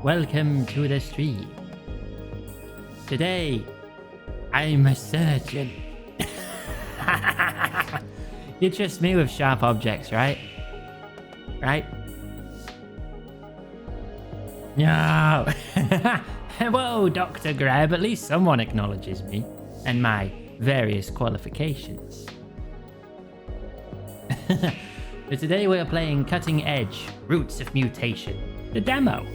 Welcome to the stream. Today, I'm a surgeon. You trust me with sharp objects, right? Right? No! Whoa, Dr. Greb, at least someone acknowledges me and my various qualifications. But today we're playing Cutting Edge, Roots of Mutation, the demo.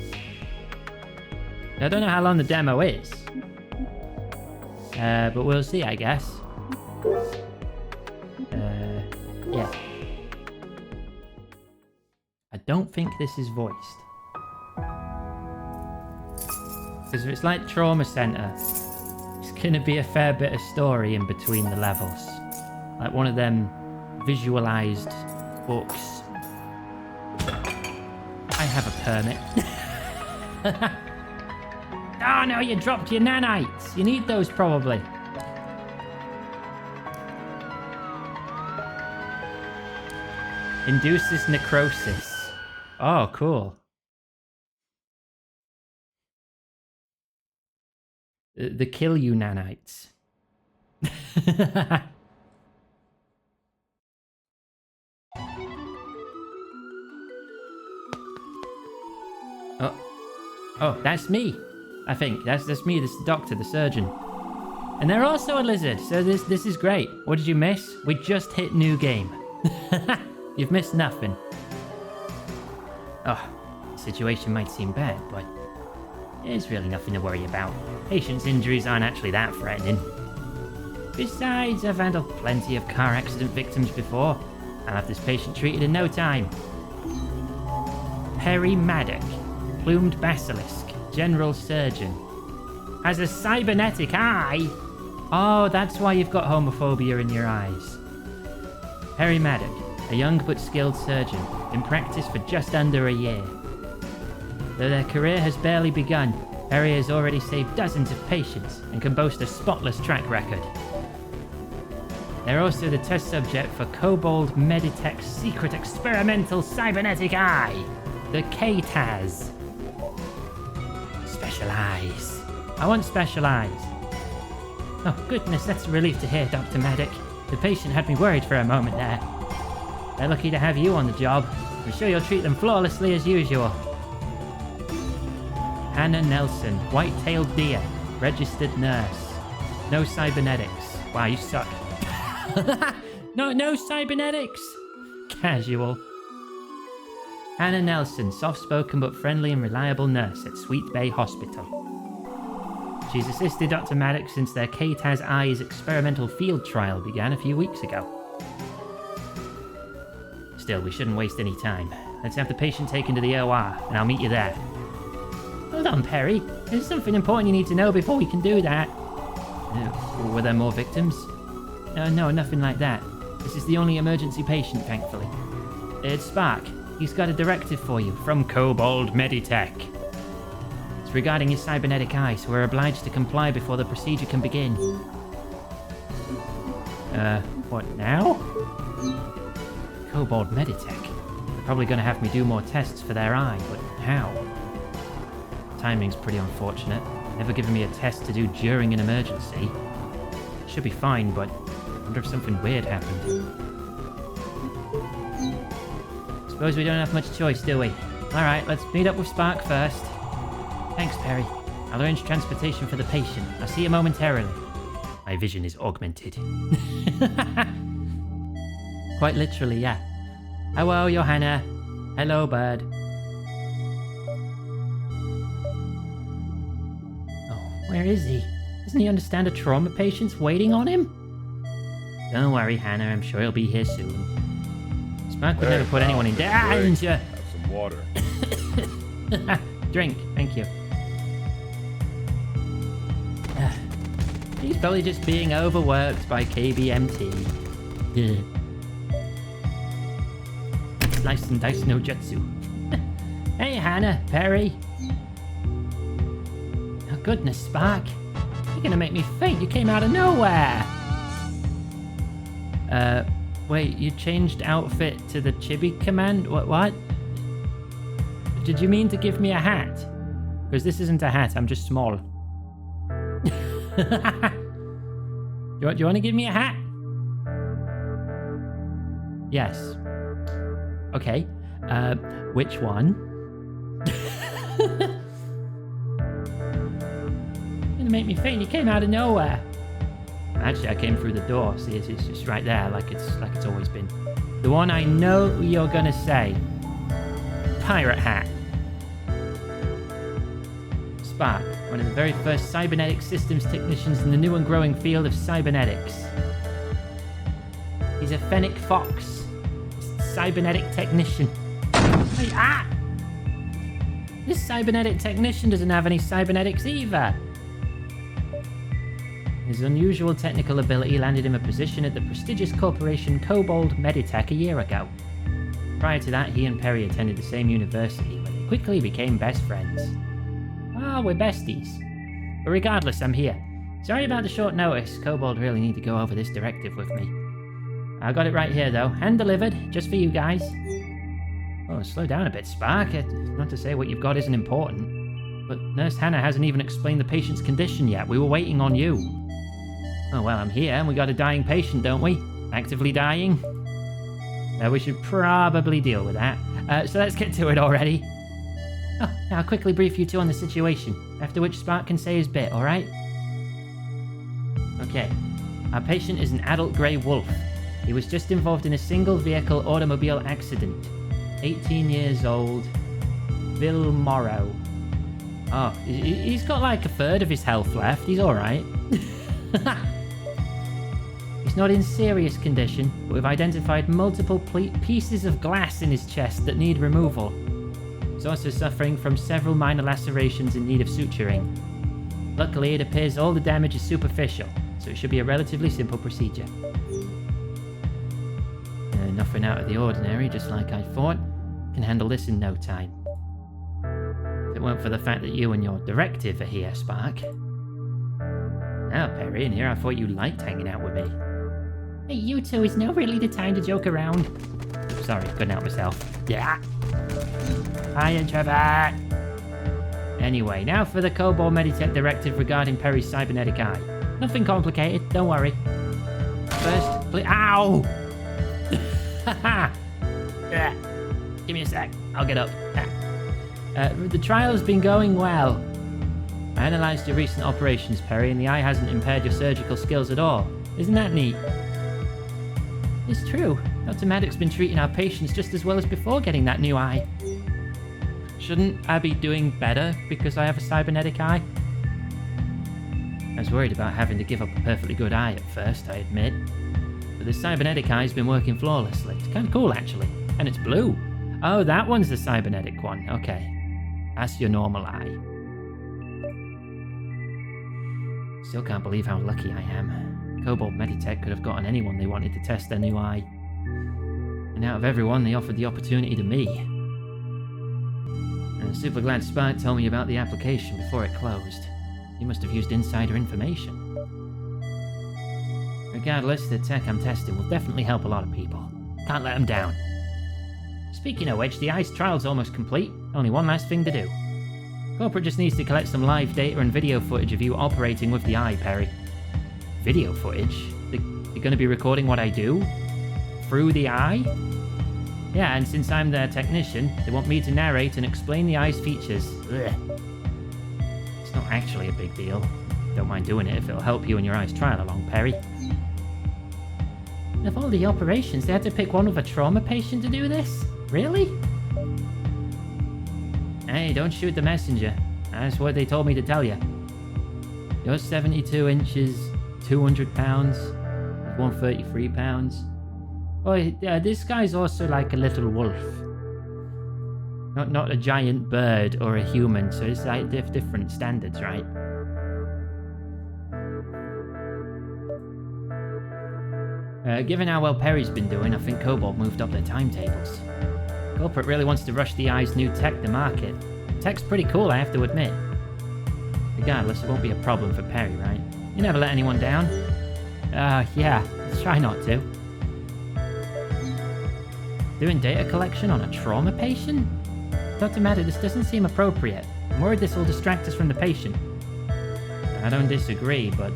I don't know how long the demo is, but we'll see, I guess. Yeah. I don't think this is voiced. Because if it's like Trauma Center, it's gonna be a fair bit of story in between the levels. Like one of them visualized books. I have a permit. Oh no, you dropped your nanites. You need those probably. Induces necrosis. Oh, cool. The kill you nanites. Oh, that's me. I think that's me, this doctor, the surgeon. And they're also a lizard, so this is great. What did you miss? We just hit new game. You've missed nothing. Oh, the situation might seem bad, but there's really nothing to worry about. Patient's injuries aren't actually that threatening. Besides, I've handled plenty of car accident victims before. I'll have this patient treated in no time. Perry Maddock, plumed basilisk, general surgeon. Has a cybernetic eye? Oh, that's why you've got homophobia in your eyes. Perry Maddock, a young but skilled surgeon, in practice for just under a year. Though their career has barely begun, Perry has already saved dozens of patients and can boast a spotless track record. They're also the test subject for Kobold Meditech's secret experimental cybernetic eye, the KTAS. Special eyes. I want special eyes. Oh goodness, that's a relief to hear, Dr. Maddock. The patient had me worried for a moment there. They're lucky to have you on the job. I'm sure you'll treat them flawlessly as usual. Hannah Nelson, white-tailed deer, registered nurse. No cybernetics. Wow, you suck. No cybernetics. Casual. Hannah Nelson, soft-spoken but friendly and reliable nurse at Sweet Bay Hospital. She's assisted Dr. Maddox since their KTAS Eyes experimental field trial began a few weeks ago. Still, we shouldn't waste any time. Let's have the patient taken to the OR, and I'll meet you there. Hold on, Perry. There's something important you need to know before we can do that. Were there more victims? No, nothing like that. This is the only emergency patient, thankfully. It's Spark. He's got a directive for you from Kobold Meditech. It's regarding his cybernetic eye, so we're obliged to comply before the procedure can begin. What now? Kobold Meditech? They're probably going to have me do more tests for their eye, but how? Timing's pretty unfortunate. Never given me a test to do during an emergency. Should be fine, but I wonder if something weird happened. Suppose we don't have much choice, do we? Alright, let's meet up with Spark first. Thanks, Perry. I'll arrange transportation for the patient. I'll see you momentarily. My vision is augmented. Quite literally, yeah. Hello, Johanna. Hello, bird. Oh, where is he? Doesn't he understand a trauma patient's waiting on him? Don't worry, Hannah. I'm sure he'll be here soon. Spark would never put anyone in danger. Have some water. Drink, thank you. He's probably just being overworked by KBMT. Slice and dice no jutsu. Hey, Hannah, Perry. Oh, goodness, Spark. You're gonna make me faint. You came out of nowhere. Wait, you changed outfit to the chibi command? What? Did you mean to give me a hat? Because this isn't a hat, I'm just small. Do you want to give me a hat? Yes. Okay. Which one? Gonna make me faint. You came out of nowhere. Actually, I came through the door. See, it's just right there, like it's always been. The one I know you're gonna say. Pirate hat. Spark, one of the very first cybernetic systems technicians in the new and growing field of cybernetics. He's a fennec fox. Cybernetic technician. Hey, This cybernetic technician doesn't have any cybernetics either. His unusual technical ability landed him a position at the prestigious corporation Kobold Meditech a year ago. Prior to that, he and Perry attended the same university, where they quickly became best friends. Ah, we're besties. But regardless, I'm here. Sorry about the short notice. Kobold really need to go over this directive with me. I got it right here, though. Hand delivered, just for you guys. Oh, slow down a bit, Spark. Not to say what you've got isn't important. But Nurse Hannah hasn't even explained the patient's condition yet. We were waiting on you. Oh, well, I'm here, and we got a dying patient, don't we? Actively dying? We should probably deal with that. So let's get to it already. Oh, I'll quickly brief you two on the situation, after which Spark can say his bit, alright? Okay. Our patient is an adult grey wolf. He was just involved in a single-vehicle automobile accident. 18 years old. Bill Morrow. Oh, he's got like a third of his health left. He's alright. He's not in serious condition, but we've identified multiple pieces of glass in his chest that need removal. He's also suffering from several minor lacerations in need of suturing. Luckily, it appears all the damage is superficial, so it should be a relatively simple procedure. Nothing out of the ordinary, just like I thought. Can handle this in no time. If it weren't for the fact that you and your directive are here, Spark. Now, Perry, in here I thought you liked hanging out with me. Hey, you two, is now really the time to joke around? Sorry, couldn't help myself. Yeah. Hiya, Trevor. Anyway, now for the Kobold Meditech directive regarding Perry's cybernetic eye. Nothing complicated, don't worry. First, ow! Give me a sec, I'll get up. The trial's been going well. I analysed your recent operations, Perry, and the eye hasn't impaired your surgical skills at all. Isn't that neat? It's true. Dr. Maddox's been treating our patients just as well as before getting that new eye. Shouldn't I be doing better because I have a cybernetic eye? I was worried about having to give up a perfectly good eye at first, I admit. But the cybernetic eye's been working flawlessly. It's kind of cool, actually. And it's blue. Oh, that one's the cybernetic one. Okay. That's your normal eye. Still can't believe how lucky I am. Kobold Meditech could have gotten anyone they wanted to test their new eye. And out of everyone, they offered the opportunity to me. And I'm super glad Spark told me about the application before it closed. He must have used insider information. Regardless, the tech I'm testing will definitely help a lot of people. Can't let them down. Speaking of which, the eye's trial's almost complete. Only one last thing to do. Corporate just needs to collect some live data and video footage of you operating with the eye, Perry. Video footage? They're going to be recording what I do? Through the eye? Yeah, and since I'm their technician, they want me to narrate and explain the eye's features. Ugh. It's not actually a big deal. Don't mind doing it if it'll help you in your eye's trial along, Perry. Of all the operations, they had to pick one with a trauma patient to do this? Really? Hey, don't shoot the messenger. That's what they told me to tell you. You're 72 inches, 200 pounds, 133 pounds. Oh, this guy's also like a little wolf. Not a giant bird or a human, so it's like different standards, right? Given how well Perry's been doing, I think Kobold moved up their timetables. Corporate really wants to rush the eye's new tech to market. Tech's pretty cool, I have to admit. Regardless, it won't be a problem for Perry, right? You never let anyone down. Yeah, let's try not to. Doing data collection on a trauma patient? Dr. Maddox, this doesn't seem appropriate. I'm worried this will distract us from the patient. I don't disagree, but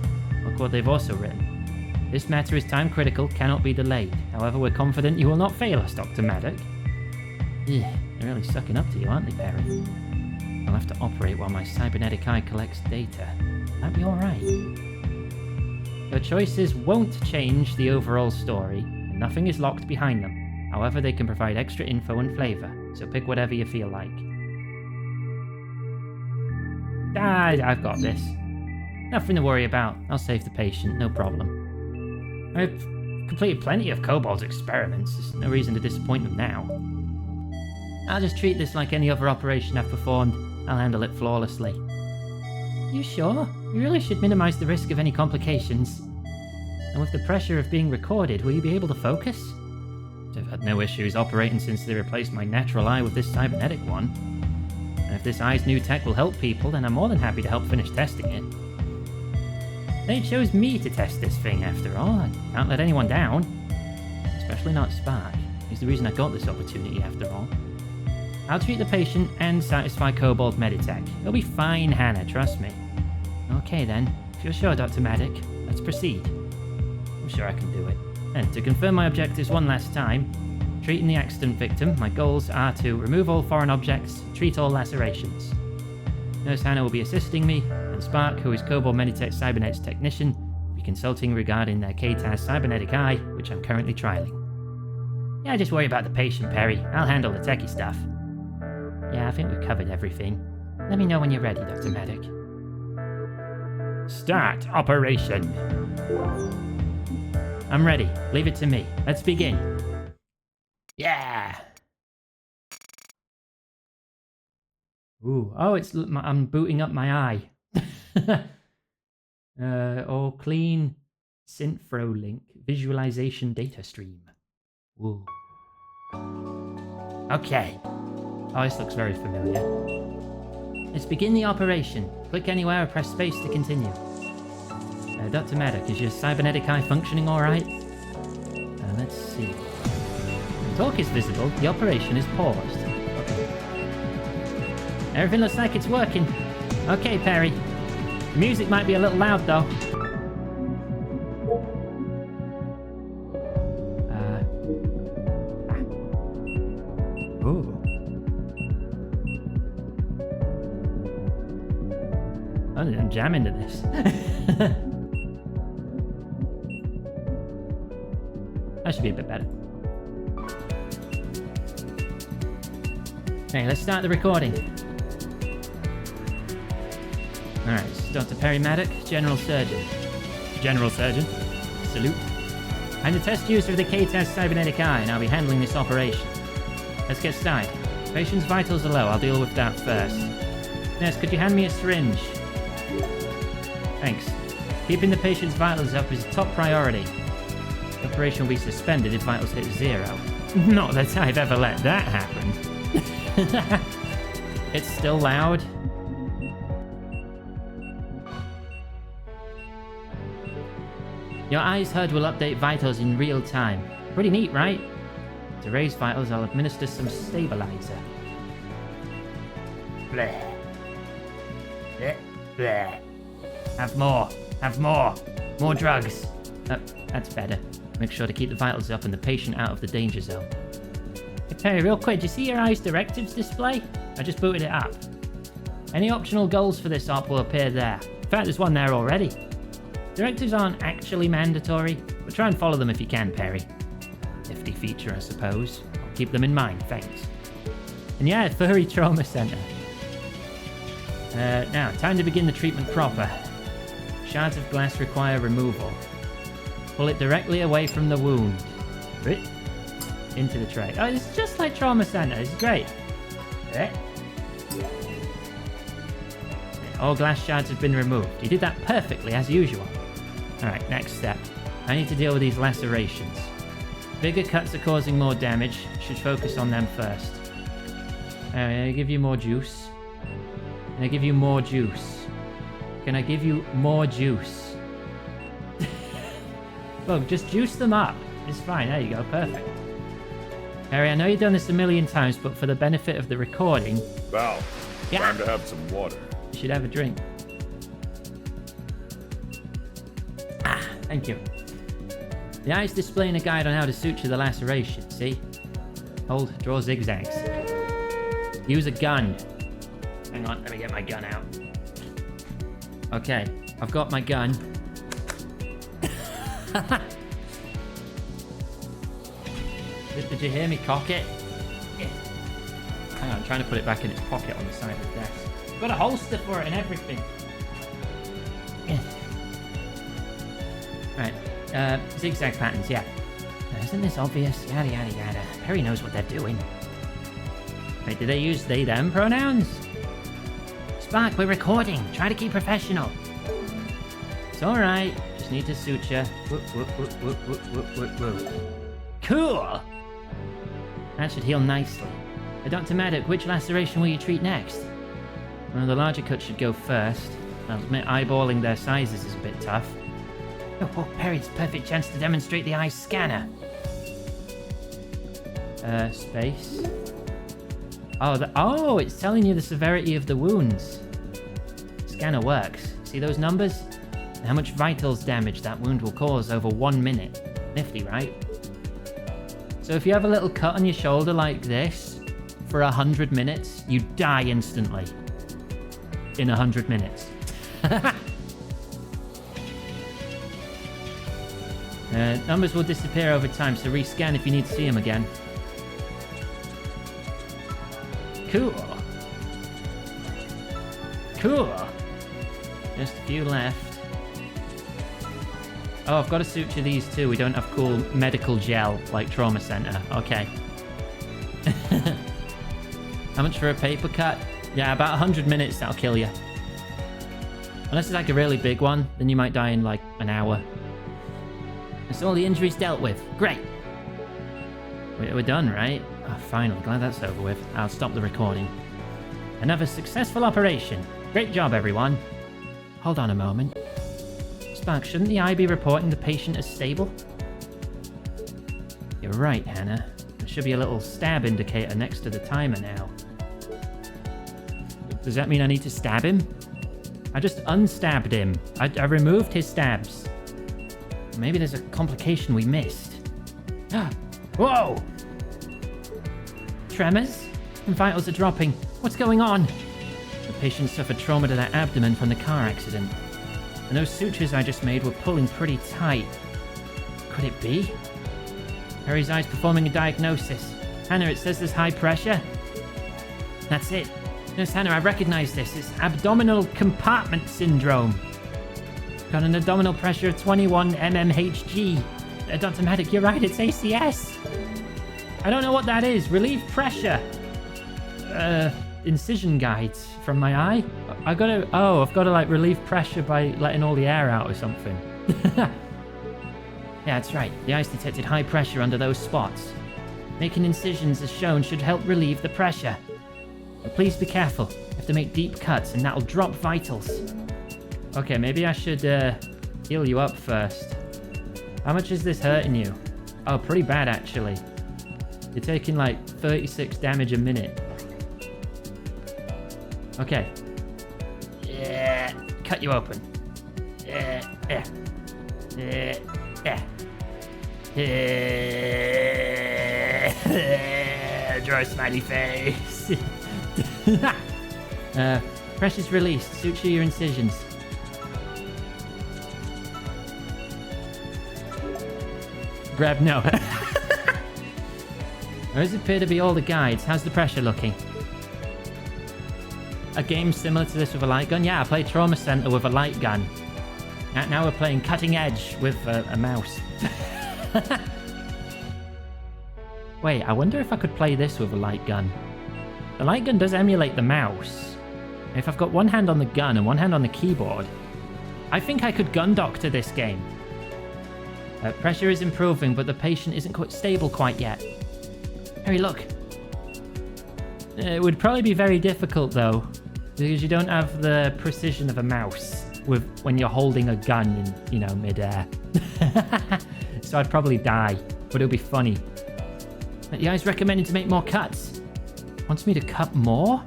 look what they've also written. This matter is time critical, cannot be delayed. However, we're confident you will not fail us, Dr. Maddock. They're really sucking up to you, aren't they, Perry? I'll have to operate while my cybernetic eye collects data. That'd be alright. Your choices won't change the overall story, and nothing is locked behind them. However, they can provide extra info and flavor, so pick whatever you feel like. I've got this. Nothing to worry about. I'll save the patient, no problem. I've completed plenty of Kobold's experiments. There's no reason to disappoint them now. I'll just treat this like any other operation I've performed. I'll handle it flawlessly. You sure? You really should minimize the risk of any complications. And with the pressure of being recorded, will you be able to focus? I've had no issues operating since they replaced my natural eye with this cybernetic one. And if this eye's new tech will help people, then I'm more than happy to help finish testing it. They chose me to test this thing, after all. I can't let anyone down. Especially not Spark. He's the reason I got this opportunity, after all. I'll treat the patient and satisfy Kobold Meditech. It'll be fine, Hannah, trust me. Okay then, if you're sure, Dr. Maddock, let's proceed. I'm sure I can do it. And to confirm my objectives one last time, treating the accident victim, my goals are to remove all foreign objects, treat all lacerations. Nurse Hannah will be assisting me, and Spark, who is Kobold Meditech Cybernetics technician, will be consulting regarding their KTAS cybernetic eye, which I'm currently trialing. Yeah, just worry about the patient, Perry. I'll handle the techie stuff. Yeah, I think we've covered everything. Let me know when you're ready, Dr. Maddock. Start operation. I'm ready. Leave it to me. Let's begin. Yeah. Ooh. Oh, I'm booting up my eye. All clean. Synthro link. Visualization data stream. Ooh. Okay. Oh, this looks very familiar. Let's begin the operation. Click anywhere or press space to continue. Dr. Maddock, is your cybernetic eye functioning alright? Let's see. Talk is visible. The operation is paused. Okay. Everything looks like it's working. Okay, Perry. The music might be a little loud, though. Ooh. I'm jamming to this. That should be a bit better. Okay, let's start the recording. Alright, Dr. Perry Maddock, General Surgeon. General Surgeon. Salute. I'm the test user of the KTAS cybernetic eye, and I'll be handling this operation. Let's get started. Patient's vitals are low. I'll deal with that first. Nurse, could you hand me a syringe? Thanks. Keeping the patient's vitals up is a top priority. The operation will be suspended if vitals hit 0. Not that I've ever let that happen. It's still loud. Your eye's HUD will update vitals in real time. Pretty neat, right? To raise vitals, I'll administer some stabilizer. Bleh. Bleh. Bleh. Have more. Have more. More drugs. That's better. Make sure to keep the vitals up and the patient out of the danger zone. Hey Perry, real quick, do you see your eye's directives display? I just booted it up. Any optional goals for this op will appear there. In fact, there's one there already. Directives aren't actually mandatory, but try and follow them if you can, Perry. Nifty feature, I suppose. I'll keep them in mind, thanks. And yeah, Furry Trauma Center. Now, time to begin the treatment proper. Shards of glass require removal. Pull it directly away from the wound. Into the tray. Oh, it's just like Trauma Center. It's great. All glass shards have been removed. You did that perfectly, as usual. Alright, next step. I need to deal with these lacerations. Bigger cuts are causing more damage. Should focus on them first. Alright, I give you more juice. Can I give you more juice? Can I give you more juice? Look, just juice them up. It's fine. There you go. Perfect. Harry, I know you've done this a million times, but for the benefit of the recording... Val, Yeah. Time to have some water. You should have a drink. Thank you. The eye's displaying a guide on how to suture the laceration, see? Hold, draw zigzags. Use a gun. Hang on, let me get my gun out. Okay, I've got my gun. Did you hear me cock it? Yeah. Hang on, I'm trying to put it back in its pocket on the side of the desk. I've got a holster for it and everything. Yeah. Right, zigzag patterns, yeah. Isn't this obvious? Yada, yada, yada. Perry knows what they're doing. Wait, do they use they, them pronouns? Spark, we're recording. Try to keep professional. It's alright. Just need to suture. Whoop, whoop, whoop, whoop, whoop, whoop, whoop, whoop. Cool! That should heal nicely. Dr. Maddock, which laceration will you treat next? Well, the larger cut should go first. I'll admit eyeballing their sizes is a bit tough. Oh, Perry's perfect chance to demonstrate the eye scanner. Space. Oh, it's telling you the severity of the wounds. Scanner works. See those numbers? And how much vitals damage that wound will cause over 1 minute. Nifty, right? So if you have a little cut on your shoulder like this for 100 minutes, you die instantly. In 100 minutes. Numbers will disappear over time, so rescan if you need to see them again. Cool. Cool. Just a few left. Oh, I've got to suture these too. We don't have cool medical gel like Trauma Center. Okay. How much for a paper cut? Yeah, about 100 minutes, that'll kill you. Unless it's like a really big one, then you might die in like an hour. That's all the injuries dealt with. Great. We're done, right? Oh, finally, glad that's over with. I'll stop the recording. Another successful operation. Great job, everyone. Hold on a moment. Spark, shouldn't the eye be reporting the patient as stable? You're right, Hannah. There should be a little stab indicator next to the timer now. Does that mean I need to stab him? I just unstabbed him. I removed his stabs. Maybe there's a complication we missed. Whoa! Tremors? And vitals are dropping. What's going on? The patient suffered trauma to their abdomen from the car accident. And those sutures I just made were pulling pretty tight. Could it be? Harry's eye's performing a diagnosis. Hannah, it says there's high pressure. That's it. Nurse Hannah, I recognize this. It's abdominal compartment syndrome. Got an abdominal pressure of 21 mmHg. Dr. Maddock, you're right, it's ACS. I don't know what that is. Relieve pressure. Incision guides from my eye. I've got to like relieve pressure by letting all the air out or something. Yeah, that's right. The eye's detected high pressure under those spots. Making incisions as shown should help relieve the pressure. But please be careful. You have to make deep cuts and that'll drop vitals. Okay, maybe I should heal you up first. How much is this hurting you? Oh, pretty bad actually. You're taking like 36 damage a minute. Okay. Yeah. Cut you open. Yeah. Yeah. Yeah. Yeah. Draw a smiley face. Pressure's released. Suture your incisions. Grab no. Those appear to be all the guides. How's the pressure looking? A game similar to this with a light gun? Yeah, I played Trauma Center with a light gun. Now we're playing Cutting Edge with a mouse. Wait, I wonder if I could play this with a light gun. The light gun does emulate the mouse. If I've got one hand on the gun and one hand on the keyboard, I think I could gun doctor this game. Pressure is improving, but the patient isn't quite stable quite yet. Harry, look. It would probably be very difficult though, because you don't have the precision of a mouse when you're holding a gun in, midair. So I'd probably die, but it'll be funny. The guy's recommending to make more cuts. Wants me to cut more?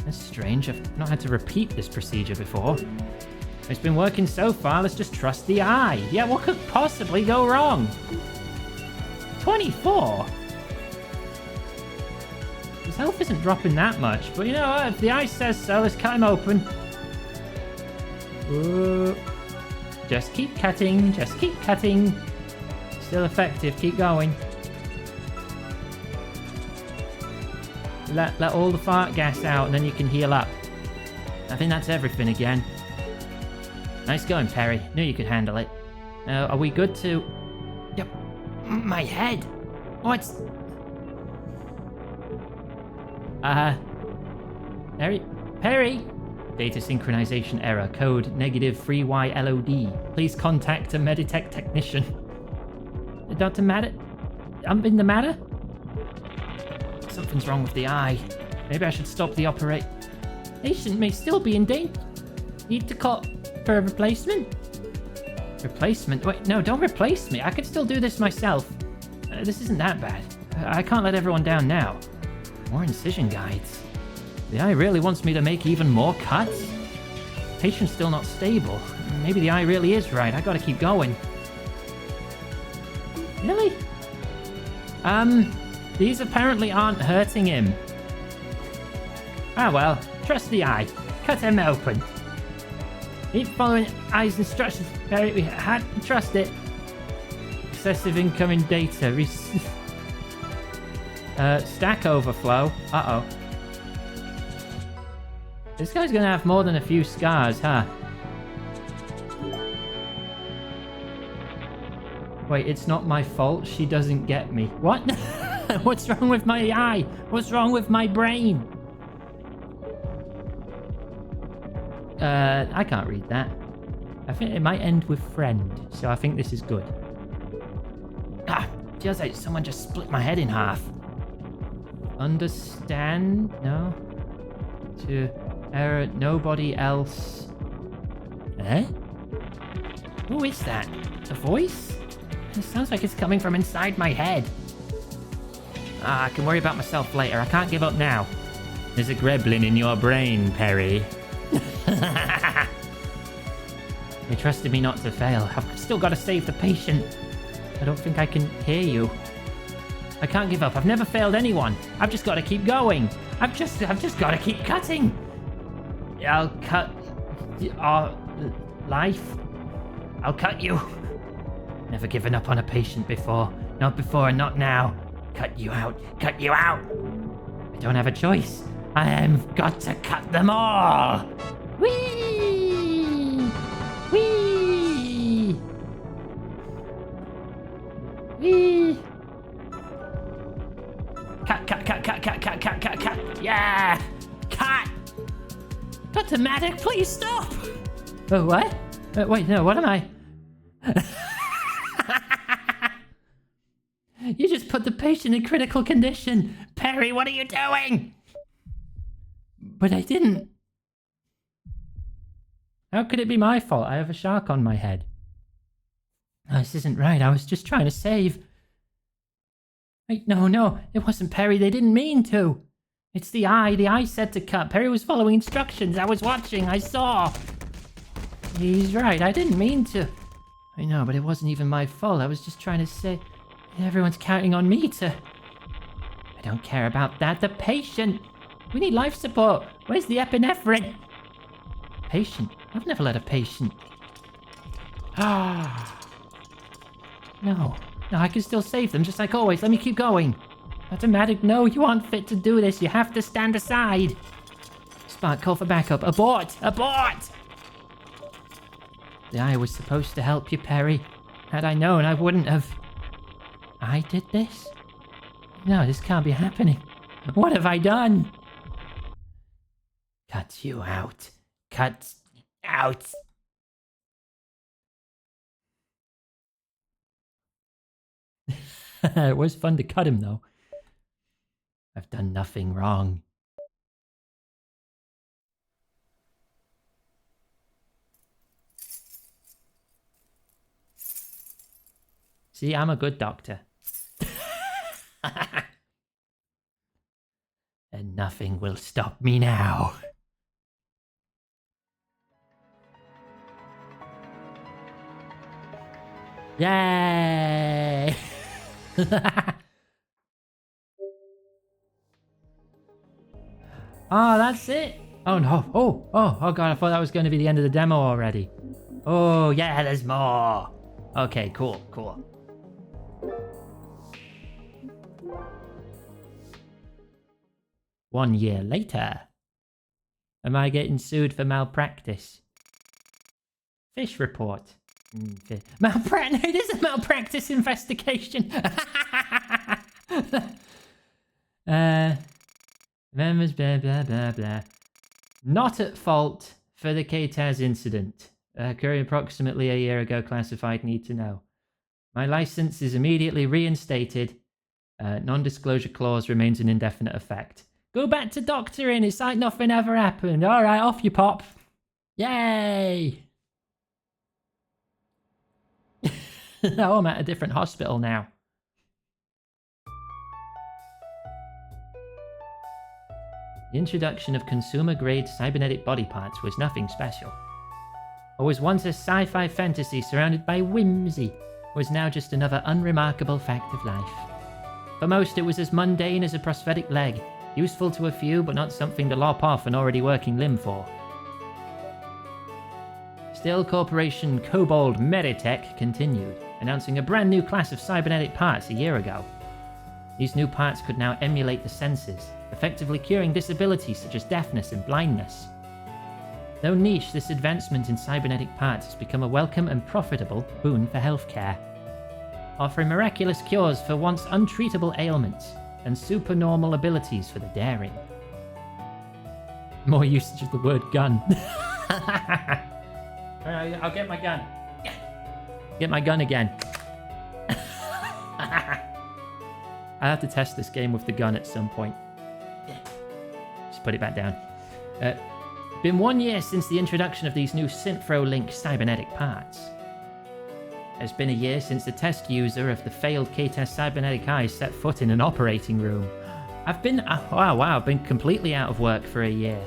That's strange. I've not had to repeat this procedure before. It's been working so far, let's just trust the eye. Yeah, what could possibly go wrong? 24? His health isn't dropping that much, but you know what? If the eye says so, let's cut him open. Ooh. Just keep cutting, just keep cutting. Still effective, keep going. Let all the fart gas out and then you can heal up. I think that's everything again. Nice going, Perry. Knew you could handle it. Are we good to... Yep. My head. What's... Perry? Data synchronization error. Code -3YLOD. Please contact a Meditech technician. Dr. Matter? In the matter? Something's wrong with the eye. Maybe I should stop the operate. Patient may still be in danger. Need to call for a replacement? Replacement? Wait, no, don't replace me. I could still do this myself. This isn't that bad. I can't let everyone down now. More incision guides. The eye really wants me to make even more cuts? Patient's still not stable. Maybe the eye really is right. I gotta keep going. Really? These apparently aren't hurting him. Ah well, trust the eye. Cut him open. Keep following eye's instructions, Perry. We had to trust it. Excessive incoming data. Stack overflow. Uh-oh. This guy's gonna have more than a few scars, huh? Wait, it's not my fault. She doesn't get me. What? What's wrong with my eye? What's wrong with my brain? I can't read that. I think it might end with friend, so I think this is good. Ah, feels like someone just split my head in half. Understand? No. To error, nobody else. Eh? Who is that? A voice? It sounds like it's coming from inside my head. I can worry about myself later. I can't give up now. There's a gremlin in your brain, Perry. You trusted me not to fail. I've still got to save the patient. I don't think I can hear you. I can't give up. I've never failed anyone. I've just got to keep going. I've just got to keep cutting. I'll cut our life. I'll cut you. Never given up on a patient before. Not before and not now. Cut you out. Cut you out. I don't have a choice. I have got to cut them all. Whee! Whee! Whee! Cut. Yeah! Cut! Automatic, please stop! Oh, what? Wait, no, what am I? You just put the patient in critical condition. Perry, what are you doing? But I didn't. How could it be my fault? I have a shark on my head. Oh, this isn't right. I was just trying to save. Wait, no, it wasn't Perry. They didn't mean to. It's the eye. The eye said to cut. Perry was following instructions. I was watching. I saw. He's right. I didn't mean to. I know, but it wasn't even my fault. I was just trying to say... Everyone's counting on me to... I don't care about that. The patient. We need life support. Where's the epinephrine? Patient? I've never let a patient... Ah. No, I can still save them, just like always. Let me keep going. Automatic, no, you aren't fit to do this. You have to stand aside. Spark, call for backup. Abort! Abort! The eye was supposed to help you, Perry. Had I known, I wouldn't have... I did this? No, this can't be happening. What have I done? Cut you out. Cut out. It was fun to cut him, though. I've done nothing wrong. See, I'm a good doctor. And Nothing will stop me now. Yay! Oh, that's it. Oh no. Oh god, I thought that was going to be the end of the demo already. Oh yeah, there's more. Okay, cool. 1 year later. Am I getting sued for malpractice? Fish report. Malpractice. It is a malpractice investigation. Members, blah, blah, blah, blah. Not at fault for the KTAS incident. Occurring approximately a year ago, classified need to know. My license is immediately reinstated. Non-disclosure clause remains in indefinite effect. Go back to doctoring. It's like nothing ever happened. All right, off you pop. Yay! Oh, I'm at a different hospital now. The introduction of consumer-grade cybernetic body parts was nothing special. What was once a sci-fi fantasy surrounded by whimsy was now just another unremarkable fact of life. For most, it was as mundane as a prosthetic leg, useful to a few, but not something to lop off an already working limb for. Still, Corporation Kobold Meditech continued, announcing a brand new class of cybernetic parts a year ago. These new parts could now emulate the senses, effectively curing disabilities such as deafness and blindness. Though niche, this advancement in cybernetic parts has become a welcome and profitable boon for healthcare, offering miraculous cures for once untreatable ailments and supernormal abilities for the daring. More usage of the word gun. Alright, I'll get my gun. Get my gun again. I have to test this game with the gun at some point. Just put it back down. Been 1 year since the introduction of these new Synthro-Link cybernetic parts. It's been a year since the test user of the failed K-Test cybernetic eye set foot in an operating room. I've been... I've been completely out of work for a year.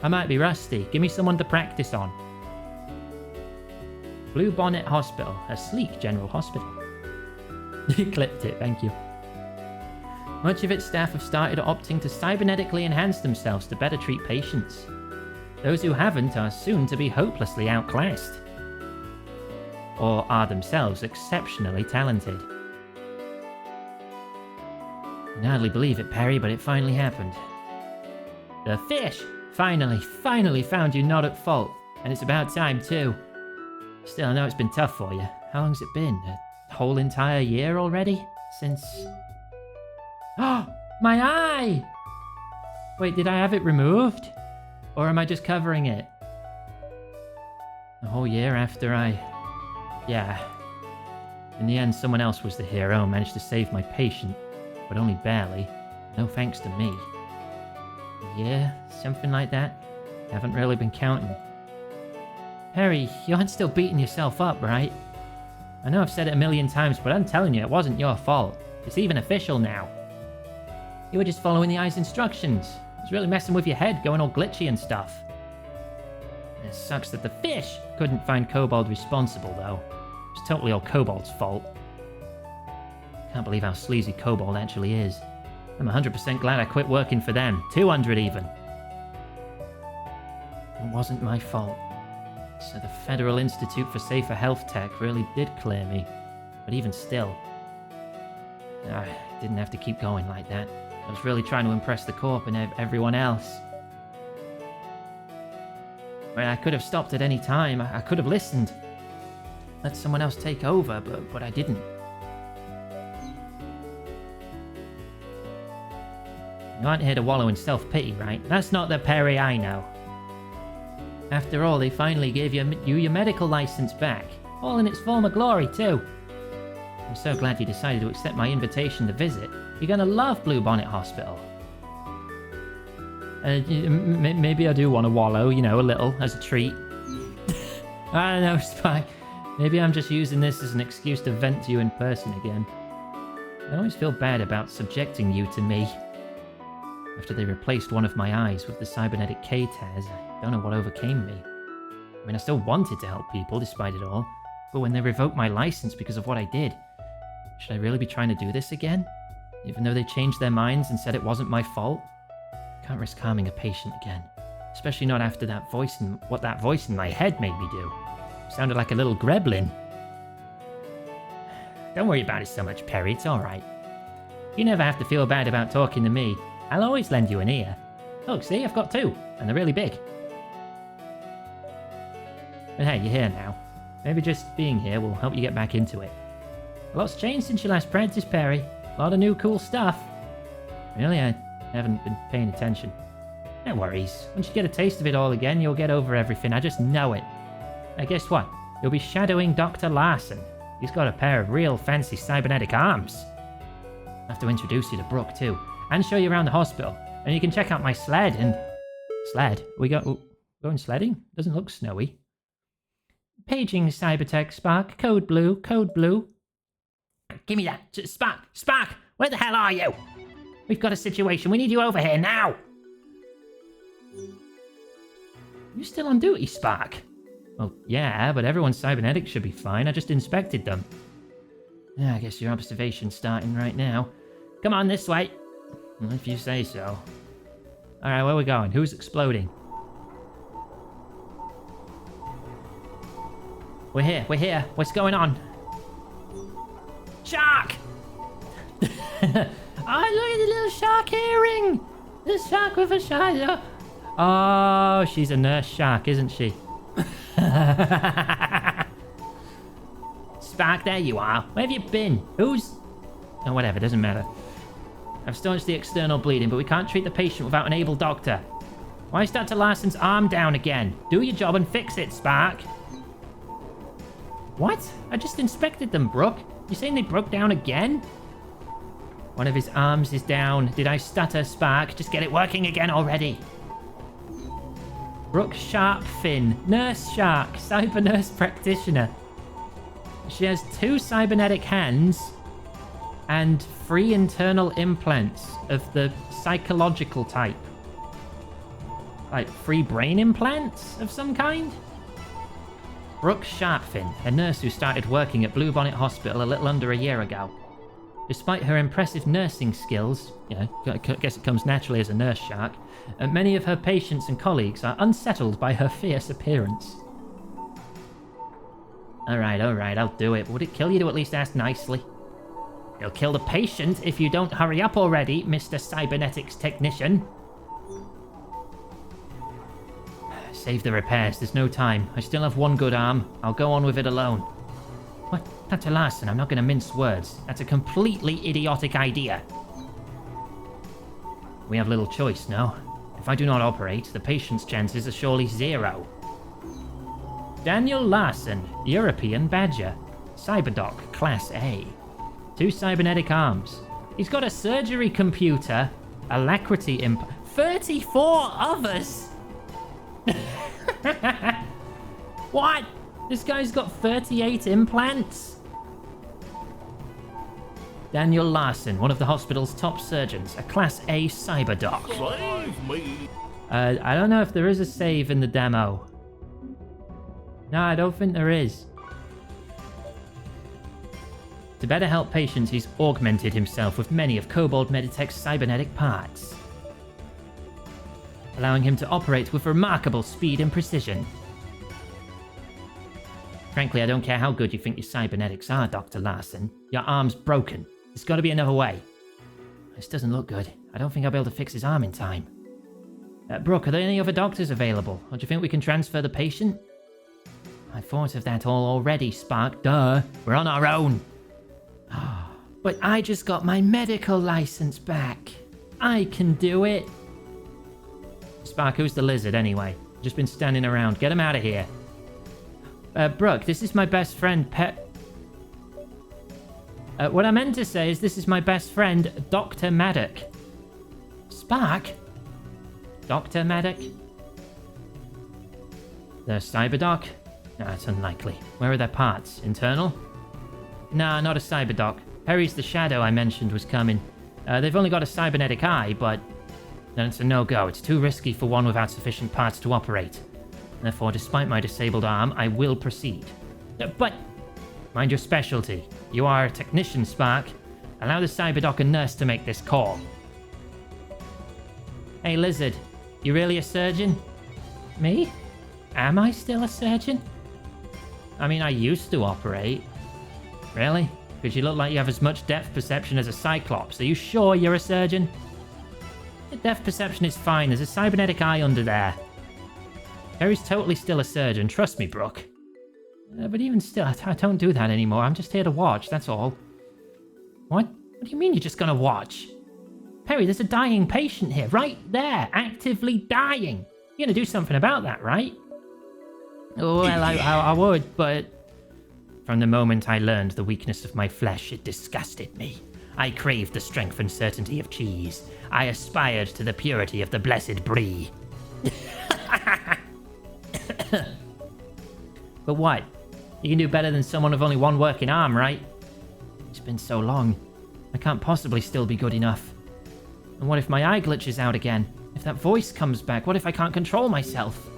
I might be rusty. Give me someone to practice on. Blue Bonnet Hospital, a sleek general hospital. You clipped it, thank you. Much of its staff have started opting to cybernetically enhance themselves to better treat patients. Those who haven't are soon to be hopelessly outclassed. Or are themselves exceptionally talented. I can hardly believe it, Perry, but it finally happened. The fish! Finally found you not at fault. And it's about time, too. Still, I know it's been tough for you. How long's it been? A whole entire year already? Since... Oh! My eye! Wait, did I have it removed? Or am I just covering it? A whole year after Yeah. In the end, someone else was the hero and managed to save my patient. But only barely. No thanks to me. Yeah, something like that. Haven't really been counting. Perry, you aren't still beating yourself up, right? I know I've said it a million times, but I'm telling you, it wasn't your fault. It's even official now. You were just following the eye's instructions. It was really messing with your head, going all glitchy and stuff. It sucks that the fish couldn't find Kobold responsible, though. It was totally all Kobold's fault. Can't believe how sleazy Kobold actually is. I'm 100% glad I quit working for them. 200 even. It wasn't my fault. So the Federal Institute for Safer Health Tech really did clear me. But even still, I didn't have to keep going like that. I was really trying to impress the Corp and everyone else. I mean, I could have stopped at any time. I could have listened. Let someone else take over, but I didn't. You aren't here to wallow in self-pity, right? That's not the Perry I know. After all, they finally gave you your medical license back. All in its former glory, too. I'm so glad you decided to accept my invitation to visit. You're gonna love Blue Bonnet Hospital. Maybe I do want to wallow, you know, a little, as a treat. I don't know, Spy. Maybe I'm just using this as an excuse to vent to you in person again. I always feel bad about subjecting you to me. After they replaced one of my eyes with the cybernetic K-Taz, I don't know what overcame me. I mean, I still wanted to help people despite it all, but when they revoked my license because of what I did, should I really be trying to do this again? Even though they changed their minds and said it wasn't my fault? I can't risk harming a patient again. Especially not after that voice and what that voice in my head made me do. Sounded like a little gremlin. Don't worry about it so much, Perry. It's alright. You never have to feel bad about talking to me. I'll always lend you an ear. Look, see? I've got two. And they're really big. But hey, you're here now. Maybe just being here will help you get back into it. A lot's changed since you last practiced, Perry. A lot of new cool stuff. Really? I haven't been paying attention. No worries. Once you get a taste of it all again, you'll get over everything. I just know it. Now guess what? You'll be shadowing Dr. Larson. He's got a pair of real fancy cybernetic arms. I have to introduce you to Brooke too, and show you around the hospital. And you can check out my sled and... Sled? Going sledding? Doesn't look snowy. Paging Cybertech, Spark. Code blue, code blue. Give me that. Spark! Spark! Where the hell are you? We've got a situation. We need you over here now. You still on duty, Spark? Well, yeah, but everyone's cybernetics should be fine. I just inspected them. Yeah, I guess your observation's starting right now. Come on, this way. Well, if you say so. Alright, where are we going? Who's exploding? We're here. What's going on? Shark! Oh, look at the little shark earring! The shark with a shark. Oh, she's a nurse shark, isn't she? Spark, there you are. Where have you been? Who's... Oh, whatever, doesn't matter. I've staunched the external bleeding, but we can't treat the patient without an able doctor. Why is Dr. Larson's arm down again? Do your job and fix it, Spark. What? I just inspected them, Brooke. You saying they broke down again? One of his arms is down. Did I stutter, Spark? Just get it working again already. Brooke Sharpfin, nurse shark, cyber nurse practitioner. She has 2 cybernetic hands and 3 internal implants of the psychological type. Like 3 brain implants of some kind? Brooke Sharpfin, a nurse who started working at Bluebonnet Hospital a little under a year ago. Despite her impressive nursing skills, I guess it comes naturally as a nurse shark, many of her patients and colleagues are unsettled by her fierce appearance. Alright, I'll do it. Would it kill you to at least ask nicely? It'll kill the patient if you don't hurry up already, Mr. Cybernetics Technician. Save the repairs, there's no time. I still have 1 good arm. I'll go on with it alone. What? Dr. Larson, I'm not going to mince words. That's a completely idiotic idea. We have little choice, no? If I do not operate, the patient's chances are surely 0. Daniel Larson, European Badger. Cyberdoc, Class A. 2 cybernetic arms. He's got a surgery computer, alacrity imp... 34 others! What? This guy's got 38 implants? Daniel Larson, one of the hospital's top surgeons, a Class A cyberdoc. Save me! I don't know if there is a save in the demo. No, I don't think there is. To better help patients, he's augmented himself with many of Kobold Meditech's cybernetic parts, allowing him to operate with remarkable speed and precision. Frankly, I don't care how good you think your cybernetics are, Dr. Larson. Your arm's broken. There's got to be another way. This doesn't look good. I don't think I'll be able to fix his arm in time. Brooke, are there any other doctors available? Or do you think we can transfer the patient? I thought of that all already, Spark. Duh. We're on our own. But I just got my medical license back. I can do it. Spark, who's the lizard anyway? Just been standing around. Get him out of here. Brooke, this is my best friend, what I meant to say is this is my best friend, Dr. Maddock. Spark? Dr. Maddock? The Cyberdoc? Nah, it's unlikely. Where are their parts? Internal? Nah, not a Cyberdoc. Perry's the shadow I mentioned was coming. They've only got a cybernetic eye, but then it's a no-go. It's too risky for one without sufficient parts to operate. Therefore, despite my disabled arm, I will proceed. But mind your specialty. You are a technician, Spark. Allow the cyberdoc and nurse to make this call. Hey, Lizard. You really a surgeon? Me? Am I still a surgeon? I mean, I used to operate. Really? Because you look like you have as much depth perception as a Cyclops. Are you sure you're a surgeon? The depth perception is fine. There's a cybernetic eye under there. Harry's totally still a surgeon. Trust me, Brooke. But even still, I don't do that anymore. I'm just here to watch, that's all. What? What do you mean you're just gonna watch? Perry, there's a dying patient here, right there, actively dying. You're gonna do something about that, right? Oh, well, I would, but... From the moment I learned the weakness of my flesh, it disgusted me. I craved the strength and certainty of cheese. I aspired to the purity of the blessed brie. But what? You can do better than someone with only one working arm, right? It's been so long. I can't possibly still be good enough. And what if my eye glitches out again? If that voice comes back, what if I can't control myself?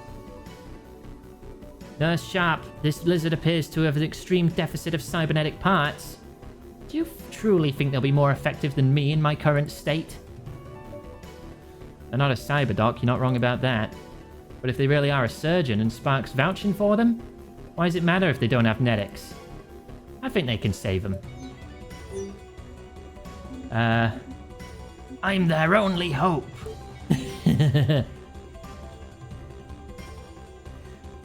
Nurse Sharp, this lizard appears to have an extreme deficit of cybernetic parts. Do you truly think they'll be more effective than me in my current state? They're not a cyberdoc, you're not wrong about that. But if they really are a surgeon and Spark's vouching for them, why does it matter if they don't have netics? I think they can save them. I'm their only hope. It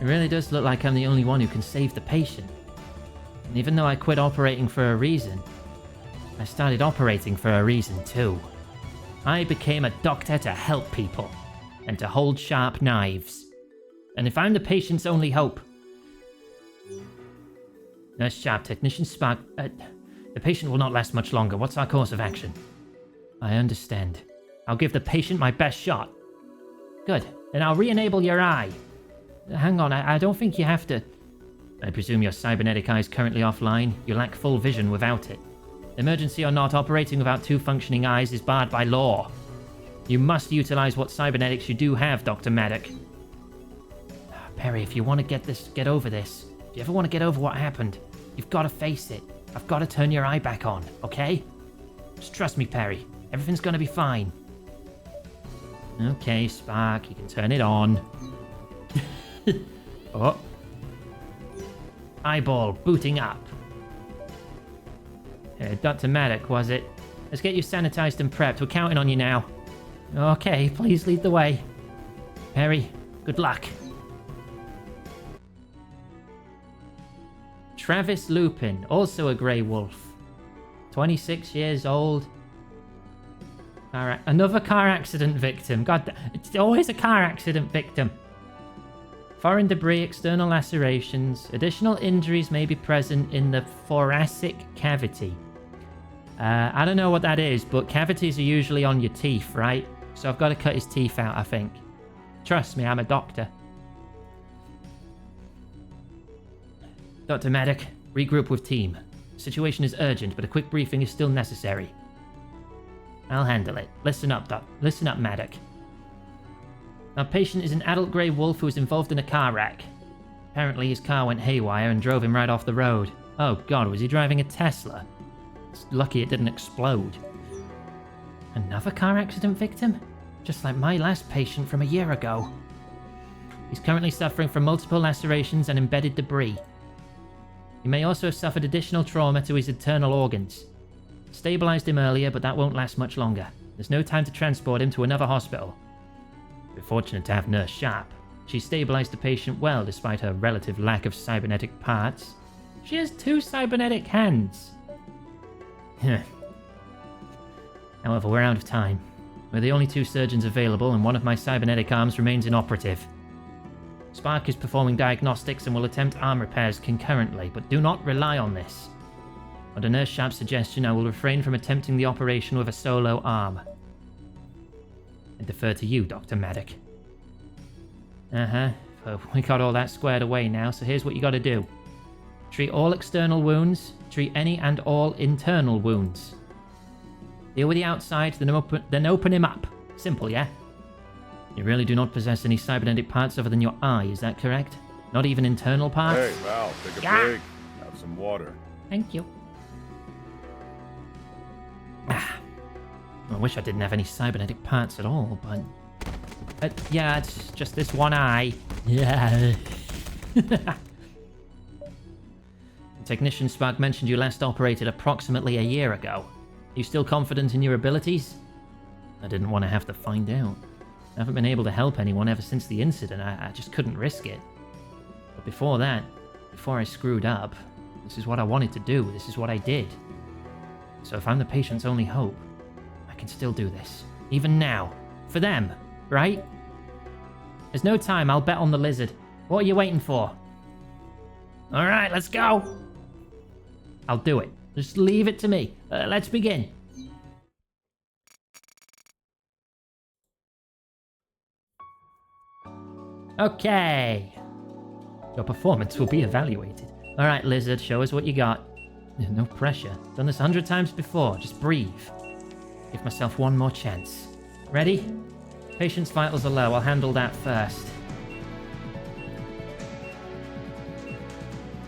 really does look like I'm the only one who can save the patient. And even though I quit operating for a reason, I started operating for a reason too. I became a doctor to help people, and to hold sharp knives. And if I'm the patient's only hope... Nurse Sharp, Technician Spark... the patient will not last much longer. What's our course of action? I understand. I'll give the patient my best shot. Good. Then I'll re-enable your eye. Hang on, I don't think you have to... I presume your cybernetic eye is currently offline. You lack full vision without it. Emergency or not, operating without two functioning eyes is barred by law. You must utilize what cybernetics you do have, Dr. Maddock. Perry, if you want to get over this, if you ever want to get over what happened, you've got to face it. I've got to turn your eye back on, okay? Just trust me, Perry. Everything's going to be fine. Okay, Spark, you can turn it on. Oh. Eyeball booting up. Dr. Maddock, was it? Let's get you sanitized and prepped. We're counting on you now. Okay, please lead the way. Perry, good luck. Travis Lupin, also a grey wolf. 26 years old. Another car accident victim. God, it's always a car accident victim. Foreign debris, external lacerations. Additional injuries may be present in the thoracic cavity. I don't know what that is, but cavities are usually on your teeth, right? So I've got to cut his teeth out, I think. Trust me, I'm a doctor. Dr. Maddock, regroup with team. The situation is urgent, but a quick briefing is still necessary. I'll handle it. Listen up, Doc. Listen up, Maddock. Our patient is an adult grey wolf who was involved in a car wreck. Apparently his car went haywire and drove him right off the road. Oh god, was he driving a Tesla? It's lucky it didn't explode. Another car accident victim? Just like my last patient from a year ago. He's currently suffering from multiple lacerations and embedded debris. He may also have suffered additional trauma to his internal organs. Stabilized him earlier, but that won't last much longer. There's no time to transport him to another hospital. We're fortunate to have Nurse Sharp. She stabilized the patient well despite her relative lack of cybernetic parts. She has 2 cybernetic hands. However, we're out of time. We're the only 2 surgeons available, and one of my cybernetic arms remains inoperative. Spark is performing diagnostics and will attempt arm repairs concurrently, but do not rely on this. Under Nurse Sharp's suggestion, I will refrain from attempting the operation with a solo arm. I defer to you, Dr. Maddock. Well, we got all that squared away now, so here's what you gotta do. Treat all external wounds. Treat any and all internal wounds. Deal with the outside, then open him up. Simple, yeah? You really do not possess any cybernetic parts other than your eye, is that correct? Not even internal parts? Hey, Val, take a break. Have some water. Thank you. I wish I didn't have any cybernetic parts at all, but... yeah, it's just this one eye. Yeah. The technician Spark mentioned you last operated approximately a year ago. Are you still confident in your abilities? I didn't want to have to find out. I haven't been able to help anyone ever since the incident. I just couldn't risk it. But before that, before I screwed up, this is what I wanted to do. This is what I did. So if I'm the patient's only hope, I can still do this. Even now. For them, right? There's no time. I'll bet on the lizard. What are you waiting for? Alright, let's go. I'll do it. Just leave it to me. Let's begin. Okay. Your performance will be evaluated. Alright, lizard, show us what you got. No pressure. Done this 100 times before. Just breathe. Give myself one more chance. Ready? Patient's vitals are low. I'll handle that first.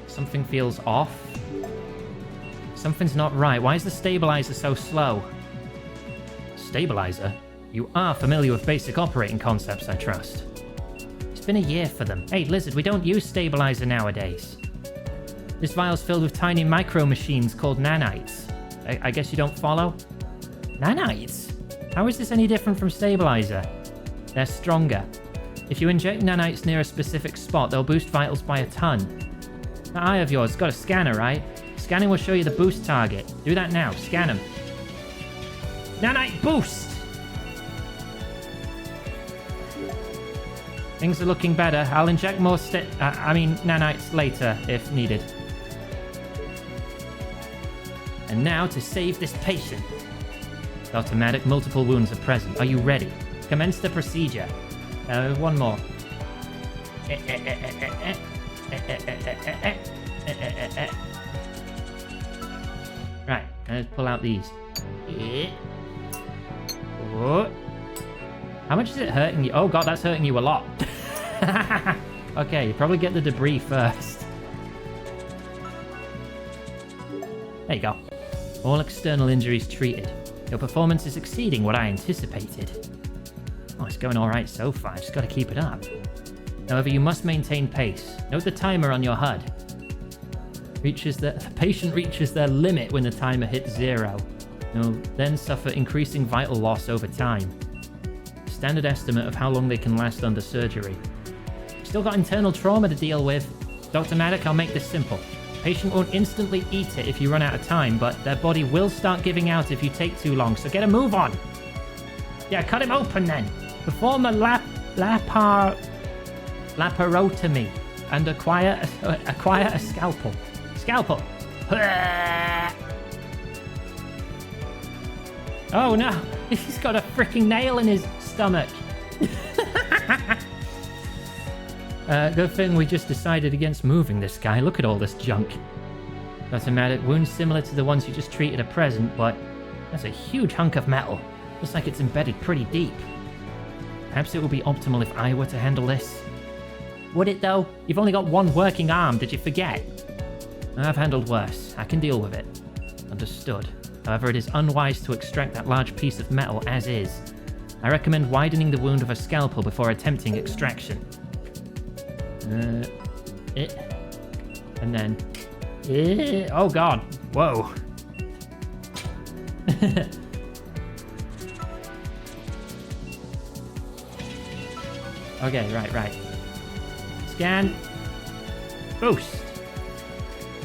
Something feels off. Something's not right. Why is the stabilizer so slow? Stabilizer? You are familiar with basic operating concepts, I trust. It's been a year for them. Hey, lizard, we don't use stabilizer nowadays. This vial's filled with tiny micro machines called nanites. I guess you don't follow? Nanites? How is this any different from stabilizer? They're stronger. If you inject nanites near a specific spot, they'll boost vitals by a ton. That eye of yours has got a scanner, right? Scanning will show you the boost target. Do that now. Scan him. Nanite boost! Things are looking better. I'll inject more nanites later if needed. And now to save this patient. Dr. Maddock, multiple wounds are present. Are you ready? Commence the procedure. One more. Right, let's pull out these. How much is it hurting you? Oh god, that's hurting you a lot. Okay, you probably get the debris first. There you go. All external injuries treated. Your performance is exceeding what I anticipated. Oh, it's going alright so far. Just gotta keep it up. However, you must maintain pace. Note the timer on your HUD. The patient reaches their limit when the timer hits 0. They'll then suffer increasing vital loss over time. Standard estimate of how long they can last under surgery. Still got internal trauma to deal with. Dr. Maddock, I'll make this simple. Patient won't instantly eat it if you run out of time, but their body will start giving out if you take too long, so get a move on. Yeah, cut him open then. Perform a laparotomy and acquire a scalpel. Scalpel. Oh no, he's got a freaking nail in his stomach. Good thing we just decided against moving this guy. Look at all this junk. Dr. Maddock, wounds similar to the ones you just treated are present, but that's a huge hunk of metal. Looks like it's embedded pretty deep. Perhaps it would be optimal if I were to handle this. Would it though? You've only got one working arm, did you forget? I've handled worse. I can deal with it. Understood. However, it is unwise to extract that large piece of metal as is. I recommend widening the wound with a scalpel before attempting extraction. And then... oh god. Whoa. Okay, right. Scan. Boost.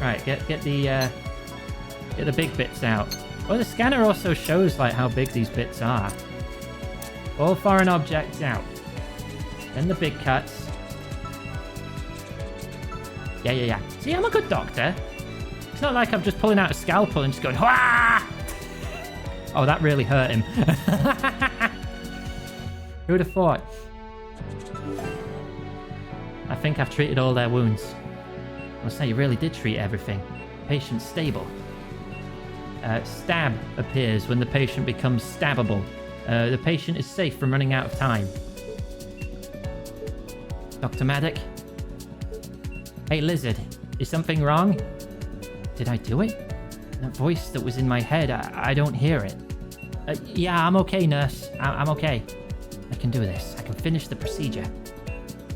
Right, get the big bits out. Oh, the scanner also shows like how big these bits are. All foreign objects out. Then the big cuts. Yeah. See, I'm a good doctor. It's not like I'm just pulling out a scalpel and just going, Hwah! Oh, that really hurt him. Who'd have thought? I think I've treated all their wounds. Looks like you really did treat everything. Patient's stable. Stab appears when the patient becomes stabbable. The patient is safe from running out of time. Dr. Maddock? Hey, Lizard. Is something wrong? Did I do it? That voice that was in my head, I don't hear it. Yeah, I'm okay, nurse. I'm okay. I can do this. I can finish the procedure.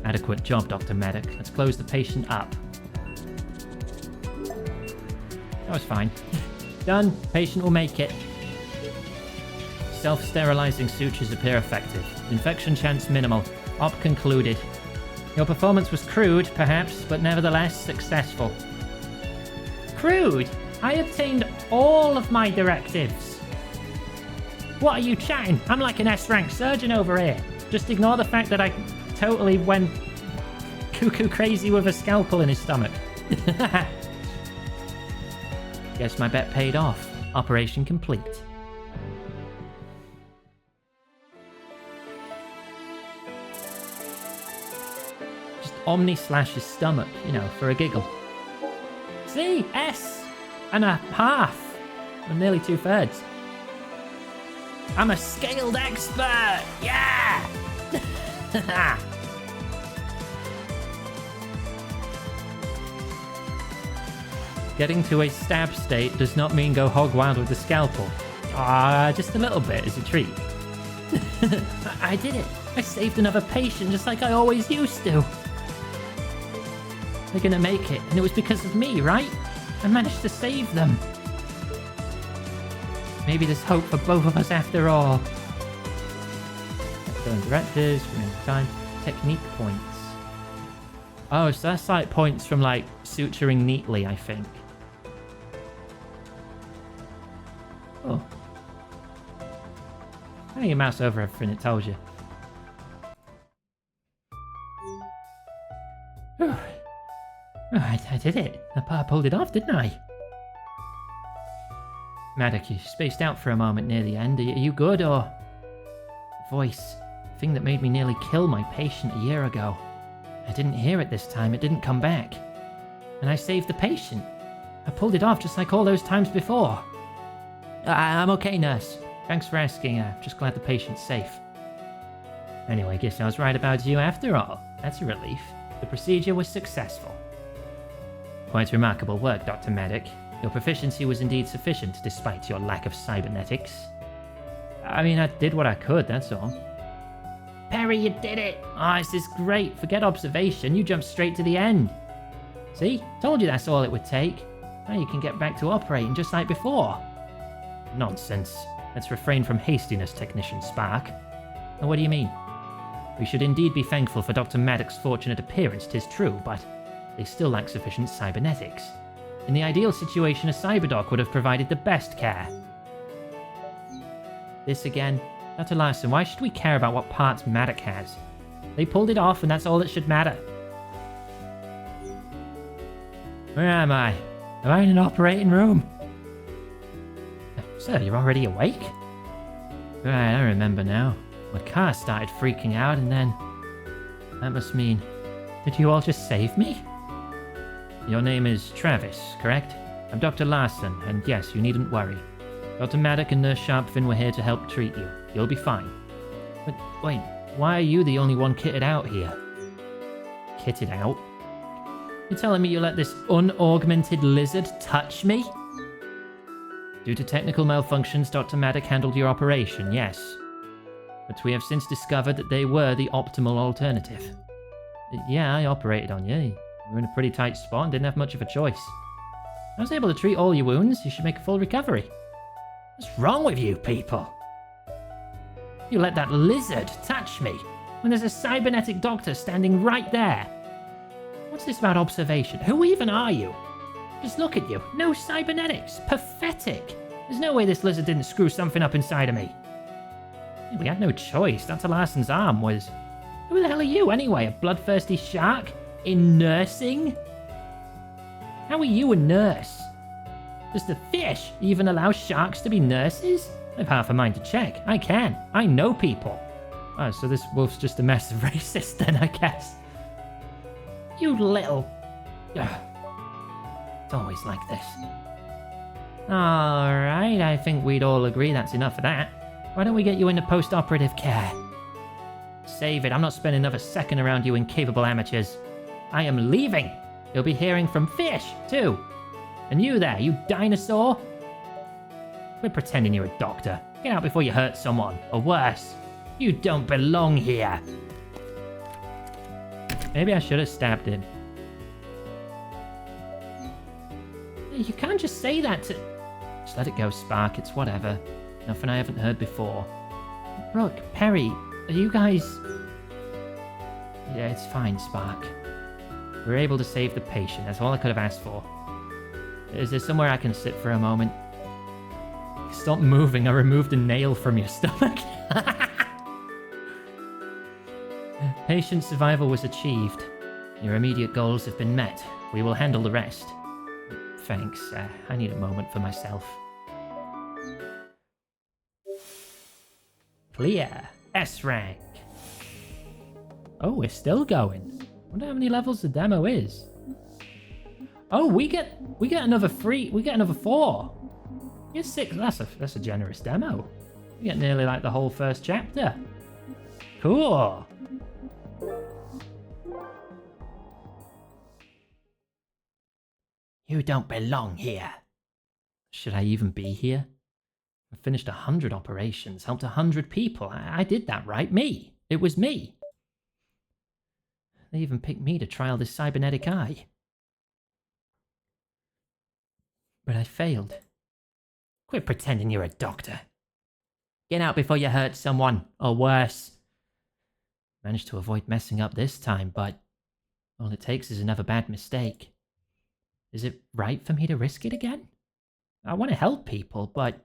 Adequate job, Dr. Maddock. Let's close the patient up. That was fine. Done. Patient will make it. Self-sterilizing sutures appear effective. Infection chance minimal. Op concluded. Your performance was crude, perhaps, but nevertheless successful. Crude? I obtained all of my directives. What are you chatting? I'm like an S-rank surgeon over here. Just ignore the fact that I totally went cuckoo crazy with a scalpel in his stomach. Guess my bet paid off. Operation complete. Just omni-slash his stomach, you know, for a giggle. See? S! And a half. Or nearly 2/3. I'm a scaled expert! Yeah! Getting to a stab state does not mean go hog wild with the scalpel. Just a little bit as a treat. I did it. I saved another patient just like I always used to. They're gonna make it, and it was because of me, right? I managed to save them. Maybe there's hope for both of us after all. Going directors, remaining time, technique points. Oh, so that's like points from like suturing neatly, I think. Oh. How you mouse over everything it tells you? Oh, I did it. I pulled it off, didn't I? Maddock, you spaced out for a moment near the end. Are you good, or...? Voice. Thing that made me nearly kill my patient a year ago. I didn't hear it this time. It didn't come back. And I saved the patient. I pulled it off just like all those times before. I'm okay, nurse. Thanks for asking. I'm just glad the patient's safe. Anyway, guess I was right about you after all. That's a relief. The procedure was successful. Quite remarkable work, Dr. Maddock. Your proficiency was indeed sufficient, despite your lack of cybernetics. I mean, I did what I could, that's all. Perry, you did it! Oh, this is great. Forget observation, you jumped straight to the end. See? Told you that's all it would take. Now you can get back to operating just like before. Nonsense. Let's refrain from hastiness, Technician Spark. Now, what do you mean? We should indeed be thankful for Dr. Maddock's fortunate appearance, 'tis true, but they still lack sufficient cybernetics. In the ideal situation, a cyberdoc would have provided the best care. This again? Dr. Larson, why should we care about what parts Maddock has? They pulled it off, and that's all that should matter. Where am I? Am I in an operating room? Sir, you're already awake? Right, I remember now. My car started freaking out, and then... That must mean... Did you all just save me? Your name is Travis, correct? I'm Dr. Larson, and yes, you needn't worry. Dr. Maddock and Nurse Sharpfin were here to help treat you. You'll be fine. But wait, why are you the only one kitted out here? Kitted out? You're telling me you let this unaugmented lizard touch me? Due to technical malfunctions, Dr. Maddock handled your operation, yes. But we have since discovered that they were the optimal alternative. Yeah, I operated on you. You were in a pretty tight spot and didn't have much of a choice. I was able to treat all your wounds. You should make a full recovery. What's wrong with you people? You let that lizard touch me when there's a cybernetic doctor standing right there. What's this about observation? Who even are you? Just look at you. No cybernetics. Pathetic. There's no way this lizard didn't screw something up inside of me. We had no choice. Dr. Larson's arm was... Who the hell are you anyway? A bloodthirsty shark? In nursing? How are you a nurse? Does the fish even allow sharks to be nurses? I've half a mind to check. I can. I know people. Oh, so this wolf's just a massive racist then, I guess. You little... Ugh. It's always like this. Alright, I think we'd all agree that's enough of that. Why don't we get you into post-operative care? Save it, I'm not spending another second around you incapable amateurs. I am leaving! You'll be hearing from Fish, too. And you there, you dinosaur? Quit pretending you're a doctor. Get out before you hurt someone, or worse. You don't belong here. Maybe I should have stabbed him. You can't just say that to... Just let it go, Spark, it's whatever. Nothing I haven't heard before. Brooke, Perry, are you guys... Yeah, it's fine, Spark. We were able to save the patient, that's all I could have asked for. Is there somewhere I can sit for a moment? Stop moving, I removed a nail from your stomach. Patient survival was achieved. Your immediate goals have been met. We will handle the rest. Thanks, I need a moment for myself. Clear. S rank. Oh, we're still going. Wonder how many levels the demo is. Oh, we get another 3. We get another 4. We get 6. That's a generous demo. We get nearly like the whole first chapter. Cool. You don't belong here. Should I even be here? I finished 100 operations, helped 100 people. I did that, right? Me. It was me. They even picked me to trial this cybernetic eye. But I failed. Quit pretending you're a doctor. Get out before you hurt someone, or worse. Managed to avoid messing up this time, but all it takes is another bad mistake. Is it right for me to risk it again? I want to help people, but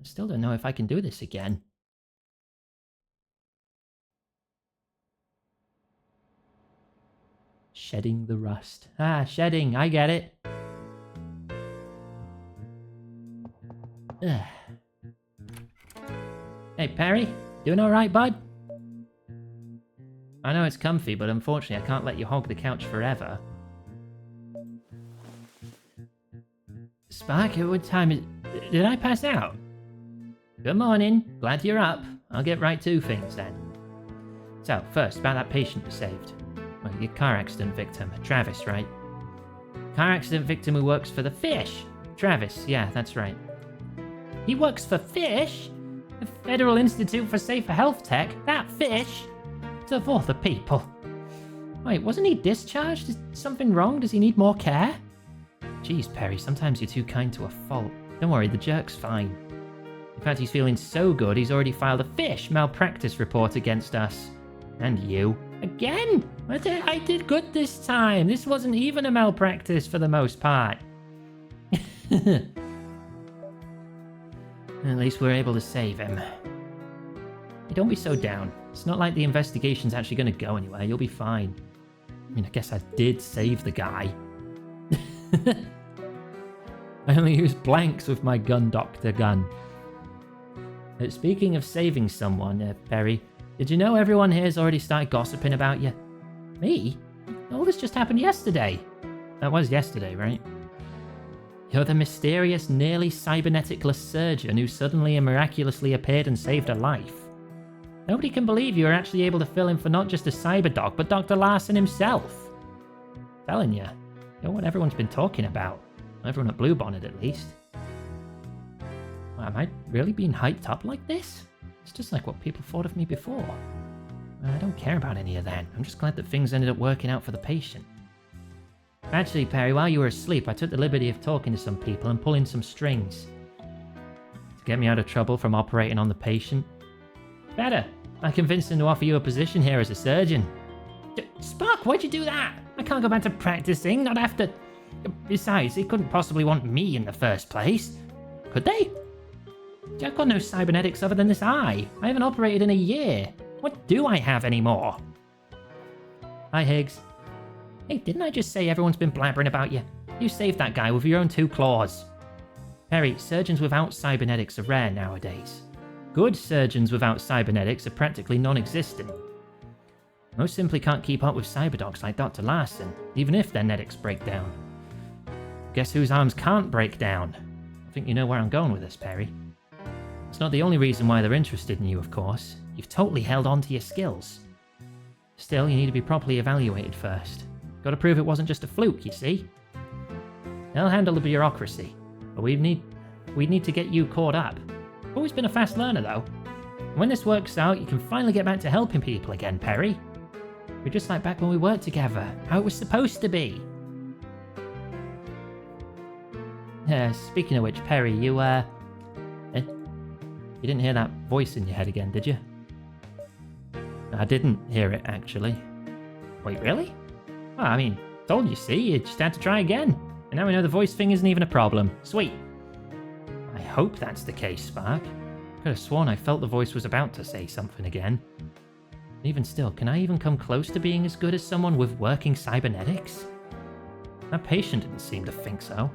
I still don't know if I can do this again. Shedding the rust. Ah, shedding, I get it. Ugh. Hey, Perry, doing alright, bud? I know it's comfy, but unfortunately I can't let you hog the couch forever. Spark, what time is... Did I pass out? Good morning, glad you're up. I'll get right to things then. So, first, about that patient you saved. Well, your car accident victim, Travis, right? Car accident victim who works for the Fish. Travis, yeah, that's right. He works for Fish? The Federal Institute for Safer Health Tech? That Fish? Of all the people. Wait, wasn't he discharged? Is something wrong? Does he need more care? Jeez, Perry, sometimes you're too kind to a fault. Don't worry, the jerk's fine. In fact, he's feeling so good, he's already filed a Fish malpractice report against us. And you. Again? I did good this time. This wasn't even a malpractice for the most part. At least we're able to save him. Hey, don't be so down. It's not like the investigation's actually going to go anywhere. You'll be fine. I mean, I guess I did save the guy. I only used blanks with my gun doctor gun. Speaking of saving someone, Perry, did you know everyone here's already started gossiping about you? Me? All this just happened yesterday. That was yesterday, right? You're the mysterious, nearly cybernetic-less surgeon who suddenly and miraculously appeared and saved a life. Nobody can believe you were actually able to fill in for not just a cyberdoc, but Dr. Larson himself. Telling you, you're what everyone's been talking about. Everyone at Bluebonnet, at least. Well, am I really being hyped up like this? It's just like what people thought of me before. Well, I don't care about any of that. I'm just glad that things ended up working out for the patient. Actually, Perry, while you were asleep, I took the liberty of talking to some people and pulling some strings. To get me out of trouble from operating on the patient. Better. I convinced them to offer you a position here as a surgeon. Spark, why'd you do that? I can't go back to practicing, not after... Besides, they couldn't possibly want me in the first place. Could they? I've got no cybernetics other than this eye. I haven't operated in a year. What do I have anymore? Hi, Higgs. Hey, didn't I just say everyone's been blabbering about you? You saved that guy with your own 2 claws. Perry, surgeons without cybernetics are rare nowadays. Good surgeons without cybernetics are practically non-existent. Most simply can't keep up with cyberdocs like Dr. Larson, even if their netics break down. guess whose arms can't break down? I think you know where I'm going with this, Perry. It's not the only reason why they're interested in you, of course. You've totally held on to your skills. Still, you need to be properly evaluated first. Got to prove it wasn't just a fluke, you see. They'll handle the bureaucracy, but we need to get you caught up. Always been a fast learner, though. When this works out, you can finally get back to helping people again, Perry. We're just like back when we worked together, how it was supposed to be. Speaking of which, Perry, you didn't hear that voice in your head again, did you? I didn't hear it, actually. Wait, really? Well, I mean, told you, see, you just had to try again. And now we know the voice thing isn't even a problem. Sweet. I hope that's the case, Spark. Could have sworn I felt the voice was about to say something again. Even still, can I even come close to being as good as someone with working cybernetics? That patient didn't seem to think so.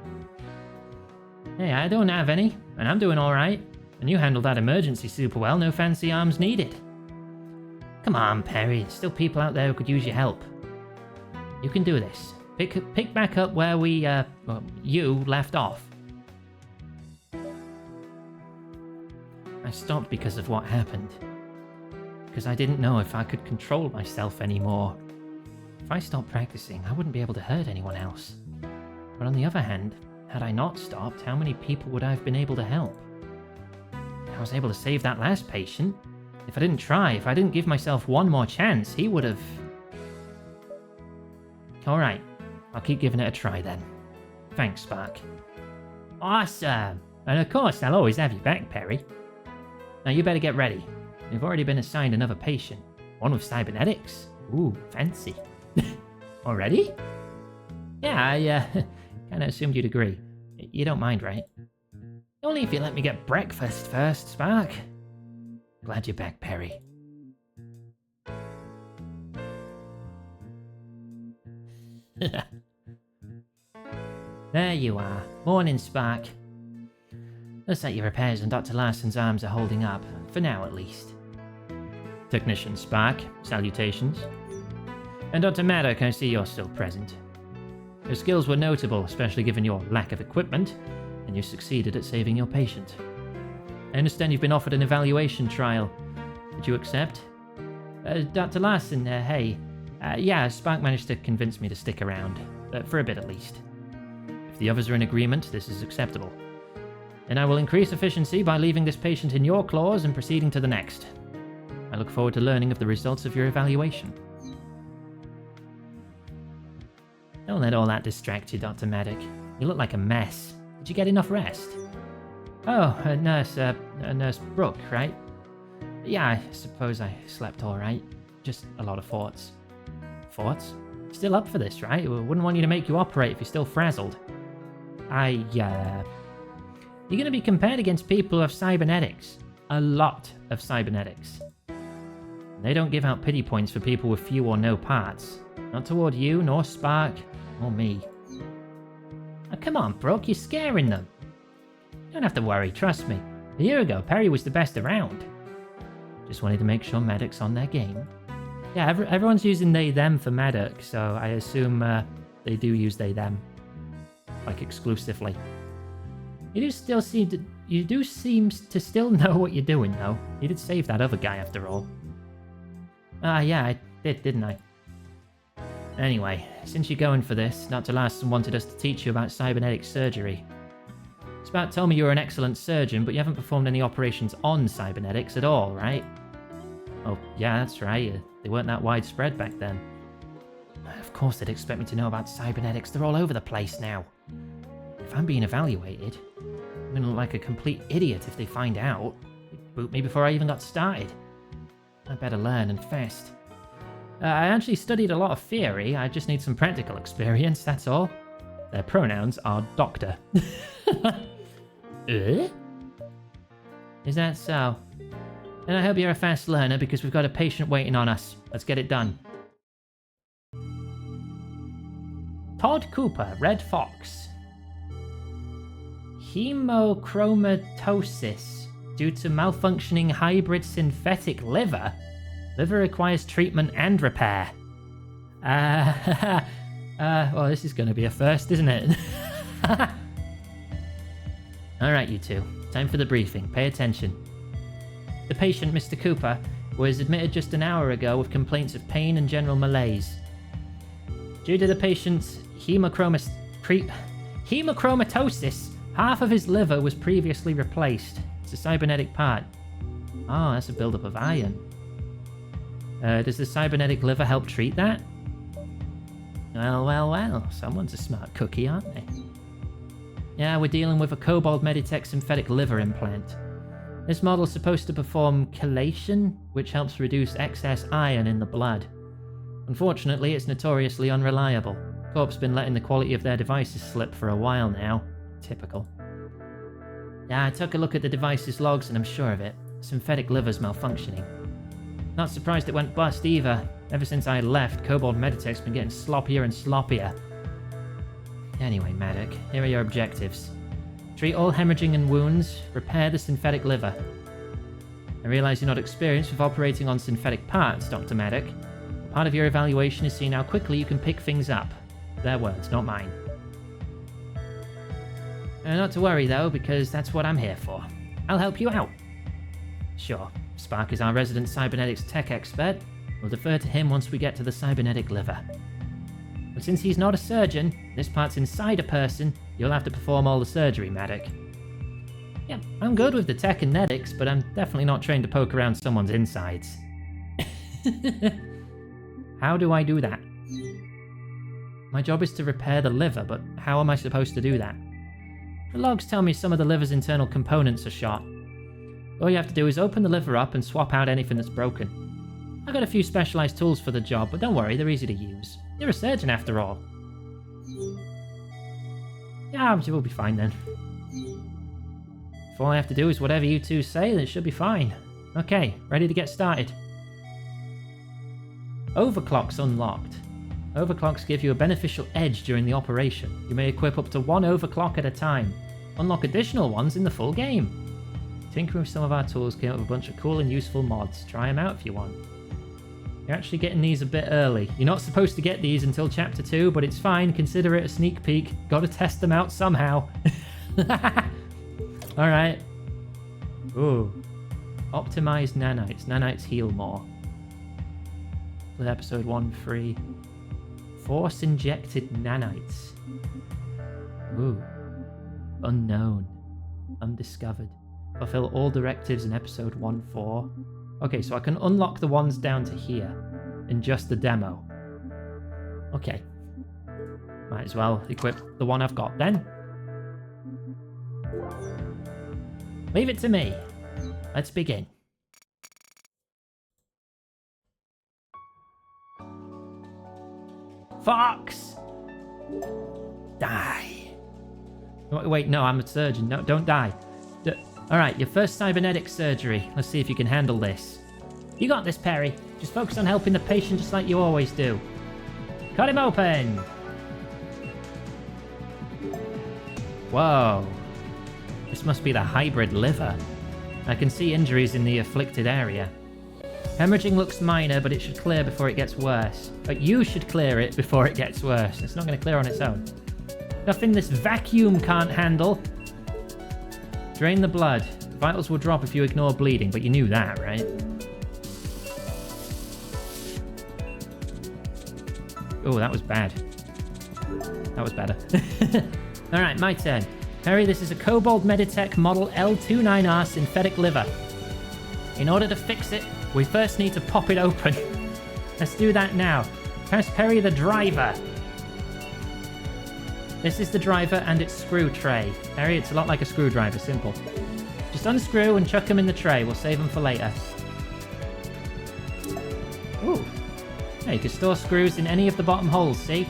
Hey, I don't have any, and I'm doing alright. And you handled that emergency super well, no fancy arms needed. Come on, Perry, there's still people out there who could use your help. You can do this. Pick back up where you left off. I stopped because of what happened. Because I didn't know if I could control myself anymore. If I stopped practicing, I wouldn't be able to hurt anyone else. But on the other hand, had I not stopped, how many people would I have been able to help? I was able to save that last patient. If I didn't try, if I didn't give myself one more chance, he would have... Alright, I'll keep giving it a try then. Thanks, Spark. Awesome! And of course, I'll always have you back, Perry. Now you better get ready. You've already been assigned another patient. One with cybernetics. Ooh, fancy. Already? Yeah, I kinda assumed you'd agree. You don't mind, right? Only if you let me get breakfast first, Spark. Glad you're back, Perry. There you are. Morning, Spark. Looks like your repairs on Dr. Larson's arms are holding up, for now at least. Technician Spark, salutations. And Dr. Maddock, I see you're still present. Your skills were notable, especially given your lack of equipment, and you succeeded at saving your patient. I understand you've been offered an evaluation trial. Did you accept? Dr. Larson, hey. Yeah, Spark managed to convince me to stick around. For a bit at least. If the others are in agreement, this is acceptable. And I will increase efficiency by leaving this patient in your claws and proceeding to the next. I look forward to learning of the results of your evaluation. Don't let all that distract you, Dr. Maddock. You look like a mess. Did you get enough rest? Oh, Nurse Brooke, right? Yeah, I suppose I slept alright. Just a lot of thoughts. Thoughts? Still up for this, right? Wouldn't want you to make you operate if you're still frazzled. You're gonna be compared against people who have cybernetics. A lot of cybernetics. They don't give out pity points for people with few or no parts. Not toward you, nor Spark, or me. Oh, come on, Brooke, you're scaring them. You don't have to worry, trust me. A year ago, Perry was the best around. Just wanted to make sure Maddock's on their game. Yeah, everyone's using they-them for Maddock, so I assume they do use they-them. Like, exclusively. You do seem to still know what you're doing, though. You did save that other guy, after all. Yeah, I did, didn't I? Anyway, since you're going for this, Dr. Larson wanted us to teach you about cybernetic surgery. Spark told me you were an excellent surgeon, but you haven't performed any operations on cybernetics at all, right? Oh, yeah, that's right. They weren't that widespread back then. Of course they'd expect me to know about cybernetics. They're all over the place now. If I'm being evaluated, I'm gonna look like a complete idiot if they find out. They'd boot me before I even got started. I better learn, and fast. I actually studied a lot of theory. I just need some practical experience, that's all. Their pronouns are doctor. Is that so? Then I hope you're a fast learner, because we've got a patient waiting on us. Let's get it done. Todd Cooper, Red Fox. Hemochromatosis due to malfunctioning hybrid synthetic liver. Liver requires treatment and repair. Well, this is going to be a first, isn't it? Alright, you two. Time for the briefing. Pay attention. The patient, Mr. Cooper, was admitted just an hour ago with complaints of pain and general malaise. Due to the patient's hemochromatosis, half of his liver was previously replaced. It's a cybernetic part. Oh, that's a buildup of iron. Does the cybernetic liver help treat that? Well. Someone's a smart cookie, aren't they? Yeah, we're dealing with a Cobalt Meditech synthetic liver implant. This model's supposed to perform chelation, which helps reduce excess iron in the blood. Unfortunately, it's notoriously unreliable. Corp's been letting the quality of their devices slip for a while now. Typical. Yeah, I took a look at the device's logs and I'm sure of it. Synthetic liver's malfunctioning. Not surprised it went bust either. Ever since I left, Cobalt Meditech's been getting sloppier and sloppier. Anyway, Medic, here are your objectives. Treat all hemorrhaging and wounds, repair the synthetic liver. I realize you're not experienced with operating on synthetic parts, Dr. Medic. Part of your evaluation is seeing how quickly you can pick things up. Their words, not mine. Not to worry though, because that's what I'm here for. I'll help you out. Sure, Spark is our resident cybernetics tech expert. We'll defer to him once we get to the cybernetic liver. But since he's not a surgeon, this part's inside a person, you'll have to perform all the surgery, Medic. Yeah, I'm good with the tech and netics, but I'm definitely not trained to poke around someone's insides. How do I do that? My job is to repair the liver, but how am I supposed to do that? The logs tell me some of the liver's internal components are shot. All you have to do is open the liver up and swap out anything that's broken. I've got a few specialized tools for the job, but don't worry, they're easy to use. You're a surgeon after all. Yeah, we'll be fine then. If all I have to do is whatever you two say, then it should be fine. Okay, ready to get started. Overclock's unlocked. Overclocks give you a beneficial edge during the operation. You may equip up to one overclock at a time. Unlock additional ones in the full game. Tinkering with some of our tools came up with a bunch of cool and useful mods. Try them out if you want. You're actually getting these a bit early. You're not supposed to get these until Chapter 2, but it's fine. Consider it a sneak peek. Gotta test them out somehow. Alright. Ooh. Optimized nanites. Nanites heal more. With episode 1 free. Force injected nanites. Ooh. Unknown. Undiscovered. Fulfill all directives in episode 1.4. Okay, so I can unlock the ones down to here in just the demo. Okay. Might as well equip the one I've got then. Leave it to me. Let's begin. Fox! Die. Wait, no, I'm a surgeon. No, don't die. Alright, your first cybernetic surgery. Let's see if you can handle this. You got this, Perry. Just focus on helping the patient just like you always do. Cut him open! Whoa. This must be the hybrid liver. I can see injuries in the afflicted area. Hemorrhaging looks minor, but it should clear before it gets worse. But you should clear it before it gets worse. It's not going to clear on its own. Nothing this vacuum can't handle. Drain the blood. Vitals will drop if you ignore bleeding, but you knew that, right? Oh, that was bad. That was better. Alright, my turn. Perry, this is a Cobalt Meditech Model L29R synthetic liver. In order to fix it, we first need to pop it open. Let's do that now. Pass Perry the driver. This is the driver and its screw tray. Perry, it's a lot like a screwdriver, simple. Just unscrew and chuck them in the tray. We'll save them for later. Ooh. Yeah, you can store screws in any of the bottom holes, see?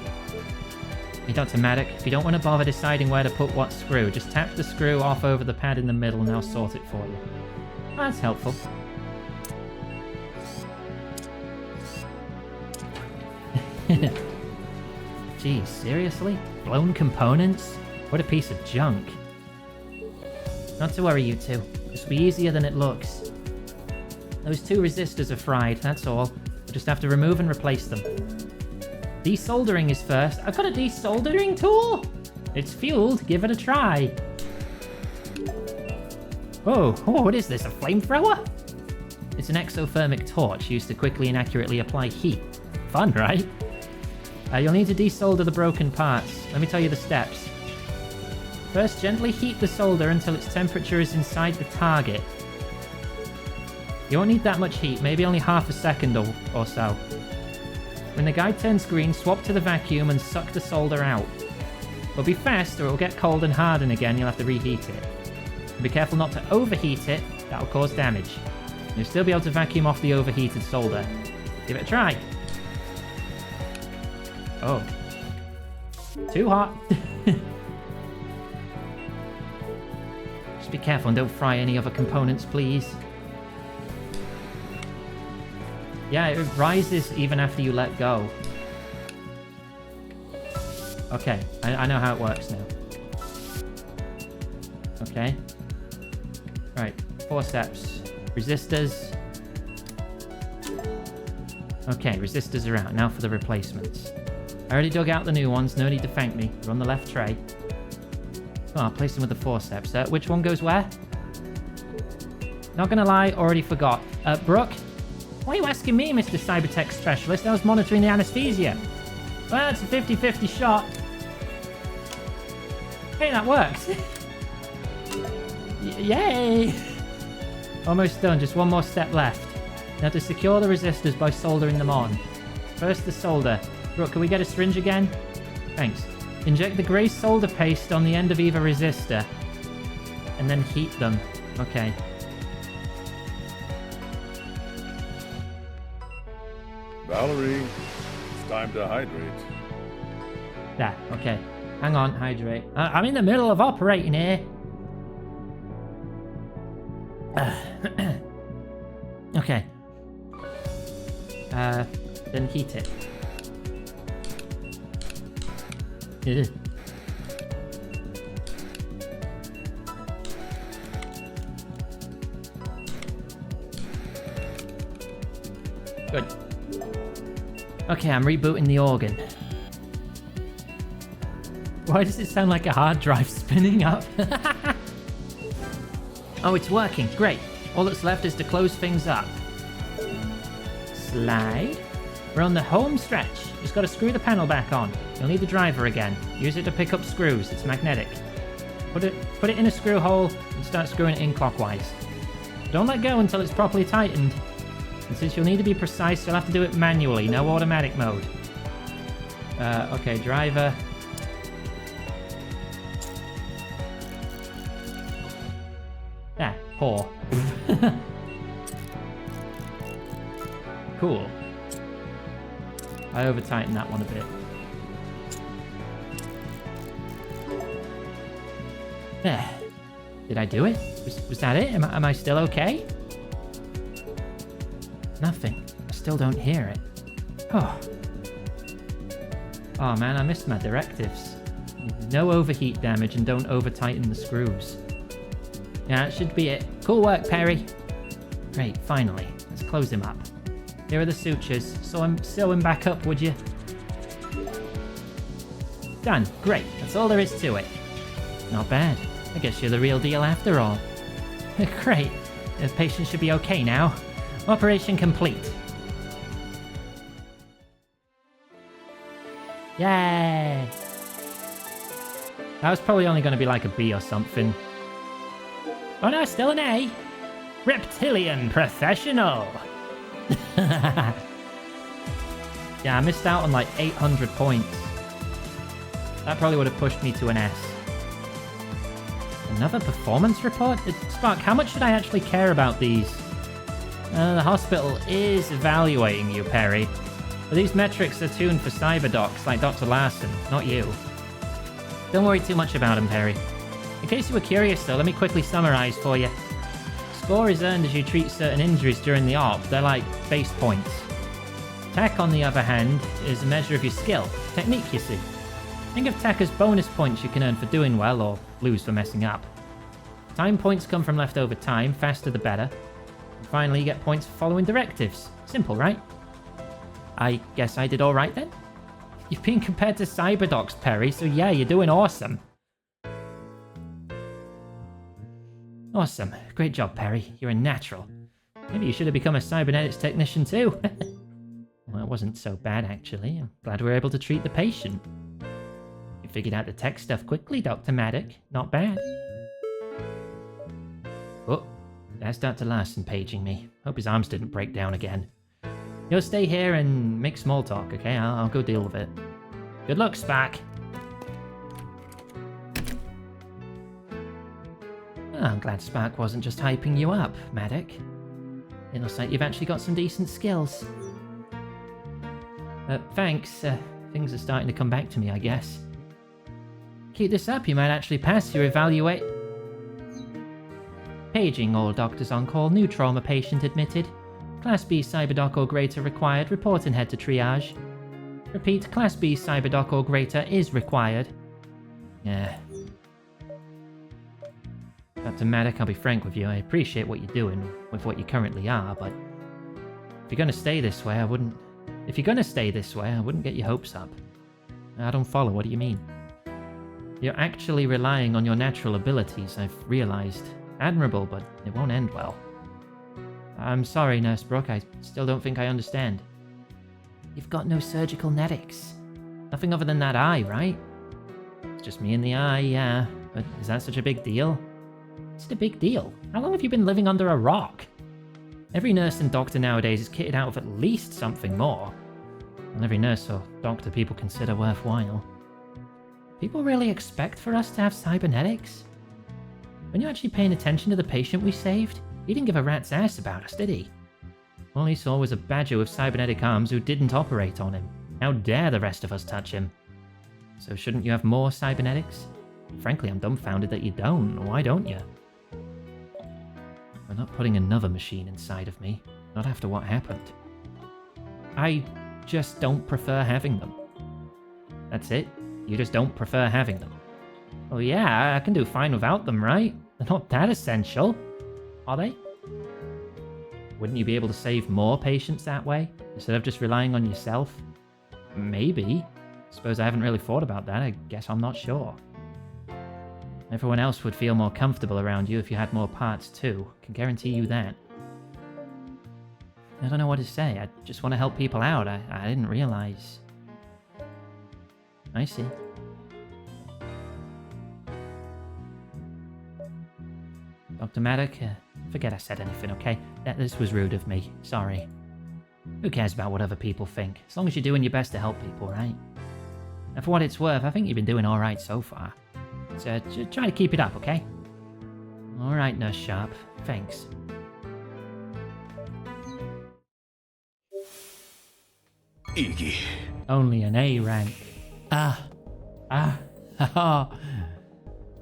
Hey, Dr. Maddock, if you don't want to bother deciding where to put what screw, just tap the screw off over the pad in the middle and I'll sort it for you. That's helpful. Geez, seriously? Blown components? What a piece of junk. Not to worry, you two. This will be easier than it looks. Those two resistors are fried, that's all. We'll just have to remove and replace them. Desoldering is first. I've got a desoldering tool? It's fueled. Give it a try. Oh, what is this? A flamethrower? It's an exothermic torch used to quickly and accurately apply heat. Fun, right? You'll need to desolder the broken parts. Let me tell you the steps. First, gently heat the solder until its temperature is inside the target. You won't need that much heat, maybe only half a second or so. When the guide turns green, swap to the vacuum and suck the solder out. But be fast or it will get cold and harden again, you'll have to reheat it. And be careful not to overheat it, that'll cause damage. You'll still be able to vacuum off the overheated solder. Give it a try. Oh. Too hot. Just be careful and don't fry any other components, please. Yeah, it rises even after you let go. Okay, I know how it works now. Okay. Right, 4 steps. Resistors. Okay, resistors are out. Now for the replacements. I already dug out the new ones. No need to thank me. They're on the left tray. Oh, I'll place them with the 4 steps. Which one goes where? Not gonna lie, already forgot. Brooke? Why are you asking me, Mr. Cybertech Specialist? I was monitoring the anesthesia. Well, it's a 50-50 shot. Hey, that works. Yay! Almost done, just one more step left. Now to secure the resistors by soldering them on. First the solder. Brooke, can we get a syringe again? Thanks. Inject the grey solder paste on the end of either resistor. And then heat them. Okay. Valerie, it's time to hydrate. Yeah, okay. Hang on, hydrate. I'm in the middle of operating here. Okay. Then heat it. Ugh. Good. Okay, I'm rebooting the organ. Why does it sound like a hard drive spinning up? Oh, it's working. Great. All that's left is to close things up. Slide. We're on the home stretch. Just got to screw the panel back on. You'll need the driver again. Use it to pick up screws. It's magnetic. Put it in a screw hole and start screwing it in clockwise. Don't let go until it's properly tightened. And since you'll need to be precise, you'll have to do it manually. No automatic mode. Okay, driver. Ah, poor. Cool. I over-tightened that one a bit. There. Did I do it? Was that it? Am I still okay? Nothing. I still don't hear it. Oh. Oh man, I missed my directives. No overheat damage and don't over-tighten the screws. Yeah, that should be it. Cool work, Perry. Great, finally. Let's close him up. Here are the sutures. Sew him back up, would you? Done. Great. That's all there is to it. Not bad. I guess you're the real deal after all. Great. The patient should be okay now. Operation complete. Yay! That was probably only going to be like a B or something. Oh no, still an A. Reptilian Professional. Yeah, I missed out on like 800 points. That probably would have pushed me to an S. Another performance report? Spark, how much should I actually care about these? The hospital is evaluating you, Perry. But these metrics are tuned for cyberdocs like Dr. Larson, not you. Don't worry too much about them, Perry. In case you were curious though, let me quickly summarize for you. Score is earned as you treat certain injuries during the op. They're like base points. Tech, on the other hand, is a measure of your skill. Technique, you see. Think of tech as bonus points you can earn for doing well or lose for messing up. Time points come from leftover time, faster the better. And finally, you get points for following directives. Simple, right? I guess I did alright then? You've been compared to cyberdocs, Perry, so yeah, you're doing awesome. Awesome. Great job, Perry. You're a natural. Maybe you should have become a cybernetics technician too. Well, it wasn't so bad, actually. I'm glad we were able to treat the patient. You figured out the tech stuff quickly, Dr. Maddock. Not bad. Oh, that's Dr. Larson paging me. Hope his arms didn't break down again. You'll stay here and make small talk, okay? I'll go deal with it. Good luck, Spark. Oh, I'm glad Spark wasn't just hyping you up, Maddock. It looks like you've actually got some decent skills. Thanks. Things are starting to come back to me, I guess. Keep this up, you might actually pass your evaluate. Paging all doctors on call. New trauma patient admitted. Class B cyberdoc or greater required. Report and head to triage. Repeat, Class B cyberdoc or greater is required. Yeah. Dr. Maddock, I'll be frank with you. I appreciate what you're doing with what you currently are, but if you're gonna stay this way, I wouldn't... If you're gonna stay this way, I wouldn't get your hopes up. I don't follow. What do you mean? You're actually relying on your natural abilities, I've realized. Admirable, but it won't end well. I'm sorry, Nurse Brooke. I still don't think I understand. You've got no surgical netics. Nothing other than that eye, right? It's just me and the eye, yeah. But is that such a big deal? It's a big deal. How long have you been living under a rock? Every nurse and doctor nowadays is kitted out with at least something more. And every nurse or doctor people consider worthwhile. People really expect for us to have cybernetics? When you're actually paying attention to the patient we saved, he didn't give a rat's ass about us, did he? All he saw was a badger with cybernetic arms who didn't operate on him. How dare the rest of us touch him? So shouldn't you have more cybernetics? Frankly, I'm dumbfounded that you don't. Why don't you? We're not putting another machine inside of me. Not after what happened. I just don't prefer having them. That's it? You just don't prefer having them? Well, yeah, I can do fine without them, right? They're not that essential. Are they? Wouldn't you be able to save more patients that way, instead of just relying on yourself? Maybe. Suppose I haven't really thought about that. I guess I'm not sure. Everyone else would feel more comfortable around you if you had more parts too. Can guarantee you that. I don't know what to say. I just want to help people out. I didn't realize. I see. Dr. Maddock, forget I said anything, okay? This was rude of me. Sorry. Who cares about what other people think? As long as you're doing your best to help people, right? And for what it's worth, I think you've been doing alright so far. So try to keep it up, okay? Alright, Nurse Sharp. Thanks. Iggy. Only an A rank.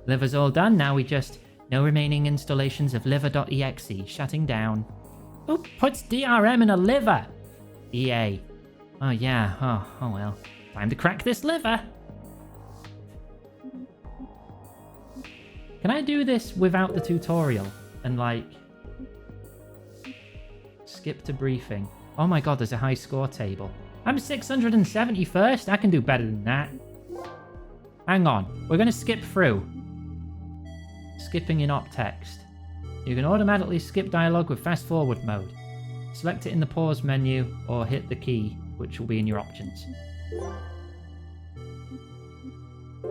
Liver's all done, now we just... No remaining installations of liver.exe. Shutting down. Who puts DRM in a liver? EA. Oh yeah, oh well. Time to crack this liver. Can I do this without the tutorial? And like... skip to briefing. Oh my god, there's a high score table. I'm 671st? I can do better than that. Hang on, we're gonna skip through. Skipping in op text. You can automatically skip dialogue with fast forward mode. Select it in the pause menu or hit the key, which will be in your options.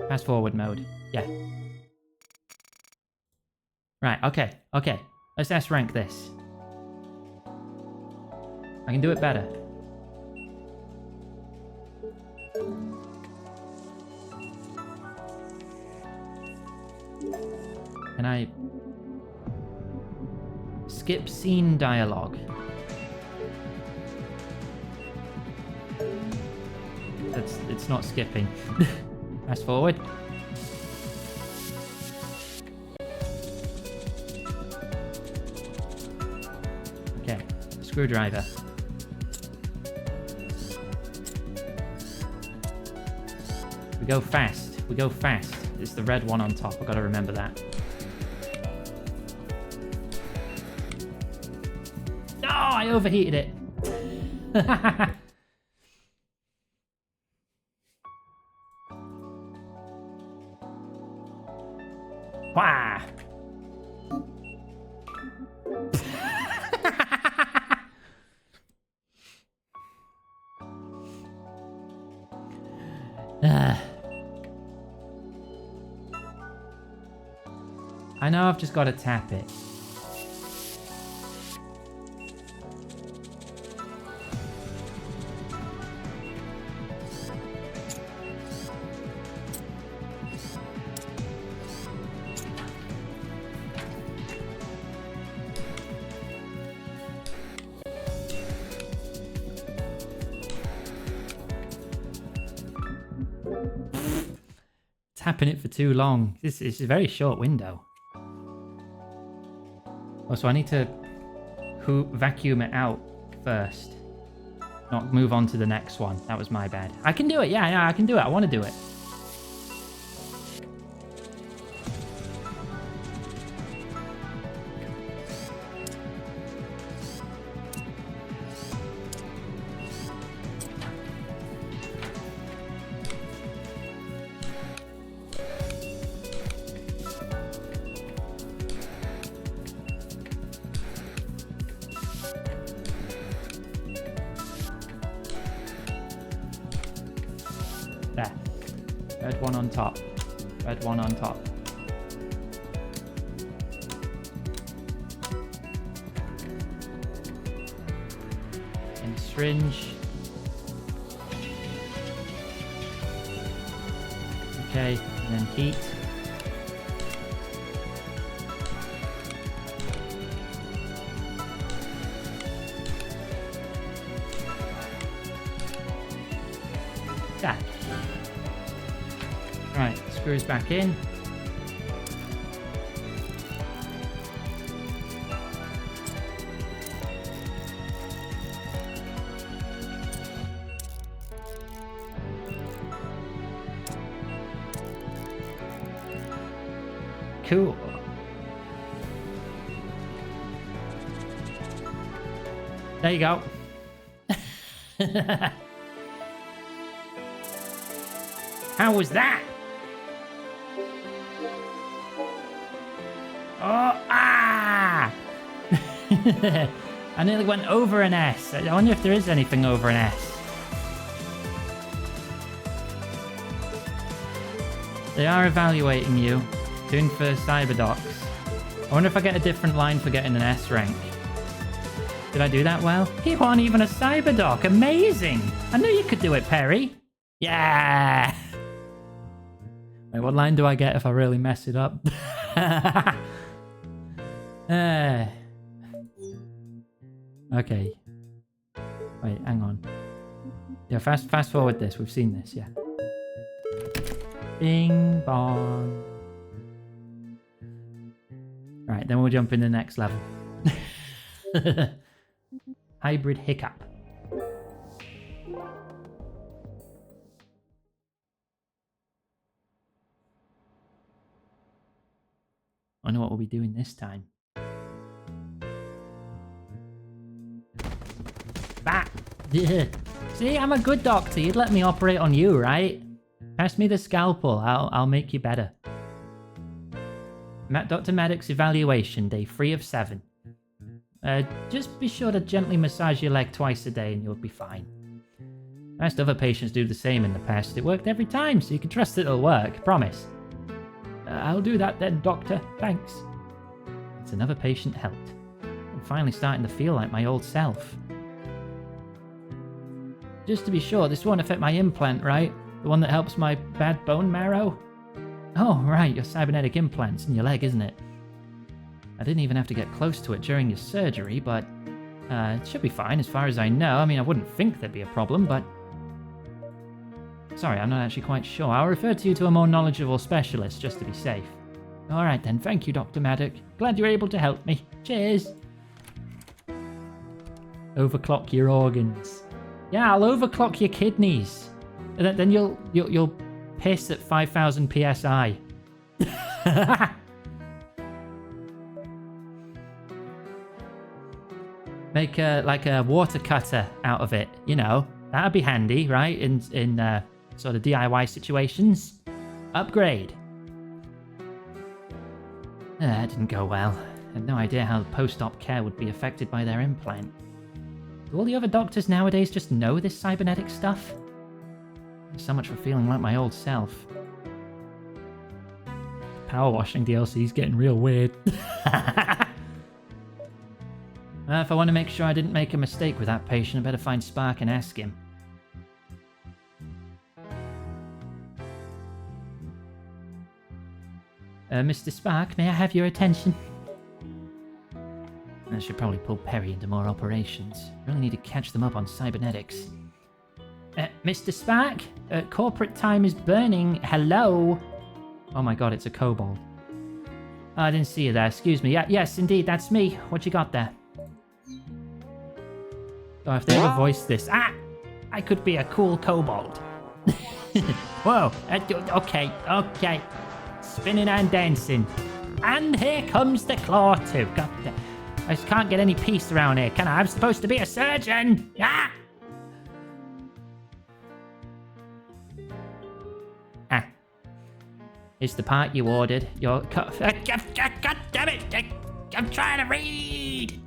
Fast forward mode. Yeah. Right, okay. Let's S-rank this. I can do it better. Can I... skip scene dialogue? It's not skipping. Fast forward. Okay, screwdriver. We go fast. We go fast. It's the red one on top. I've got to remember that. No, I overheated it. Wah! I know I've just got to tap it. Tapping it for too long. This is a very short window. Oh, so I need to vacuum it out first. Not move on to the next one. That was my bad. I can do it. Yeah, I can do it. I want to do it. There. Red one on top. Red one on top. And syringe. Okay, and then heat. There. Right, screws back in. Cool. There you go. How was that? Oh, ah! I nearly went over an S. I wonder if there is anything over an S. They are evaluating you. Doing for cyberdocs. I wonder if I get a different line for getting an S rank. Did I do that well? He wasn't even a cyberdoc. Amazing! I knew you could do it, Perry. Yeah! Wait, what line do I get if I really mess it up? Okay. Wait, hang on. Yeah, fast forward this. We've seen this, yeah. Bing bong. Right, then we'll jump in the next level. Hybrid hiccup. I know what we'll be doing this time. Bah! Yeah. See, I'm a good doctor. You'd let me operate on you, right? Pass me the scalpel. I'll make you better. Dr. Maddox's evaluation, day 3 of 7. Just be sure to gently massage your leg twice a day and you'll be fine. Most other patients do the same in the past. It worked every time, so you can trust it'll work. Promise. I'll do that then, doctor. Thanks. It's another patient helped. I'm finally starting to feel like my old self. Just to be sure, this won't affect my implant, right? The one that helps my bad bone marrow? Oh, right, your cybernetic implant's in your leg, isn't it? I didn't even have to get close to it during your surgery, but it should be fine as far as I know. I mean, I wouldn't think there'd be a problem, but... Sorry, I'm not actually quite sure. I'll refer to you to a more knowledgeable specialist, just to be safe. Alright then, thank you, Dr. Maddox. Glad you were able to help me. Cheers! Overclock your organs. Yeah, I'll overclock your kidneys. Then you'll piss at 5,000 psi. Make like a water cutter out of it, you know. That'd be handy, right? In sort of DIY situations. Upgrade. That didn't go well. I had no idea how post-op care would be affected by their implant. Do all the other doctors nowadays just know this cybernetic stuff? So much for feeling like my old self. Power washing DLC's getting real weird. If I want to make sure I didn't make a mistake with that patient, I better find Spark and ask him. Mr. Spark, may I have your attention? I should probably pull Perry into more operations. Really need to catch them up on cybernetics. Mr. Spark? Corporate time is burning. Hello? Oh my god, it's a kobold. Oh, I didn't see you there. Excuse me. Yes, indeed, that's me. What you got there? Oh, if they ever voice this... I could be a cool kobold. Whoa. Okay. Spinning and dancing. And here comes the claw too. God damn. I just can't get any peace around here, can I? I'm supposed to be a surgeon. It's the part you ordered. God damn it! I'm trying to read!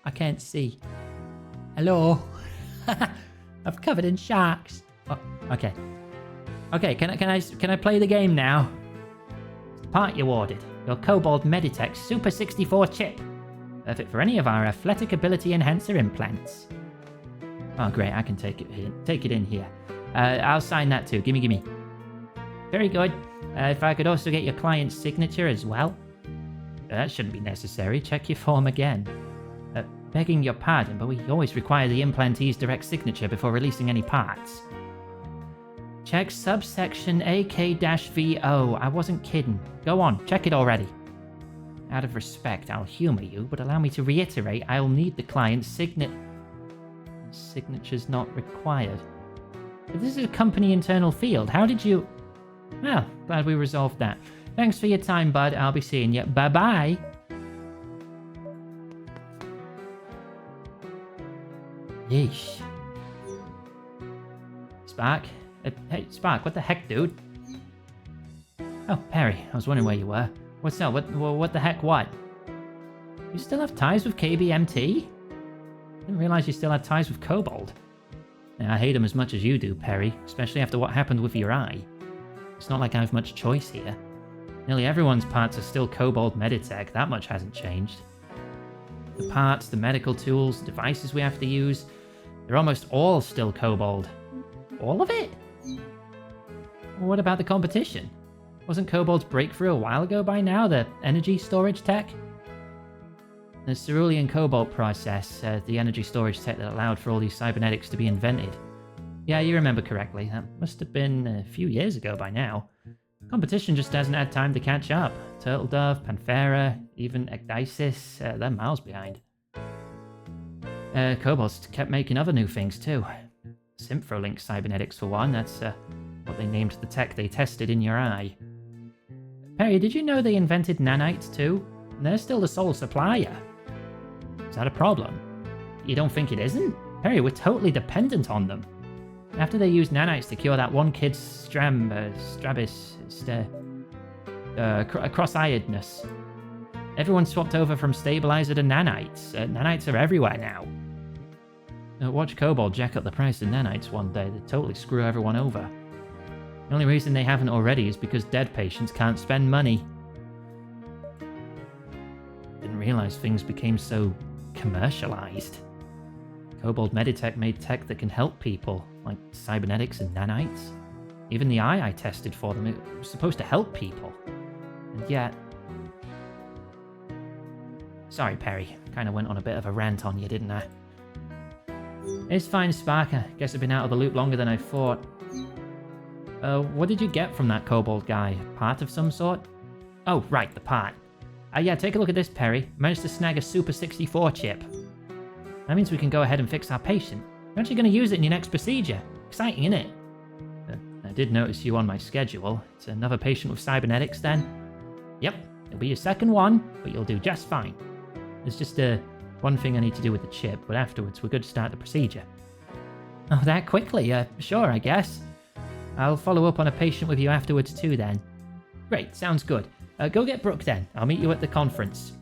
I can't see. Hello? I'm covered in sharks. Oh, okay. Okay, can I play the game now? It's the part you ordered. Your Kobold Meditech Super 64 chip. Perfect for any of our athletic ability enhancer implants. Oh great, I can take it in here. I'll sign that too. Gimme. Very good. If I could also get your client's signature as well. That shouldn't be necessary. Check your form again. Begging your pardon, but we always require the implantee's direct signature before releasing any parts. Check subsection AK-VO. I wasn't kidding. Go on, check it already. Out of respect, I'll humor you, but allow me to reiterate, I'll need the client's signature's not required. But this is a company internal field. How did you... Well, glad we resolved that. Thanks for your time, bud. I'll be seeing you. Bye-bye. Yeesh. Spark? Hey, Spark, what the heck, dude? Oh, Perry, I was wondering where you were. What's up? What the heck, what? You still have ties with KBMT? Didn't realize you still had ties with Kobold. I hate him as much as you do, Perry, especially after what happened with your eye. It's not like I have much choice here. Nearly everyone's parts are still Kobold Meditech, that much hasn't changed. The parts, the medical tools, the devices we have to use, they're almost all still Kobold. All of it? What about the competition? Wasn't Kobold's breakthrough a while ago by now, the energy storage tech? The Cerulean Cobalt process, the energy storage tech that allowed for all these cybernetics to be invented. Yeah, you remember correctly. That must have been a few years ago by now. Competition just hasn't had time to catch up. Turtle Dove, Panthera, even Ecdysis, they're miles behind. Kobold's kept making other new things too. Symphrolink cybernetics for one, that's what they named the tech they tested in your eye. Perry, did you know they invented nanites too? And they're still the sole supplier. Is that a problem? You don't think it isn't? Perry, we're totally dependent on them. After they used nanites to cure that one kid's cross-eyedness, everyone swapped over from stabilizer to nanites. Nanites are everywhere now. Watch Kobold jack up the price of nanites one day. They totally screw everyone over. The only reason they haven't already is because dead patients can't spend money. Didn't realize things became so commercialized. Kobold Meditech made tech that can help people, like cybernetics and nanites. Even the eye I tested for them, it was supposed to help people. And yet... Sorry, Perry. Kinda went on a bit of a rant on you, didn't I? It's fine, Spark. I guess I've been out of the loop longer than I thought. What did you get from that Kobold guy? Part of some sort? Oh, right, the part. Yeah, take a look at this, Perry. Managed to snag a Super 64 chip. That means we can go ahead and fix our patient. You're actually going to use it in your next procedure. Exciting, isn't it? I did notice you on my schedule. It's another patient with cybernetics, then? Yep, it'll be your second one, but you'll do just fine. There's just one thing I need to do with the chip, but afterwards we're good to start the procedure. Oh, that quickly? Sure, I guess. I'll follow up on a patient with you afterwards too then. Great, sounds good. Go get Brooke then. I'll meet you at the conference.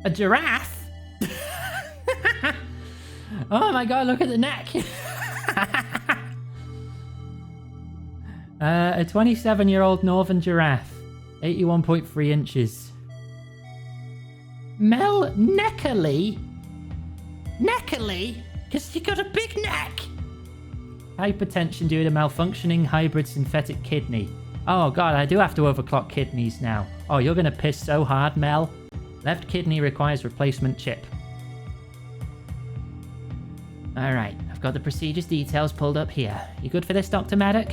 A giraffe? Oh my god, look at the neck! A 27-year-old northern giraffe. 81.3 inches. Mel Neckerly? Neckerly? Because you got a big neck! Hypertension due to malfunctioning hybrid synthetic kidney. Oh god, I do have to overclock kidneys now. Oh, you're gonna piss so hard, Mel. Left kidney requires replacement chip. Alright, I've got the procedure's details pulled up here. You good for this, Dr. Maddock?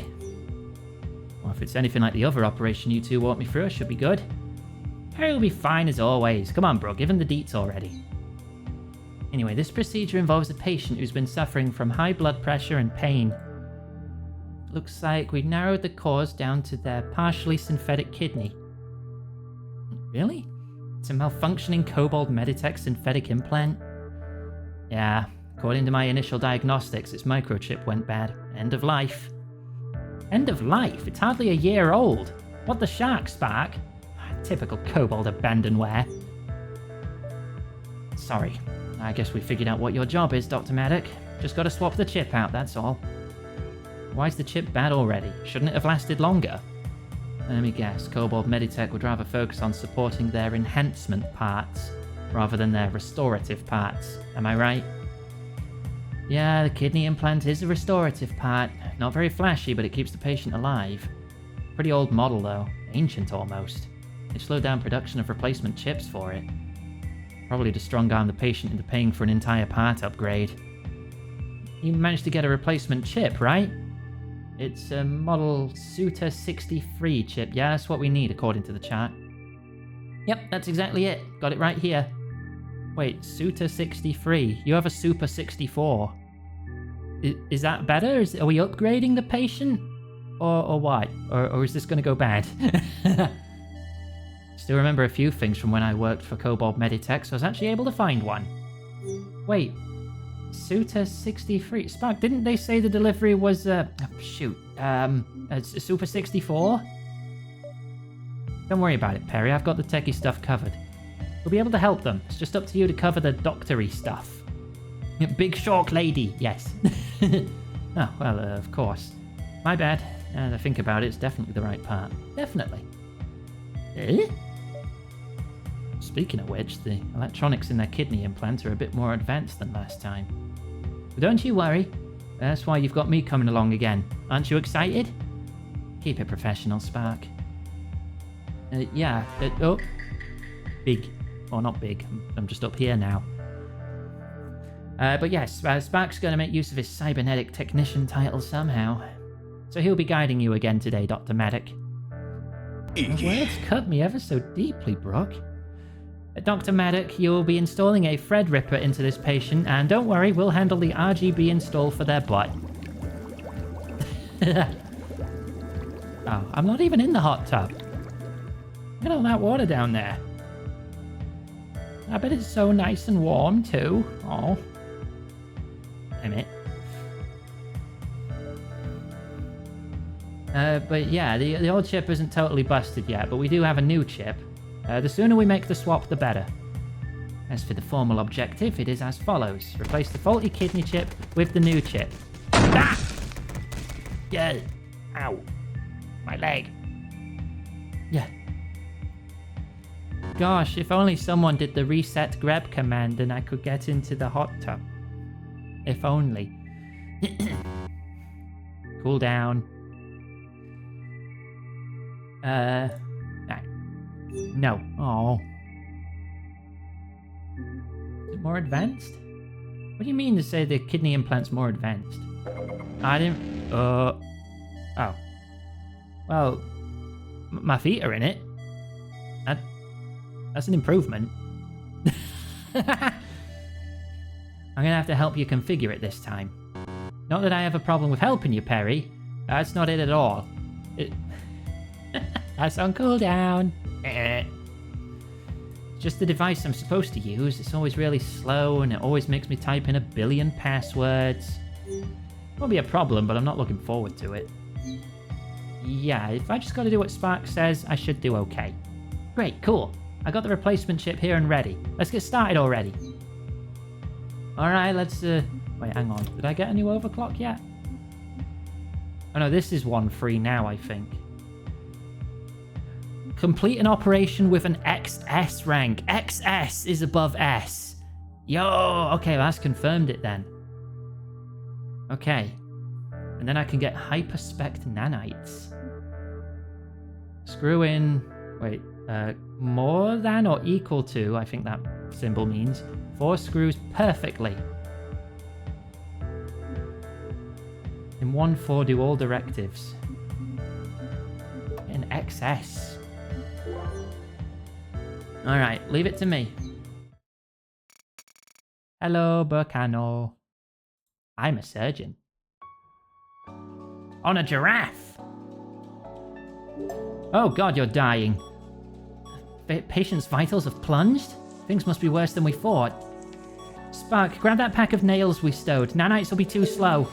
Well, if it's anything like the other operation you two walked me through, it should be good. Harry will be fine as always. Come on, bro, give him the deets already. Anyway, this procedure involves a patient who's been suffering from high blood pressure and pain. Looks like we've narrowed the cause down to their partially synthetic kidney. Really? It's a malfunctioning Cobalt Meditech synthetic implant? Yeah, according to my initial diagnostics, its microchip went bad. End of life. End of life? It's hardly a year old. What the shark, Spark? Typical Cobalt abandonware. Sorry. I guess we figured out what your job is, Dr. Maddock. Just gotta swap the chip out, that's all. Why's the chip bad already? Shouldn't it have lasted longer? Let me guess, Cobalt Meditech would rather focus on supporting their enhancement parts, rather than their restorative parts. Am I right? Yeah, the kidney implant is a restorative part. Not very flashy, but it keeps the patient alive. Pretty old model though. Ancient almost. They slowed down production of replacement chips for it. Probably to strong-arm the patient into paying for an entire part upgrade. You managed to get a replacement chip, right? It's a model Suta 63 chip. Yeah, that's what we need according to the chart. Yep, that's exactly it. Got it right here. Wait, Suta 63. You have a Super 64. Is that better? Are we upgrading the patient? Or what? Or is this going to go bad? Still remember a few things from when I worked for Cobalt Meditech, so I was actually able to find one. Wait, Suta 63. Spark, didn't they say the delivery was, a Super 64? Don't worry about it, Perry. I've got the techie stuff covered. We'll be able to help them. It's just up to you to cover the doctory stuff. Big Shark Lady, yes. Oh, well, of course. My bad. Now that I think about it, it's definitely the right part. Definitely. Eh? Speaking of which, the electronics in their kidney implants are a bit more advanced than last time. But don't you worry. That's why you've got me coming along again. Aren't you excited? Keep it professional, Spark. Yeah. Oh. Big. Or not big. I'm just up here now. But yes, Spark's going to make use of his cybernetic technician title somehow. So he'll be guiding you again today, Dr. Maddock. The words cut me ever so deeply, Brooke. Dr. Maddock, you'll be installing a thread ripper into this patient, and don't worry, we'll handle the RGB install for their butt. Oh, I'm not even in the hot tub. Look at all that water down there. I bet it's so nice and warm, too. Oh. Damn it. But yeah, the old chip isn't totally busted yet, but we do have a new chip. The sooner we make the swap, the better. As for the formal objective, it is as follows. Replace the faulty kidney chip with the new chip. Ah! Yeah. Ow. My leg. Yeah. Gosh, if only someone did the reset grab command and I could get into the hot tub. If only. Cool down. No. Oh. Is it more advanced? What do you mean to say the kidney implant's more advanced? I didn't... Oh. Well, my feet are in it. That's an improvement. I'm gonna have to help you configure it this time. Not that I have a problem with helping you, Perry. That's not it at all. That's on cooldown. just the device I'm supposed to use. It's always really slow, and it always makes me type in 1 billion passwords. Won't be a problem, but I'm not looking forward to it. Yeah, if I just gotta do what Spark says, I should do okay. Great, cool. I got the replacement chip here and ready. Let's get started already. Alright, let's, wait, hang on. Did I get a new overclock yet? Oh no, this is one free now, I think. Complete an operation with an XS rank. XS is above S. Yo, okay, well, that's confirmed it then. Okay. And then I can get hyperspect nanites. Screw in... Wait, more than or equal to, I think that symbol means, 4 screws perfectly. In 1/4 do all directives. In XS. Alright, leave it to me. Hello, Burcano. I'm a surgeon. On a giraffe! Oh god, you're dying. Patient's vitals have plunged? Things must be worse than we thought. Spark, grab that pack of nails we stowed. Nanites will be too slow.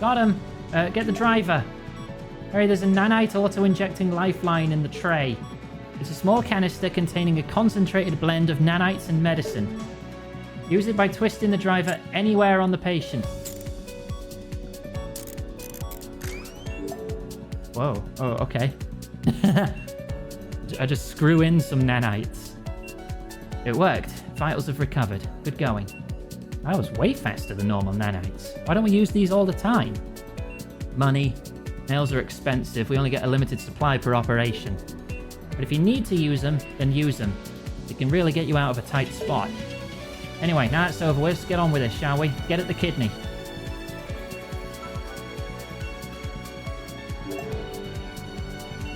Got him. Get the driver. Hurry, there's a nanite auto-injecting lifeline in the tray. It's a small canister containing a concentrated blend of nanites and medicine. Use it by twisting the driver anywhere on the patient. Whoa. Oh, okay. I just screw in some nanites. It worked. Vitals have recovered. Good going. That was way faster than normal nanites. Why don't we use these all the time? Money. Nails are expensive. We only get a limited supply per operation. But if you need to use them, then use them. It can really get you out of a tight spot. Anyway, now it's over with. Let's get on with it, shall we? Get at the kidney.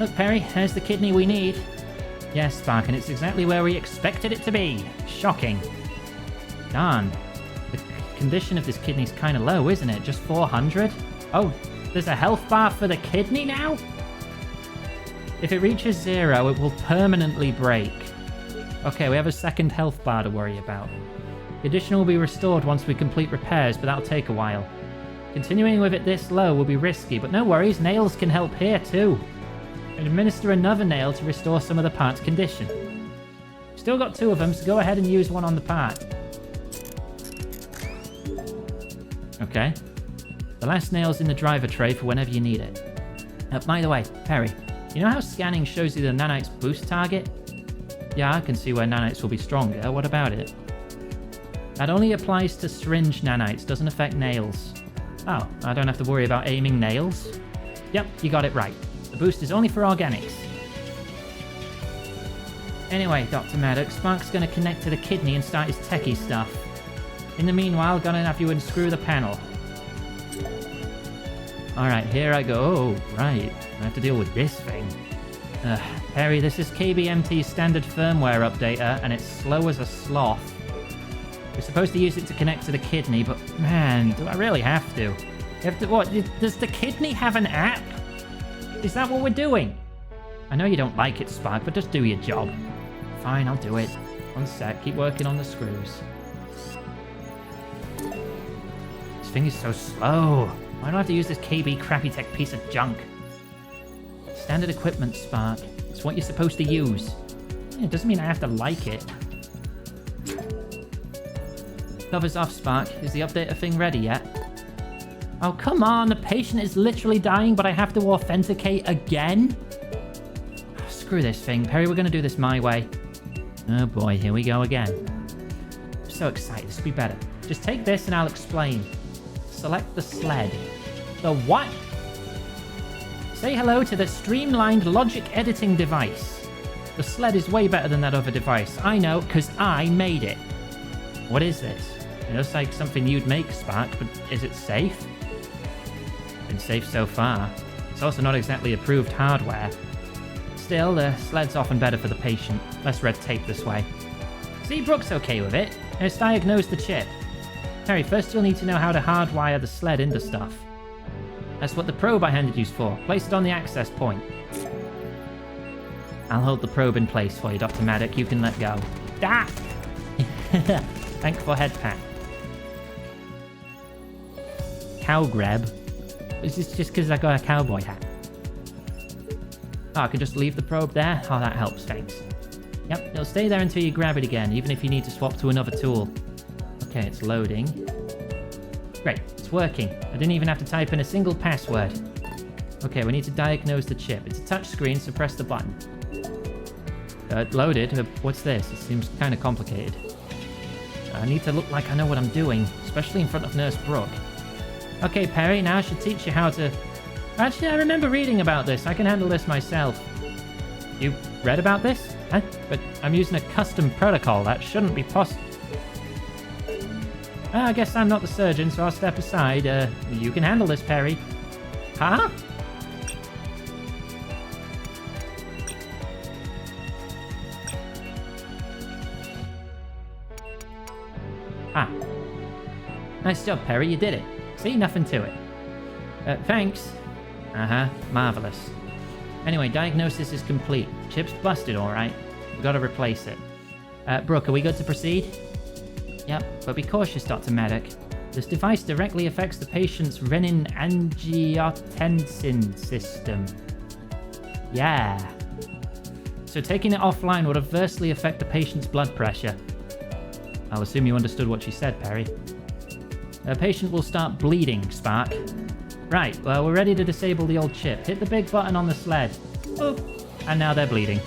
Look, Perry, there's the kidney we need. Yes, Spark, and it's exactly where we expected it to be. Shocking. Darn. The condition of this kidney's kind of low, isn't it? Just 400? Oh, there's a health bar for the kidney now? If it reaches 0, it will permanently break. Okay, we have a second health bar to worry about. Condition will be restored once we complete repairs, but that'll take a while. Continuing with it this low will be risky, but no worries, nails can help here too. And administer another nail to restore some of the part's condition. Still got 2 of them, so go ahead and use one on the part. Okay. The last nail's in the driver tray for whenever you need it. By the way, Perry, you know how scanning shows you the nanite's boost target? Yeah, I can see where nanites will be stronger. What about it? That only applies to syringe nanites, doesn't affect nails. Oh, I don't have to worry about aiming nails? Yep, you got it right. The boost is only for organics. Anyway, Dr. Maddox, Spark's gonna connect to the kidney and start his techie stuff. In the meanwhile, gonna have you unscrew the panel. Alright, here I go. Oh, right. I have to deal with this thing. Perry, this is KBMT's standard firmware updater, and it's slow as a sloth. We're supposed to use it to connect to the kidney, but man, do I really have to? You have to what? Does the kidney have an app? Is that what we're doing? I know you don't like it, Spark, but just do your job. Fine, I'll do it. One sec, keep working on the screws. This thing is so slow. Why do I have to use this KB crappy tech piece of junk? Standard equipment, Spark. It's what you're supposed to use. Yeah, it doesn't mean I have to like it. Cover's off, Spark. Is the updater thing ready yet? Oh, come on. The patient is literally dying, but I have to authenticate again? Oh, screw this thing. Perry, we're going to do this my way. Oh boy, here we go again. I'm so excited. This will be better. Just take this and I'll explain. Select the sled. The what? Say hello to the streamlined logic editing device. The sled is way better than that other device. I know, because I made it. What is this? It looks like something you'd make, Spark, but is it safe? Been safe so far. It's also not exactly approved hardware. Still, the sled's often better for the patient. Less red tape this way. See, Brooke's okay with it. Let's diagnose the chip. Harry, first you'll need to know how to hardwire the sled into stuff. That's what the probe I handed you's for. Place it on the access point. I'll hold the probe in place for you, Dr. Maddox. You can let go. that. Thanks for head pat. Cow grab. Is this just because I got a cowboy hat? Oh, I can just leave the probe there? Oh, that helps, thanks. Yep, it'll stay there until you grab it again, even if you need to swap to another tool. Okay, it's loading. Great, it's working. I didn't even have to type in a single password. Okay, we need to diagnose the chip. It's a touch screen, so press the button. Loaded? What's this? It seems kind of complicated. I need to look like I know what I'm doing, especially in front of Nurse Brooke. Okay, Perry, now I should teach you how to... Actually, I remember reading about this. I can handle this myself. You read about this? Huh? But I'm using a custom protocol. That shouldn't be possible. I guess I'm not the surgeon, so I'll step aside. You can handle this, Perry. Huh? Ah. Nice job, Perry. You did it. See? Nothing to it. Thanks. Uh-huh. Marvelous. Anyway, diagnosis is complete. Chip's busted, alright. We've got to replace it. Brooke, are we good to proceed? Yep, but be cautious, Dr. Medic. This device directly affects the patient's renin-angiotensin system. Yeah. So taking it offline would adversely affect the patient's blood pressure. I'll assume you understood what she said, Perry. The patient will start bleeding, Spark. Right, well, we're ready to disable the old chip. Hit the big button on the sled. Oop. And now they're bleeding.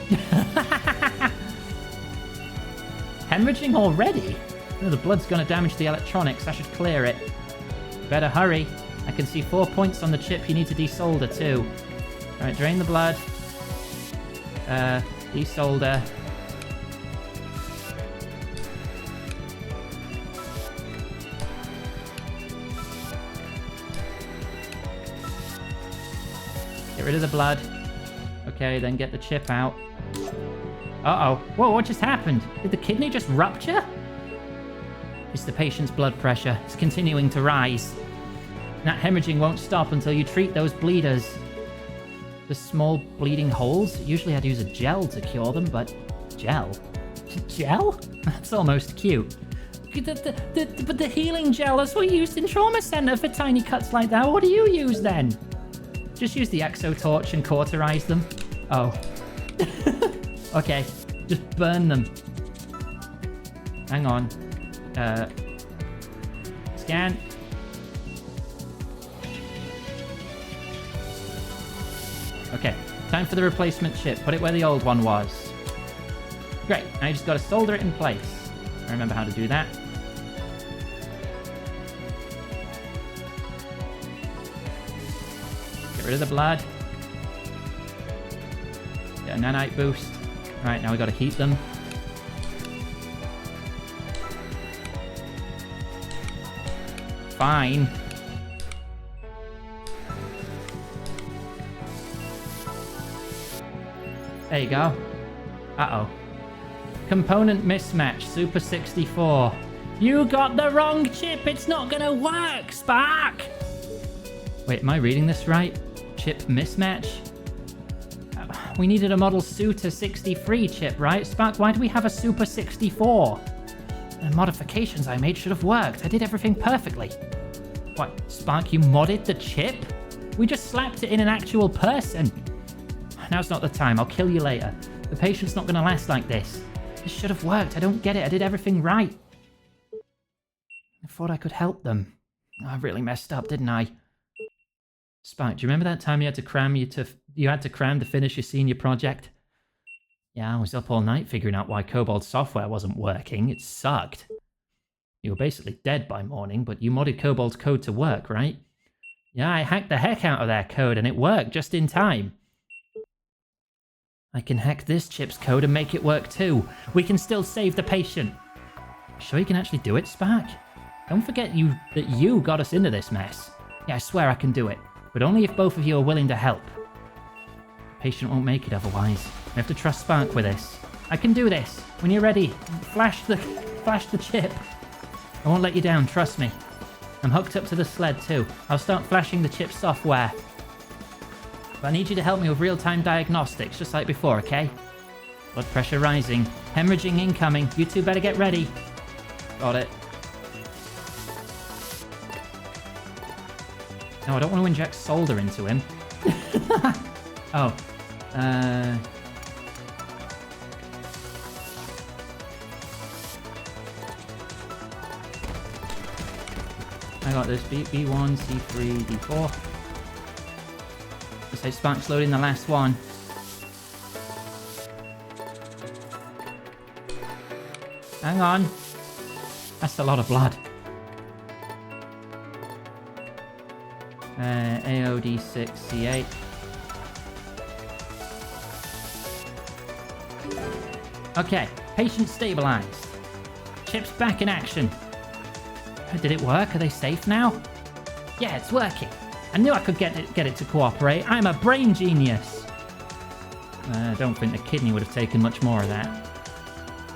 Hemorrhaging already? Oh, the blood's gonna damage the electronics. I should clear it. Better hurry. I can see 4 points on the chip you need to desolder too. Alright, drain the blood. Desolder. Get rid of the blood. Okay, then get the chip out. Uh-oh. Whoa, what just happened? Did the kidney just rupture? It's the patient's blood pressure. It's continuing to rise. That hemorrhaging won't stop until you treat those bleeders. The small bleeding holes? Usually I'd use a gel to cure them, but... Gel? Gel? That's almost cute. But the healing gel, that's what you used in trauma center for tiny cuts like that. What do you use then? Just use the exotorch and cauterize them. Oh. Okay. Just burn them. Hang on. Scan. Okay. Time for the replacement chip. Put it where the old one was. Great. Now you just got to solder it in place. I remember how to do that. Get rid of the blood. Get a nanite boost. Right, now we got to heat them. Fine. There you go. Uh-oh. Component mismatch, Super 64. You got the wrong chip. It's not gonna work, Spark. Wait, am I reading this right? Chip mismatch? We needed a model Suter 63 chip, right? Spark, why do we have a Super 64? The modifications I made should have worked. I did everything perfectly. What, Spark, you modded the chip? We just slapped it in an actual person. Now's not the time. I'll kill you later. The patient's not gonna last like this. This should have worked. I don't get it. I did everything right. I thought I could help them. I really messed up, didn't I? Spark, do you remember that time you had to cram to finish your senior project? Yeah, I was up all night figuring out why Kobold's software wasn't working. It sucked. You were basically dead by morning, but you modded Kobold's code to work, right? Yeah, I hacked the heck out of their code and it worked just in time. I can hack this chip's code and make it work too. We can still save the patient. Sure you can actually do it, Spark? Don't forget that you got us into this mess. Yeah, I swear I can do it. But only if both of you are willing to help. The patient won't make it otherwise. I have to trust Spark with this. I can do this. When you're ready, flash the chip. I won't let you down, trust me. I'm hooked up to the sled too. I'll start flashing the chip software. But I need you to help me with real-time diagnostics, just like before, okay? Blood pressure rising. Hemorrhaging incoming. You two better get ready. Got it. No, I don't want to inject solder into him. Oh. I got this. B1, C3, D4. Let's say Spark's loading the last one. Hang on. That's a lot of blood. AOD6, C8. Okay, patient stabilized. Chips back in action. Did it work? Are they safe now? Yeah, it's working. I knew I could get it to cooperate. I'm a brain genius. I don't think the kidney would have taken much more of that.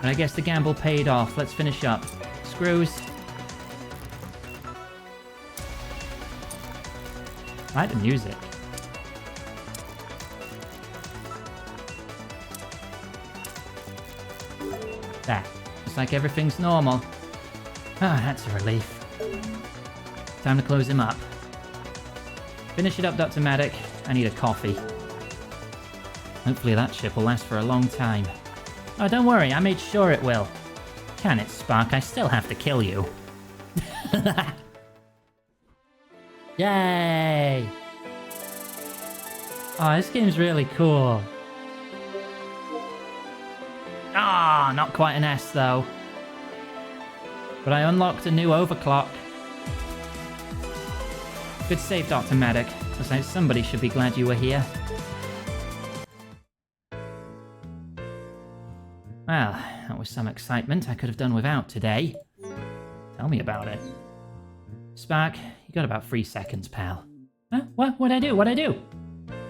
But I guess the gamble paid off. Let's finish up. Screws. I like the music. There. Looks like everything's normal. Ah, that's a relief. Time to close him up. Finish it up, Dr. Maddock. I need a coffee. Hopefully that chip will last for a long time. Oh, don't worry, I made sure it will. Can it, Spark? I still have to kill you. Yay! Oh, this game's really cool. Ah, not quite an S though. But I unlocked a new overclock. Good save, Dr. Maddock. Looks like somebody should be glad you were here. Well, that was some excitement I could have done without today. Tell me about it. Spark, you got about 3 seconds, pal. Huh? What'd I do? What'd I do?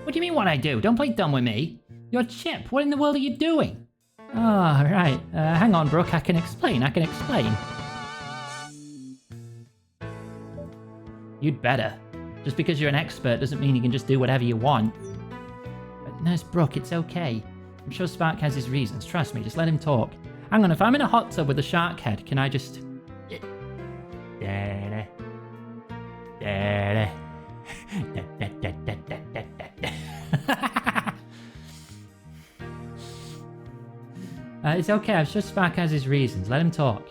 What do you mean what I do? Don't play dumb with me. You're Chip. What in the world are you doing? Oh, right. Hang on, Brooke. I can explain. You'd better. Just because you're an expert doesn't mean you can just do whatever you want. But Nurse Brooke, it's okay. I'm sure Spark has his reasons. Trust me, just let him talk. Hang on, if I'm in a hot tub with a shark head, can I just... It's okay, I'm sure Spark has his reasons. Let him talk.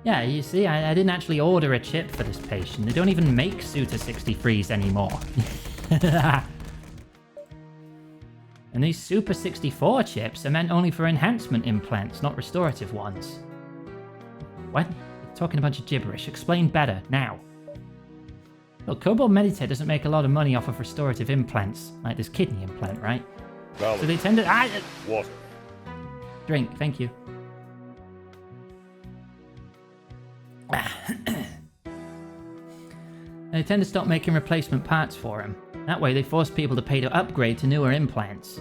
Yeah, you see, I didn't actually order a chip for this patient. They don't even make Suta 63s anymore. And these Super 64 chips are meant only for enhancement implants, not restorative ones. What? You're talking a bunch of gibberish. Explain better, now. Look, Kobold Meditate doesn't make a lot of money off of restorative implants, like this kidney implant, right? Valid. So they tend to... Water. Drink, thank you. They tend to stop making replacement parts for him. That way they force people to pay to upgrade to newer implants.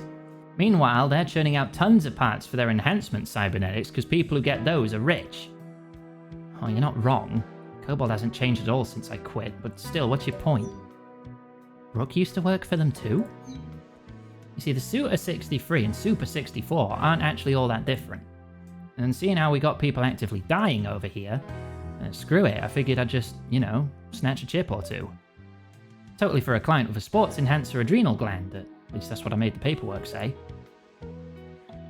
Meanwhile, they're churning out tons of parts for their enhancement cybernetics because people who get those are rich. Oh, you're not wrong. Kobold hasn't changed at all since I quit, but still, what's your point? Brooke used to work for them too? You see, the Suta 63 and Super 64 aren't actually all that different. And seeing how we got people actively dying over here, screw it, I figured I'd just, you know, snatch a chip or two. Totally for a client with a sports enhancer adrenal gland, at least that's what I made the paperwork say.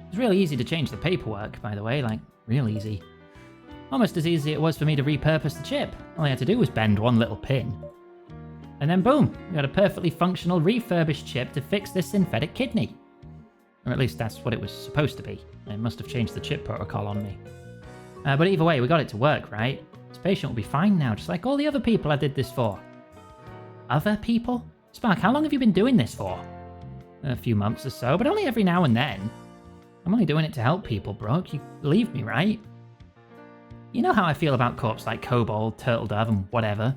It's really easy to change the paperwork, by the way, like, real easy. Almost as easy as it was for me to repurpose the chip. All I had to do was bend one little pin. And then boom, we got a perfectly functional refurbished chip to fix this synthetic kidney. Or at least that's what it was supposed to be. They must have changed the chip protocol on me. But either way, we got it to work, right? This patient will be fine now, just like all the other people I did this for. Other people? Spark, how long have you been doing this for? A few months or so, but only every now and then. I'm only doing it to help people, Brooke. You believe me, right? You know how I feel about corpse like Kobold, Turtle Dove, and whatever.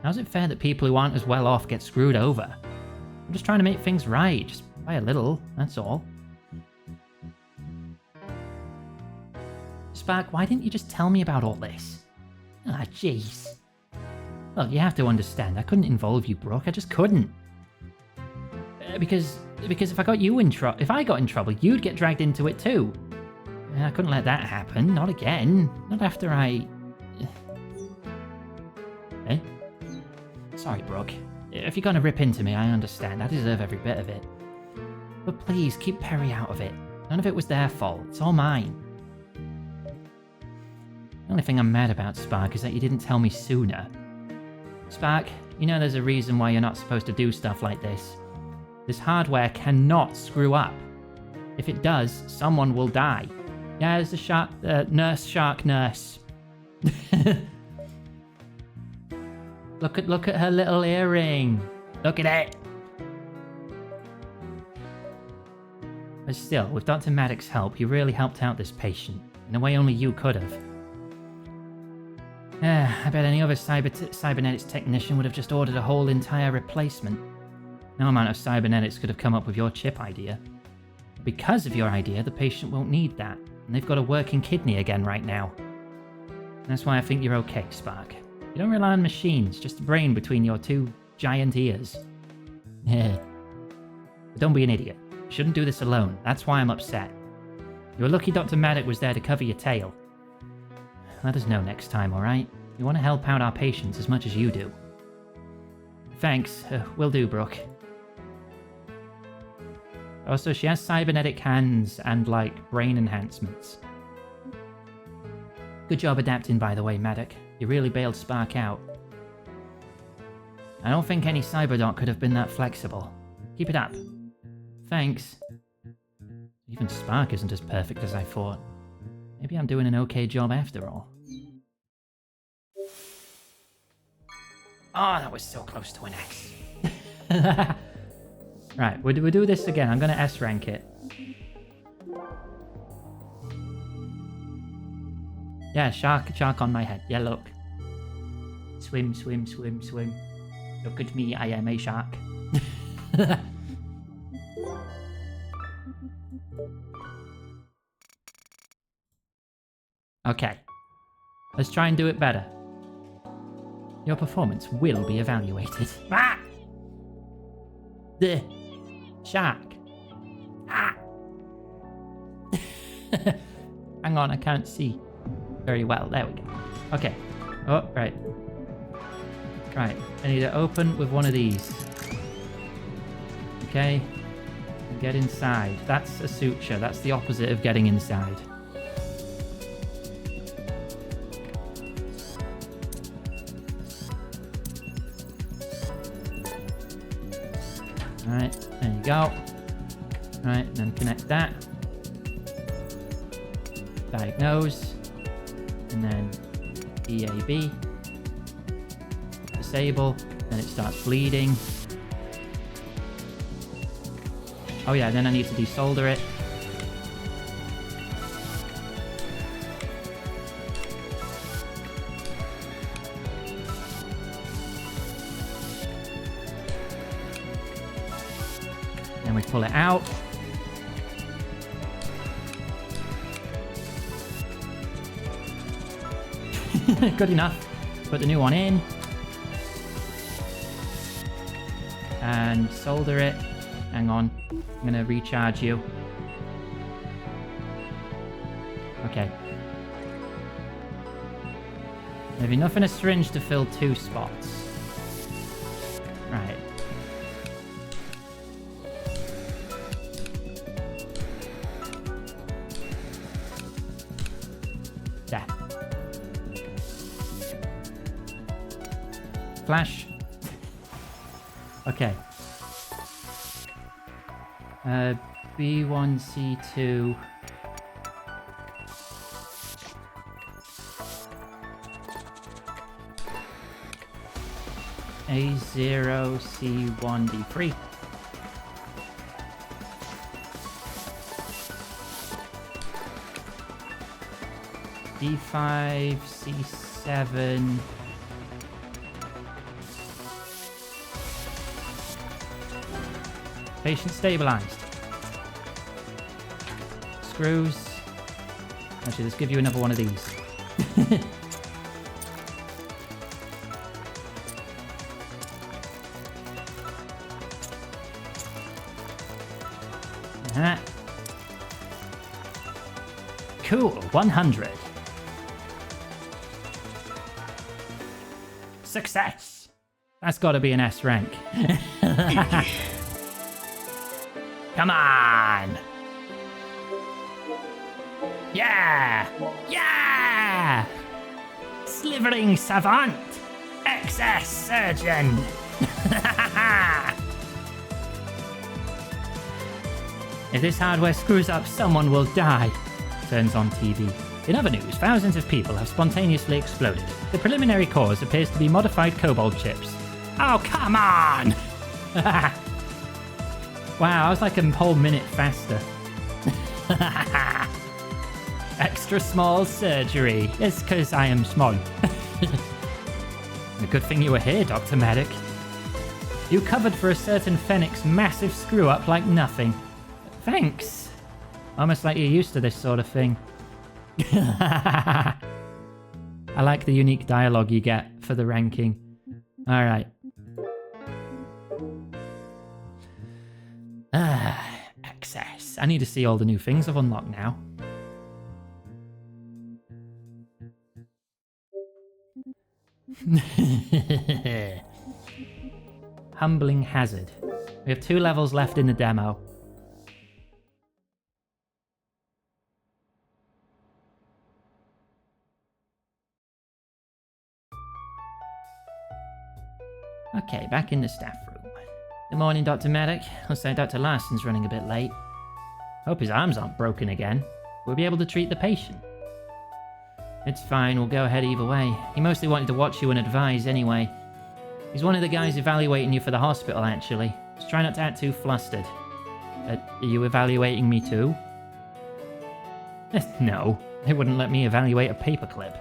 How's it fair that people who aren't as well off get screwed over? I'm just trying to make things right, just by a little, that's all. Spark, why didn't you just tell me about all this? Ah, jeez. Look, you have to understand, I couldn't involve you, Brooke, I just couldn't. Because Because if I got you in if I got in trouble, you'd get dragged into it too. And I couldn't let that happen. Not again. Not after I... Eh? Sorry, Brooke. If you're gonna rip into me, I understand. I deserve every bit of it. But please, keep Perry out of it. None of it was their fault. It's all mine. The only thing I'm mad about, Spark, is that you didn't tell me sooner. Spark, you know there's a reason why you're not supposed to do stuff like this. This hardware cannot screw up. If it does, someone will die. Yeah, there's a shark nurse. Look at her little earring. Look at it. But still, with Dr. Maddox's help, you really helped out this patient in a way only you could have. I bet any other cybernetics technician would have just ordered a whole entire replacement. No amount of cybernetics could have come up with your chip idea. Because of your idea, the patient won't need that, and they've got a working kidney again right now. And that's why I think you're okay, Spark. You don't rely on machines, just a brain between your two giant ears. But don't be an idiot. You shouldn't do this alone. That's why I'm upset. You're lucky Dr. Maddox was there to cover your tail. Let us know next time, alright? We want to help out our patients as much as you do. Thanks. Will do, Brooke. Also, she has cybernetic hands and, like, brain enhancements. Good job adapting, by the way, Maddox. You really bailed Spark out. I don't think any cyberdoc could have been that flexible. Keep it up. Thanks. Even Spark isn't as perfect as I thought. Maybe I'm doing an okay job after all. Oh, that was so close to an S. Right, we'll do this again. I'm going to S rank it. Yeah, shark on my head. Yeah, look. Swim, swim, swim, swim. Look at me, I am a shark. Okay. Let's try and do it better. Your performance will be evaluated. Ah! The shark. Ah! Hang on, I can't see very well. There we go. Okay. Oh, right. Right. I need to open with one of these. Okay. Get inside. That's a suture. That's the opposite of getting inside. Alright, there you go. Right, and then connect that. Diagnose. And then EAB. Disable. Then it starts bleeding. Oh yeah, then I need to desolder it. Then we pull it out. Good enough. Put the new one in. And solder it. Hang on. I'm going to recharge you. Okay. There'll be enough in a syringe to fill 2 spots. Right. There. Flash. Okay. B1C2. A0C1D3. D5C7. Patient stabilized. Screws. Actually, let's give you another one of these. Cool, 100. Success! That's got to be an S rank. Come on! Yeah! Yeah! Slivering Savant! XS Surgeon! If this hardware screws up, someone will die. Turns on TV. In other news, thousands of people have spontaneously exploded. The preliminary cause appears to be modified cobalt chips. Oh, come on! Wow, I was like a whole minute faster. Extra small surgery. It's because I am small. A good thing you were here, Dr. Medic. You covered for a certain Fennec's massive screw-up like nothing. Thanks. Almost like you're used to this sort of thing. I like the unique dialogue you get for the ranking. Alright. Access. I need to see all the new things I've unlocked now. Humbling Hazard. We have 2 levels left in the demo. Okay, back in the staff room. Good morning, Dr. Medic. Looks like Dr. Larson's running a bit late. Hope his arms aren't broken again. We'll be able to treat the patient. It's fine, we'll go ahead either way. He mostly wanted to watch you and advise anyway. He's one of the guys evaluating you for the hospital, actually. Just try not to act too flustered. Are you evaluating me too? No, they wouldn't let me evaluate a paperclip.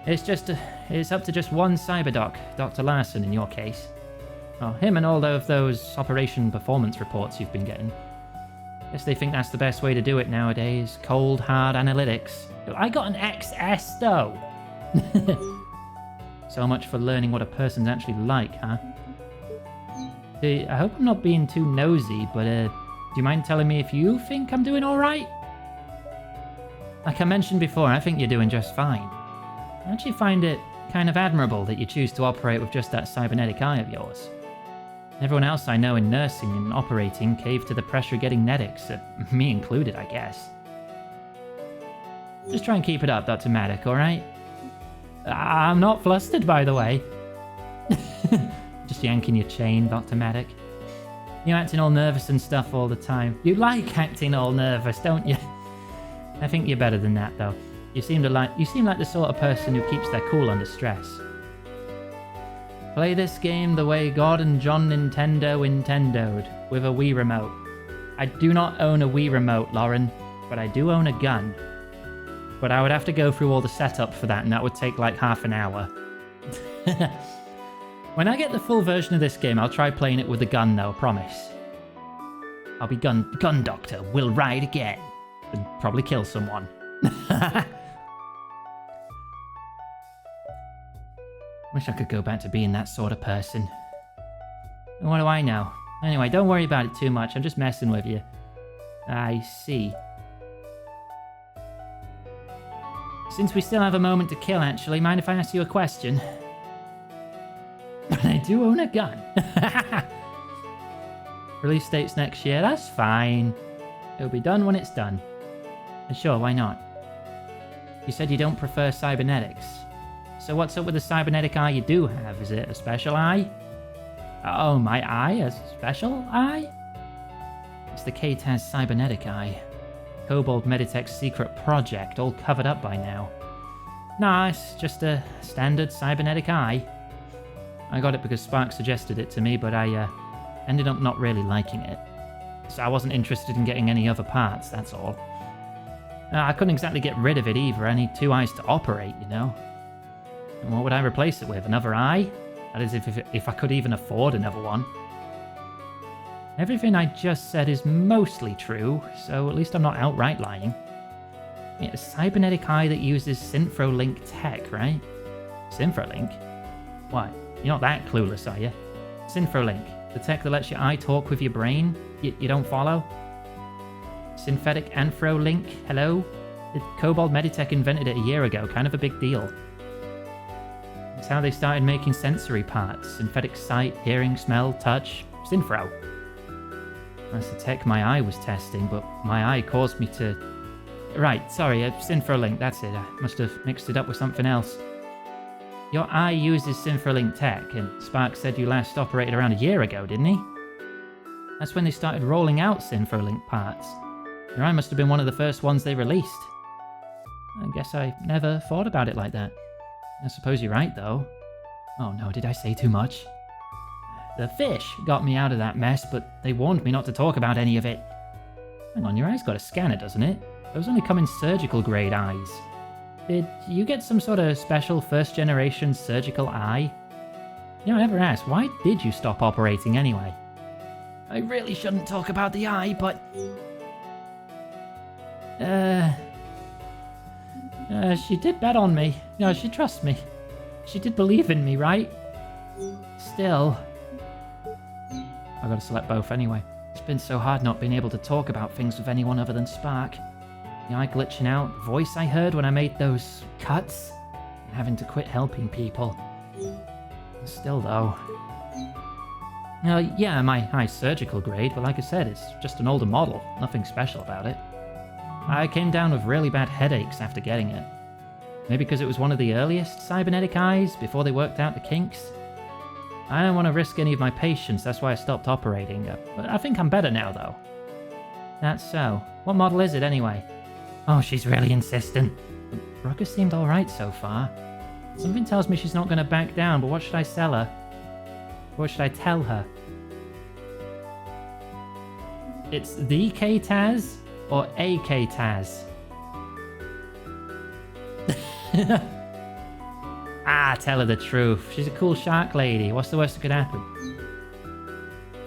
It's up to just one cyberdoc, Dr. Larson in your case. Oh, him and all of those operation performance reports you've been getting. Guess they think that's the best way to do it nowadays. Cold, hard analytics. I got an XS though. So much for learning what a person's actually like, huh? I hope I'm not being too nosy, but do you mind telling me if you think I'm doing alright? Like I mentioned before, I think you're doing just fine. I actually find it kind of admirable that you choose to operate with just that cybernetic eye of yours. Everyone else I know in nursing and operating caved to the pressure of getting netics, me included, I guess. Just try and keep it up, Dr. Maddock, alright? I'm not flustered, by the way. Just yanking your chain, Dr. Maddock. You're acting all nervous and stuff all the time. You like acting all nervous, don't you? I think you're better than that, though. You seem like the sort of person who keeps their cool under stress. Play this game the way God and John Nintendo intendoed, with a Wii remote. I do not own a Wii remote, Lauren, but I do own a gun. But I would have to go through all the setup for that, and that would take like half an hour. When I get the full version of this game, I'll try playing it with a gun, though, promise. I'll be gun doctor, we'll ride again. And probably kill someone. Wish I could go back to being that sort of person. And what do I know? Anyway, don't worry about it too much, I'm just messing with you. I see. Since we still have a moment to kill, actually, mind if I ask you a question? But I do own a gun. Release date's next year, that's fine. It'll be done when it's done. And sure, why not? You said you don't prefer cybernetics. So what's up with the cybernetic eye you do have? Is it a special eye? Oh, my eye? A special eye? It's the KTAS cybernetic eye. Kobold Meditech's secret project, all covered up by now. Nah, it's just a standard cybernetic eye. I got it because Spark suggested it to me, but I ended up not really liking it. So I wasn't interested in getting any other parts, that's all. I couldn't exactly get rid of it either, I need 2 eyes to operate, you know. And what would I replace it with? Another eye? That is, if I could even afford another one. Everything I just said is mostly true, so at least I'm not outright lying. Yeah, a cybernetic eye that uses Synfrolink tech, right? Synfrolink? What? You're not that clueless, are you? Synfrolink, the tech that lets your eye talk with your brain? You don't follow? Synthetic Anthrolink, hello? The Kobold Meditech invented it a year ago, kind of a big deal. It's how they started making sensory parts. Synthetic sight, hearing, smell, touch, Synfro. That's the tech my eye was testing, but my eye caused me to... Right, sorry, Synfrolink, that's it. I must have mixed it up with something else. Your eye uses Synfrolink tech, and Spark said you last operated around a year ago, didn't he? That's when they started rolling out Synfrolink parts. Your eye must have been one of the first ones they released. I guess I never thought about it like that. I suppose you're right, though. Oh no, did I say too much? The fish got me out of that mess, but they warned me not to talk about any of it. Hang on, your eye's got a scanner, doesn't it? Those only come in surgical-grade eyes. Did you get some sort of special first-generation surgical eye? You know, I never asked, why did you stop operating anyway? I really shouldn't talk about the eye, but... she did bet on me. You know, she trusts me. She did believe in me, right? Still... I gotta select both anyway. It's been so hard not being able to talk about things with anyone other than Spark. The eye glitching out, the voice I heard when I made those cuts, and having to quit helping people. Still though... yeah, my eye's surgical grade, but like I said, it's just an older model. Nothing special about it. I came down with really bad headaches after getting it. Maybe because it was one of the earliest cybernetic eyes, before they worked out the kinks. I don't want to risk any of my patients, that's why I stopped operating. But I think I'm better now, though. That's so. What model is it, anyway? Oh, she's really insistent. Brooke has seemed alright so far. Something tells me she's not going to back down, but what should I sell her? What should I tell her? It's the K-Taz or a K-Taz? Tell her the truth. She's a cool shark lady. What's the worst that could happen?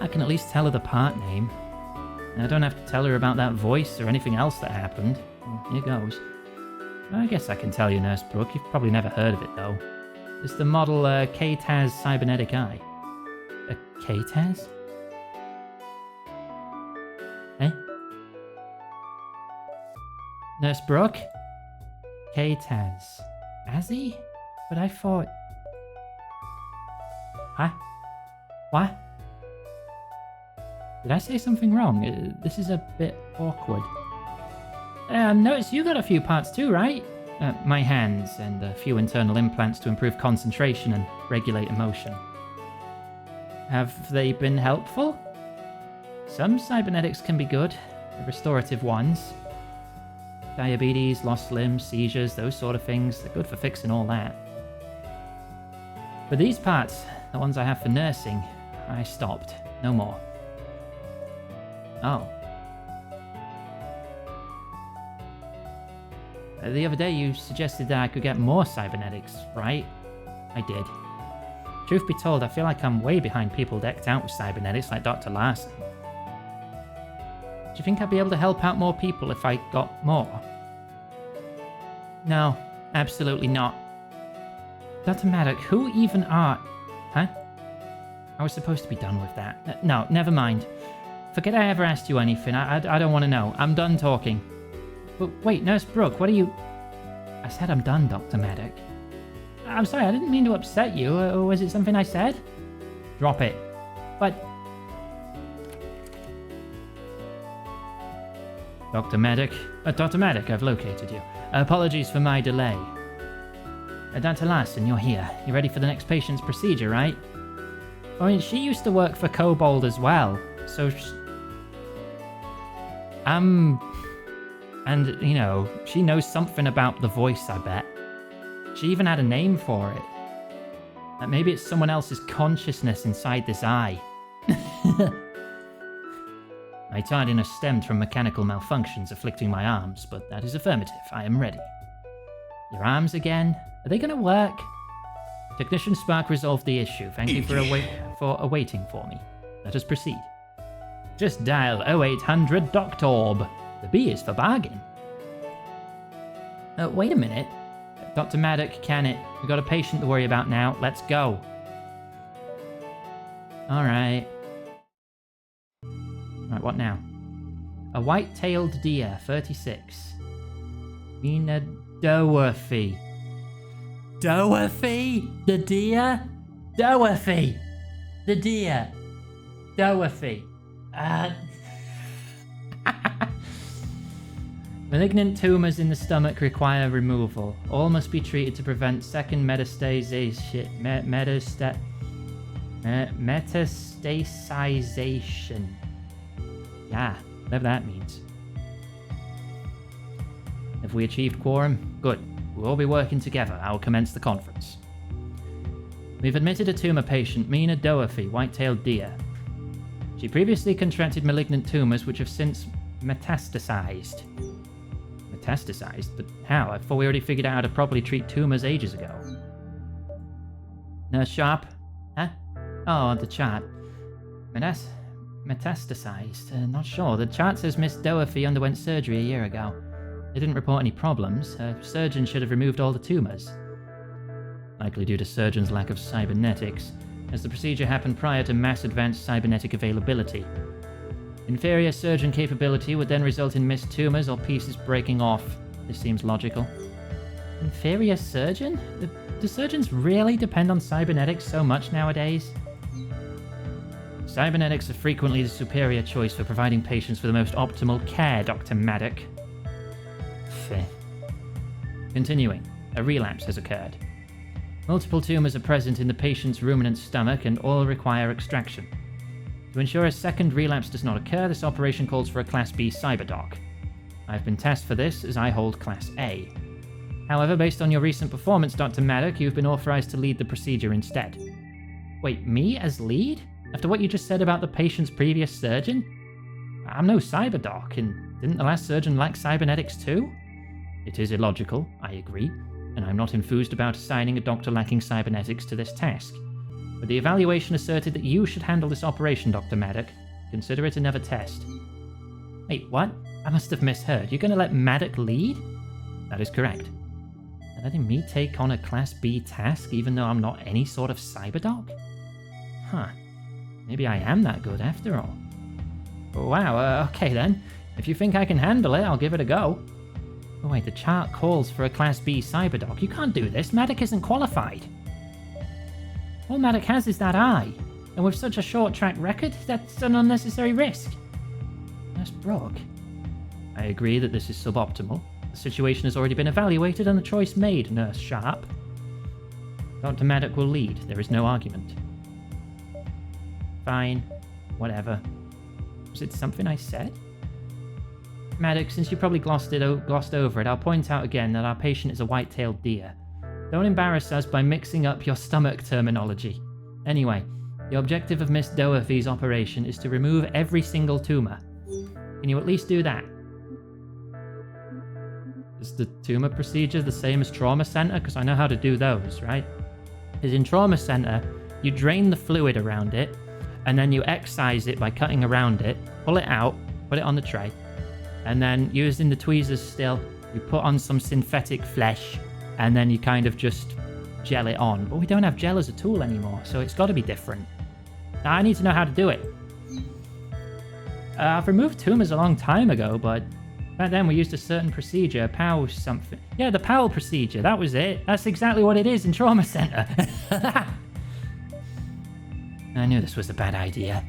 I can at least tell her the part name. And I don't have to tell her about that voice or anything else that happened. Well, here goes. I guess I can tell you, Nurse Brooke. You've probably never heard of it, though. It's the model K-Taz Cybernetic Eye. A K-Taz? Eh? Nurse Brooke? K-Taz. Azzy? But I thought... Huh? What? Did I say something wrong? This is a bit awkward. Notice you got a few parts too, right? My hands and a few internal implants to improve concentration and regulate emotion. Have they been helpful? Some cybernetics can be good, the restorative ones. Diabetes, lost limbs, seizures, those sort of things, they're good for fixing all that. But these parts, the ones I have for nursing, I stopped. No more. Oh. The other day you suggested that I could get more cybernetics, right? I did. Truth be told, I feel like I'm way behind people decked out with cybernetics like Dr. Larson. Do you think I'd be able to help out more people if I got more? No, absolutely not. Dr. Maddock, who even are... Huh? I was supposed to be done with that. No, never mind. Forget I ever asked you anything. I don't want to know. I'm done talking. But wait, Nurse Brooke, what are you... I said I'm done, Dr. Maddock. I'm sorry, I didn't mean to upset you. Was it something I said? Drop it. But... Dr. Maddock? Dr. Maddock, I've located you. Apologies for my delay. Dr. Larson, you're here. You ready for the next patient's procedure, right? I mean, she used to work for Kobold as well, so... And, you know, she knows something about the voice, I bet. She even had a name for it. Maybe it's someone else's consciousness inside this eye. My tardiness stemmed from mechanical malfunctions afflicting my arms, but that is affirmative. I am ready. Your arms again? Are they going to work? Technician Spark resolved the issue. Thank you for awaiting for me. Let us proceed. Just dial 0800 Doctorb. The B is for bargain. Wait a minute. Dr. Maddock, can it? We've got a patient to worry about now. Let's go. Alright. Right, what now? A white-tailed deer, 36. Mina Doherty. Doherty? The deer? Doherty! The deer. Doherty. Malignant tumors in the stomach require removal. All must be treated to prevent second metastasization. Metastasization. Yeah, whatever that means. Have we achieved quorum? Good. We'll all be working together. I will commence the conference. We've admitted a tumor patient, Mina Doherty, white-tailed deer. She previously contracted malignant tumors which have since metastasized. Metastasized? But how? I thought we already figured out how to properly treat tumors ages ago. Nurse Sharp? Huh? Oh, the chart. Metastasized? Not sure. The chart says Miss Doherty underwent surgery a year ago. They didn't report any problems. A surgeon should have removed all the tumors. Likely due to surgeon's lack of cybernetics, as the procedure happened prior to mass advanced cybernetic availability. Inferior surgeon capability would then result in missed tumors or pieces breaking off. This seems logical. Inferior surgeon? Do surgeons really depend on cybernetics so much nowadays? Cybernetics are frequently the superior choice for providing patients with the most optimal care, Dr. Maddock. Feh. Continuing, a relapse has occurred. Multiple tumors are present in the patient's ruminant stomach and all require extraction. To ensure a second relapse does not occur, this operation calls for a Class B cyberdoc. I've been tasked for this as I hold Class A. However, based on your recent performance, Dr. Maddock, you've been authorized to lead the procedure instead. Wait, me as lead? After what you just said about the patient's previous surgeon? I'm no cyberdoc, and didn't the last surgeon lack cybernetics too? It is illogical, I agree, and I'm not enthused about assigning a doctor lacking cybernetics to this task. But the evaluation asserted that you should handle this operation, Dr. Maddock. Consider it another test. Wait, what? I must have misheard. You're going to let Maddock lead? That is correct. You're letting me take on a Class B task even though I'm not any sort of cyberdoc? Huh. Maybe I am that good after all. Wow, okay then. If you think I can handle it, I'll give it a go. Oh wait, the chart calls for a Class B cyberdoc. You can't do this. Maddock isn't qualified. All Maddock has is that eye, and with such a short track record, that's an unnecessary risk. Nurse Brock. I agree that this is suboptimal. The situation has already been evaluated and the choice made, Nurse Sharp. Dr. Maddock will lead. There is no argument. Fine. Whatever. Was it something I said? Maddock, since you probably glossed over it, I'll point out again that our patient is a white-tailed deer. Don't embarrass us by mixing up your stomach terminology. Anyway, the objective of Miss Doherty's operation is to remove every single tumor. Can you at least do that? Is the tumor procedure the same as trauma center? Because I know how to do those, right? Because in trauma center, you drain the fluid around it, and then you excise it by cutting around it, pull it out, put it on the tray, and then using the tweezers still, you put on some synthetic flesh, and then you kind of just gel it on. But we don't have gel as a tool anymore, so it's got to be different. Now, I need to know how to do it. I've removed tumors a long time ago, but back then we used a certain procedure, POW something. Yeah, the POW procedure, that was it. That's exactly what it is in Trauma Center. I knew this was a bad idea.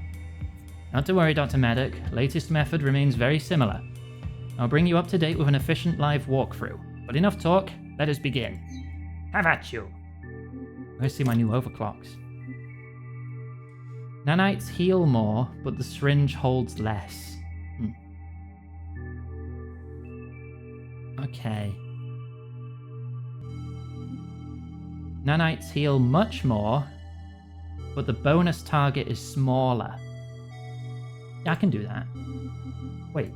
Not to worry, Dr. Maddock. Latest method remains very similar. I'll bring you up to date with an efficient live walkthrough. But enough talk, let us begin. Have at you. Let's see my new overclocks. Nanites heal more, but the syringe holds less. Okay. Nanites heal much more, but the bonus target is smaller. Yeah, I can do that. Wait.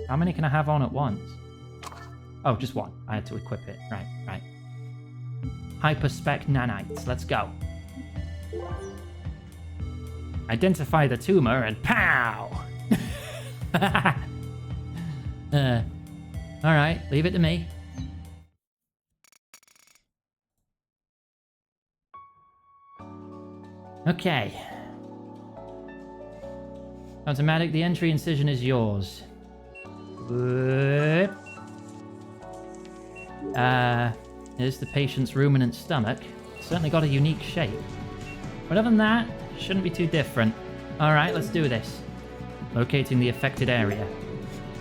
How many can I have on at once? Oh, just one. I had to equip it. Right. Hyperspec nanites. Let's go. Identify the tumor and pow! Alright, leave it to me. Okay. Automatic, the entry incision is yours. Here's the patient's ruminant stomach. Certainly got a unique shape. But other than that, shouldn't be too different. Alright, let's do this. Locating the affected area.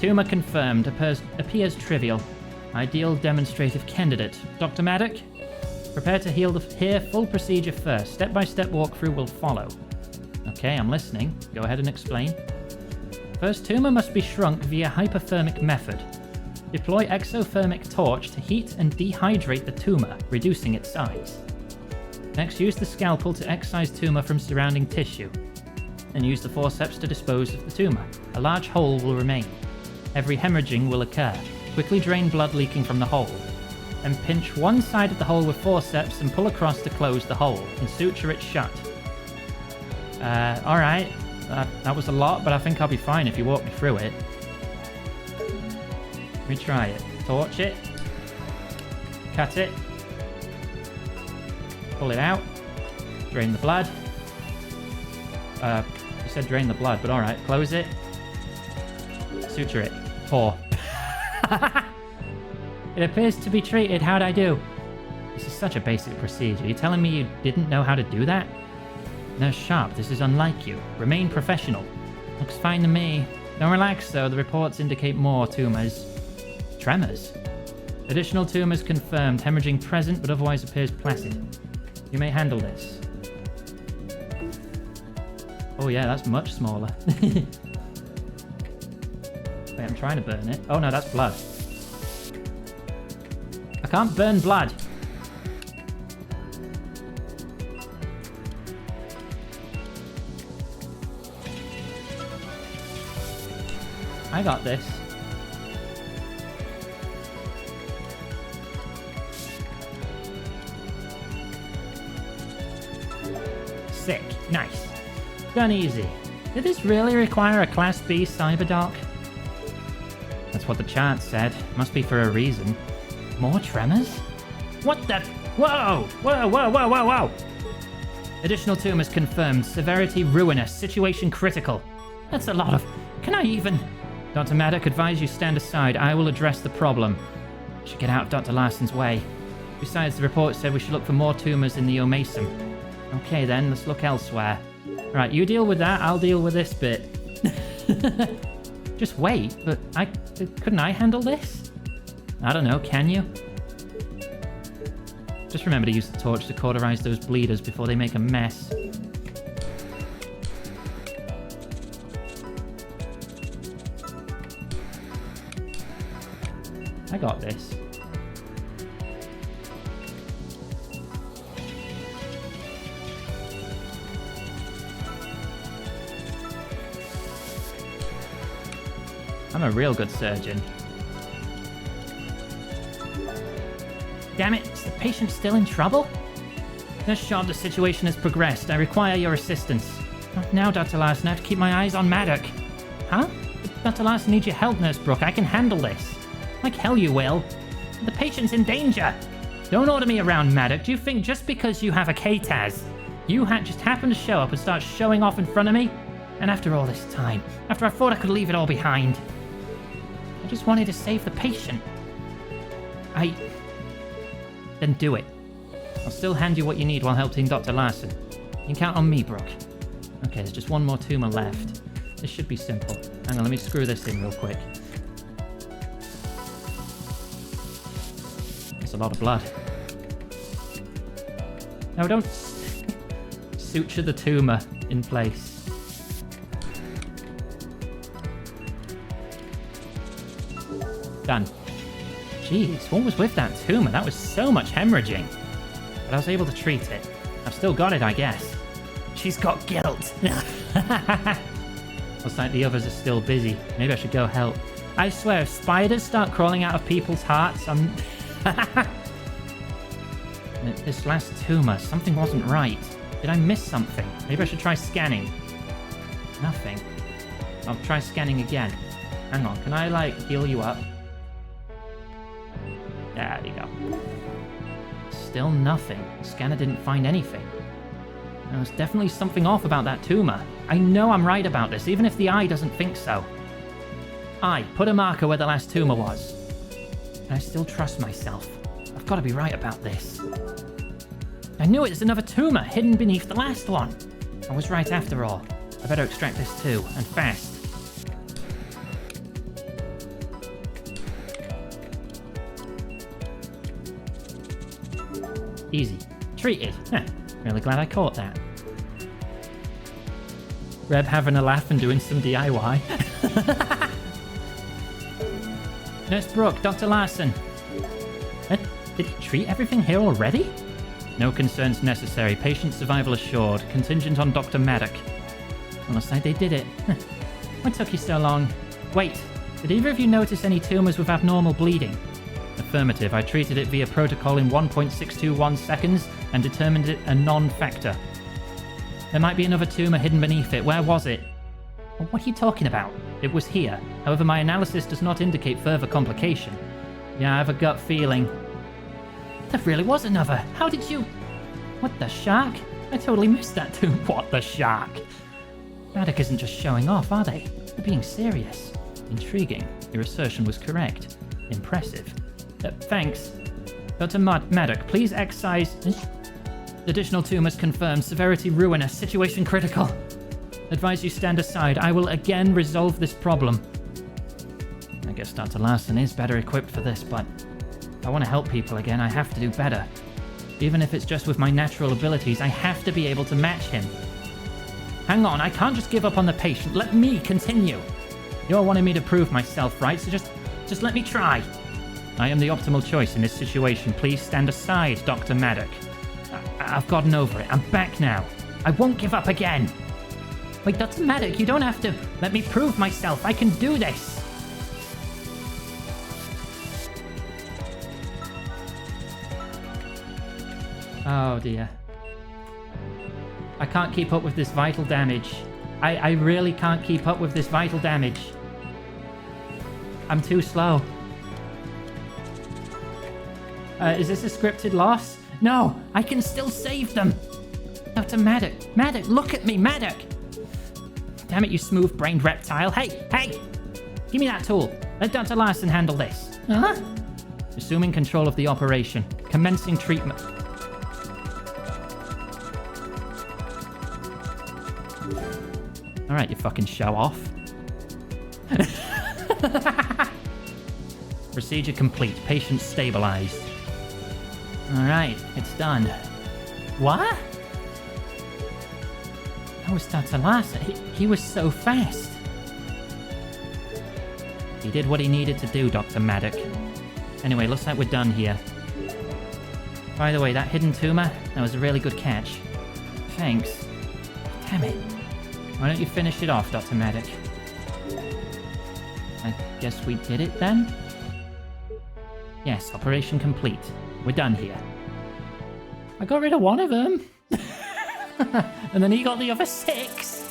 Tumor confirmed. Appears trivial. Ideal demonstrative candidate. Dr. Maddock? Prepare to hear full procedure first. Step-by-step walkthrough will follow. Okay, I'm listening. Go ahead and explain. First, tumor must be shrunk via hyperthermic method. Deploy exothermic torch to heat and dehydrate the tumor, reducing its size. Next, use the scalpel to excise tumor from surrounding tissue. Then use the forceps to dispose of the tumor. A large hole will remain. Every hemorrhaging will occur. Quickly drain blood leaking from the hole. Then pinch one side of the hole with forceps and pull across to close the hole, and suture it shut. Alright. That was a lot, but I think I'll be fine if you walk me through it. Let me try it. Torch it. Cut it. Pull it out. Drain the blood. You said drain the blood, but alright. Close it. Suture it. Pour. It appears to be treated. How'd I do? This is such a basic procedure. You're telling me you didn't know how to do that? Nurse Sharp, this is unlike you. Remain professional. Looks fine to me. Don't relax, though. The reports indicate more tumors. Tremors. Additional tumors confirmed. Hemorrhaging present, but otherwise appears placid. You may handle this. Oh yeah, that's much smaller. Wait, I'm trying to burn it. Oh no, that's blood. I can't burn blood. I got this. Sick. Nice. Done easy. Did this really require a Class B cyberdoc? That's what the chart said. Must be for a reason. More tremors? What the? Whoa! Whoa, whoa, whoa, whoa, whoa! Additional tumors confirmed. Severity ruinous. Situation critical. That's a lot of... Can I even... Dr. Maddock, advise you stand aside. I will address the problem. We should get out of Dr. Larson's way. Besides, the report said we should look for more tumors in the omasum. Okay then, let's look elsewhere. Right, you deal with that, I'll deal with this bit. Just wait, but couldn't I handle this? I don't know, can you? Just remember to use the torch to cauterize those bleeders before they make a mess. I got this. I'm a real good surgeon. Damn it, is the patient still in trouble? Nurse Sharp, the situation has progressed. I require your assistance. Not now, Dr. Larson. I have to keep my eyes on Maddock. Huh? Dr. Larson needs your help, Nurse Brooke. I can handle this. Like hell you will. The patient's in danger. Don't order me around, Maddock. Do you think just because you have a KTAS, you just happen to show up and start showing off in front of me? And after all this time, after I thought I could leave it all behind, I just wanted to save the patient. Then do it. I'll still hand you what you need while helping Dr. Larson. You can count on me, Brooke. Okay, there's just one more tumor left. This should be simple. Hang on, let me screw this in real quick. That's a lot of blood. No, don't suture the tumor in place. Done. Jeez, what was with that tumor? That was so much hemorrhaging. But I was able to treat it. I've still got it, I guess. She's got guilt. Looks like the others are still busy. Maybe I should go help. I swear, if spiders start crawling out of people's hearts, I'm... This last tumor, something wasn't right. Did I miss something? Maybe I should try scanning. Nothing. I'll try scanning again. Hang on, can I, heal you up? There you go. Still nothing. The scanner didn't find anything. There was definitely something off about that tumor. I know I'm right about this, even if the eye doesn't think so. Put a marker where the last tumor was. And I still trust myself. I've got to be right about this. I knew it was another tumor hidden beneath the last one. I was right after all. I better extract this too, and fast. Easy. Treated. Really glad I caught that. Reb having a laugh and doing some DIY. Nurse Brooke, Dr. Larson. Did he treat everything here already? No concerns necessary. Patient survival assured. Contingent on Dr. Maddock. Well, looks like they did it. What took you so long? Wait, did either of you notice any tumors with abnormal bleeding? Affirmative. I treated it via protocol in 1.621 seconds and determined it a non-factor. There might be another tumor hidden beneath it. Where was it? Well, what are you talking about? It was here. However, my analysis does not indicate further complication. Yeah, I have a gut feeling. There really was another. How did you... What the shark? I totally missed that too. What the shark? Maddock isn't just showing off, are they? They're being serious. Intriguing. Your assertion was correct. Impressive. Thanks. Dr. Maddock, please excise... Additional tumors confirmed. Severity ruinous. Situation critical. Advise you stand aside. I will again resolve this problem. I guess Dr. Larson is better equipped for this, but if I want to help people again, I have to do better. Even if it's just with my natural abilities, I have to be able to match him. Hang on, I can't just give up on the patient. Let me continue. You're wanting me to prove myself, right? So just let me try. I am the optimal choice in this situation. Please stand aside, Dr. Maddock. I've gotten over it. I'm back now. I won't give up again. Wait, Dr. Maddock, you don't have to. Let me prove myself. I can do this. Oh dear. I can't keep up with this vital damage. I really can't keep up with this vital damage. I'm too slow. Is this a scripted loss? No, I can still save them. Dr. Maddock. Maddock, look at me, Maddock. Damn it, you smooth-brained reptile. Hey, hey! Give me that tool. Let Dr. Larson handle this. Huh? Assuming control of the operation. Commencing treatment. Alright, you fucking show off. Procedure complete. Patient stabilized. Alright, it's done. What? That was Dr. Larson. He was so fast. He did what he needed to do, Dr. Maddock. Anyway, looks like we're done here. By the way, that hidden tumor, that was a really good catch. Thanks. Damn it. Why don't you finish it off, Dr. Maddock? I guess we did it then? Yes, operation complete. We're done here. I got rid of one of them. And then he got the other 6.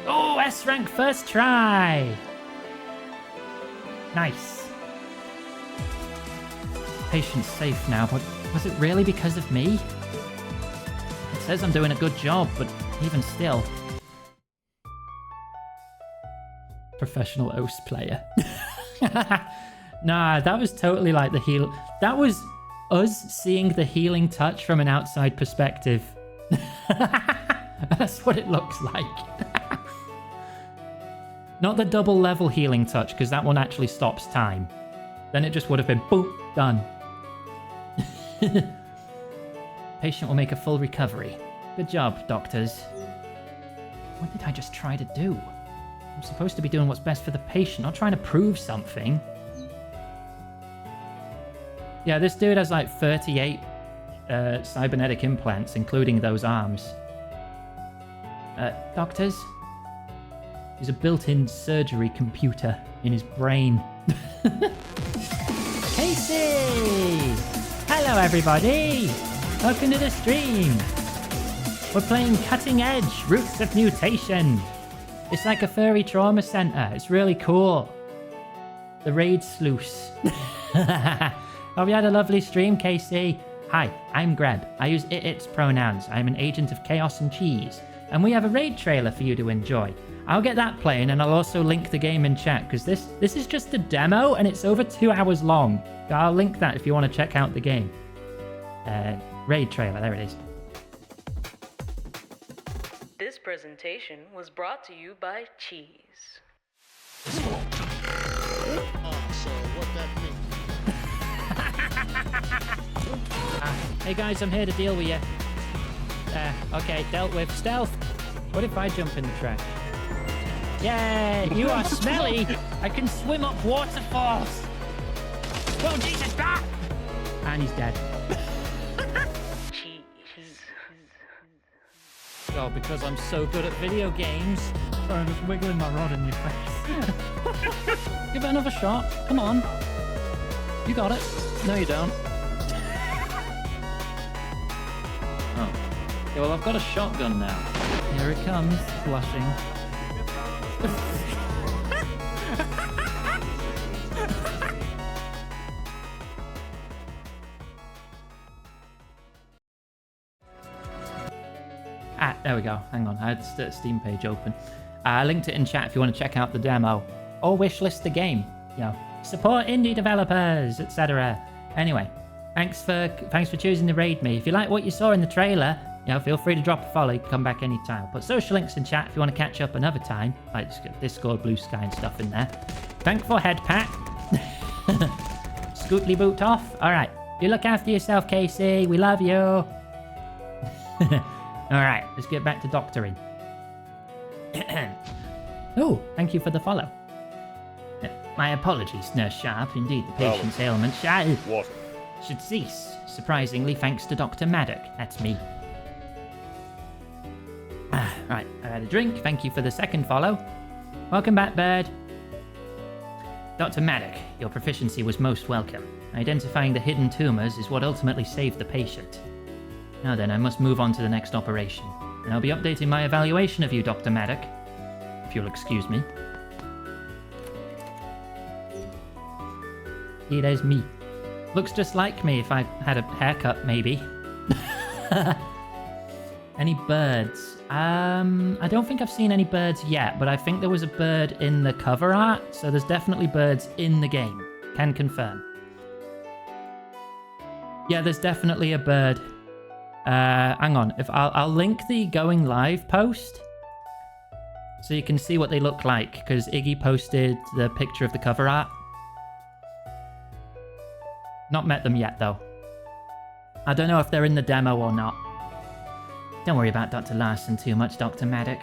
Oh, S rank first try. Nice. Patient's safe now, but was it really because of me? It says I'm doing a good job, but even still. Professional OS player. Nah, that was totally like the heal. That was us seeing the healing touch from an outside perspective. That's what it looks like. Not the double level healing touch, because that one actually stops time. Then it just would have been boom, done. Patient will make a full recovery. Good job, doctors. What did I just try to do? I'm supposed to be doing what's best for the patient, not trying to prove something. Yeah, this dude has like 38 cybernetic implants, including those arms. Doctors? There's a built-in surgery computer in his brain. Casey! Hello, everybody! Welcome to the stream! We're playing Cutting Edge, Roots of Mutation. It's like a furry trauma center. It's really cool. The raid sluice. Hope you had a lovely stream, Casey. Hi, I'm Greb. I use its pronouns. I'm an agent of chaos and cheese. And we have a raid trailer for you to enjoy. I'll get that playing, and I'll also link the game in chat, because this is just a demo, and it's over 2 hours long. I'll link that if you want to check out the game. Raid trailer, there it is. This presentation was brought to you by Cheese. So what that means? Hey guys, I'm here to deal with you. Okay, dealt with. Stealth! What if I jump in the trash? Yay! You are smelly! I can swim up waterfalls! Whoa, Jesus! Ah! And he's dead. Cheese. Oh, because I'm so good at video games. Sorry, I'm just wiggling my rod in your face. Give it another shot. Come on. You got it. No, you don't. Oh. Yeah, well, I've got a shotgun now. Here it comes, blushing. There we go. Hang on, I had the Steam page open. I linked it in chat if you want to check out the demo. Or wishlist the game. You know, support indie developers, etc. Anyway, thanks for choosing to raid me. If you like what you saw in the trailer, you know, feel free to drop a follow. You can come back anytime. Put social links in chat if you want to catch up another time. Like Discord, Blue Sky and stuff in there. Thanks for head pat. Scootly boot off. Alright. You look after yourself, Casey. We love you. Alright, let's get back to doctoring. Oh, thank you for the follow. My apologies, Nurse Sharp. Indeed, the patient's ailment should cease. Surprisingly, thanks to Dr. Maddock. That's me. Right, I had a drink. Thank you for the second follow. Welcome back, Bird. Dr. Maddock, your proficiency was most welcome. Identifying the hidden tumors is what ultimately saved the patient. Now then, I must move on to the next operation. And I'll be updating my evaluation of you, Dr. Maddock. If you'll excuse me. Here, there's me. Looks just like me if I had a haircut, maybe. Any birds? I don't think I've seen any birds yet, but I think there was a bird in the cover art, so there's definitely birds in the game. Can confirm. Yeah, there's definitely a bird. Hang on, if I'll link the going live post so you can see what they look like, because Iggy posted the picture of the cover art. Not met them yet though. I don't know if they're in the demo or not. Don't worry about Dr. Larson too much, Dr. Maddock.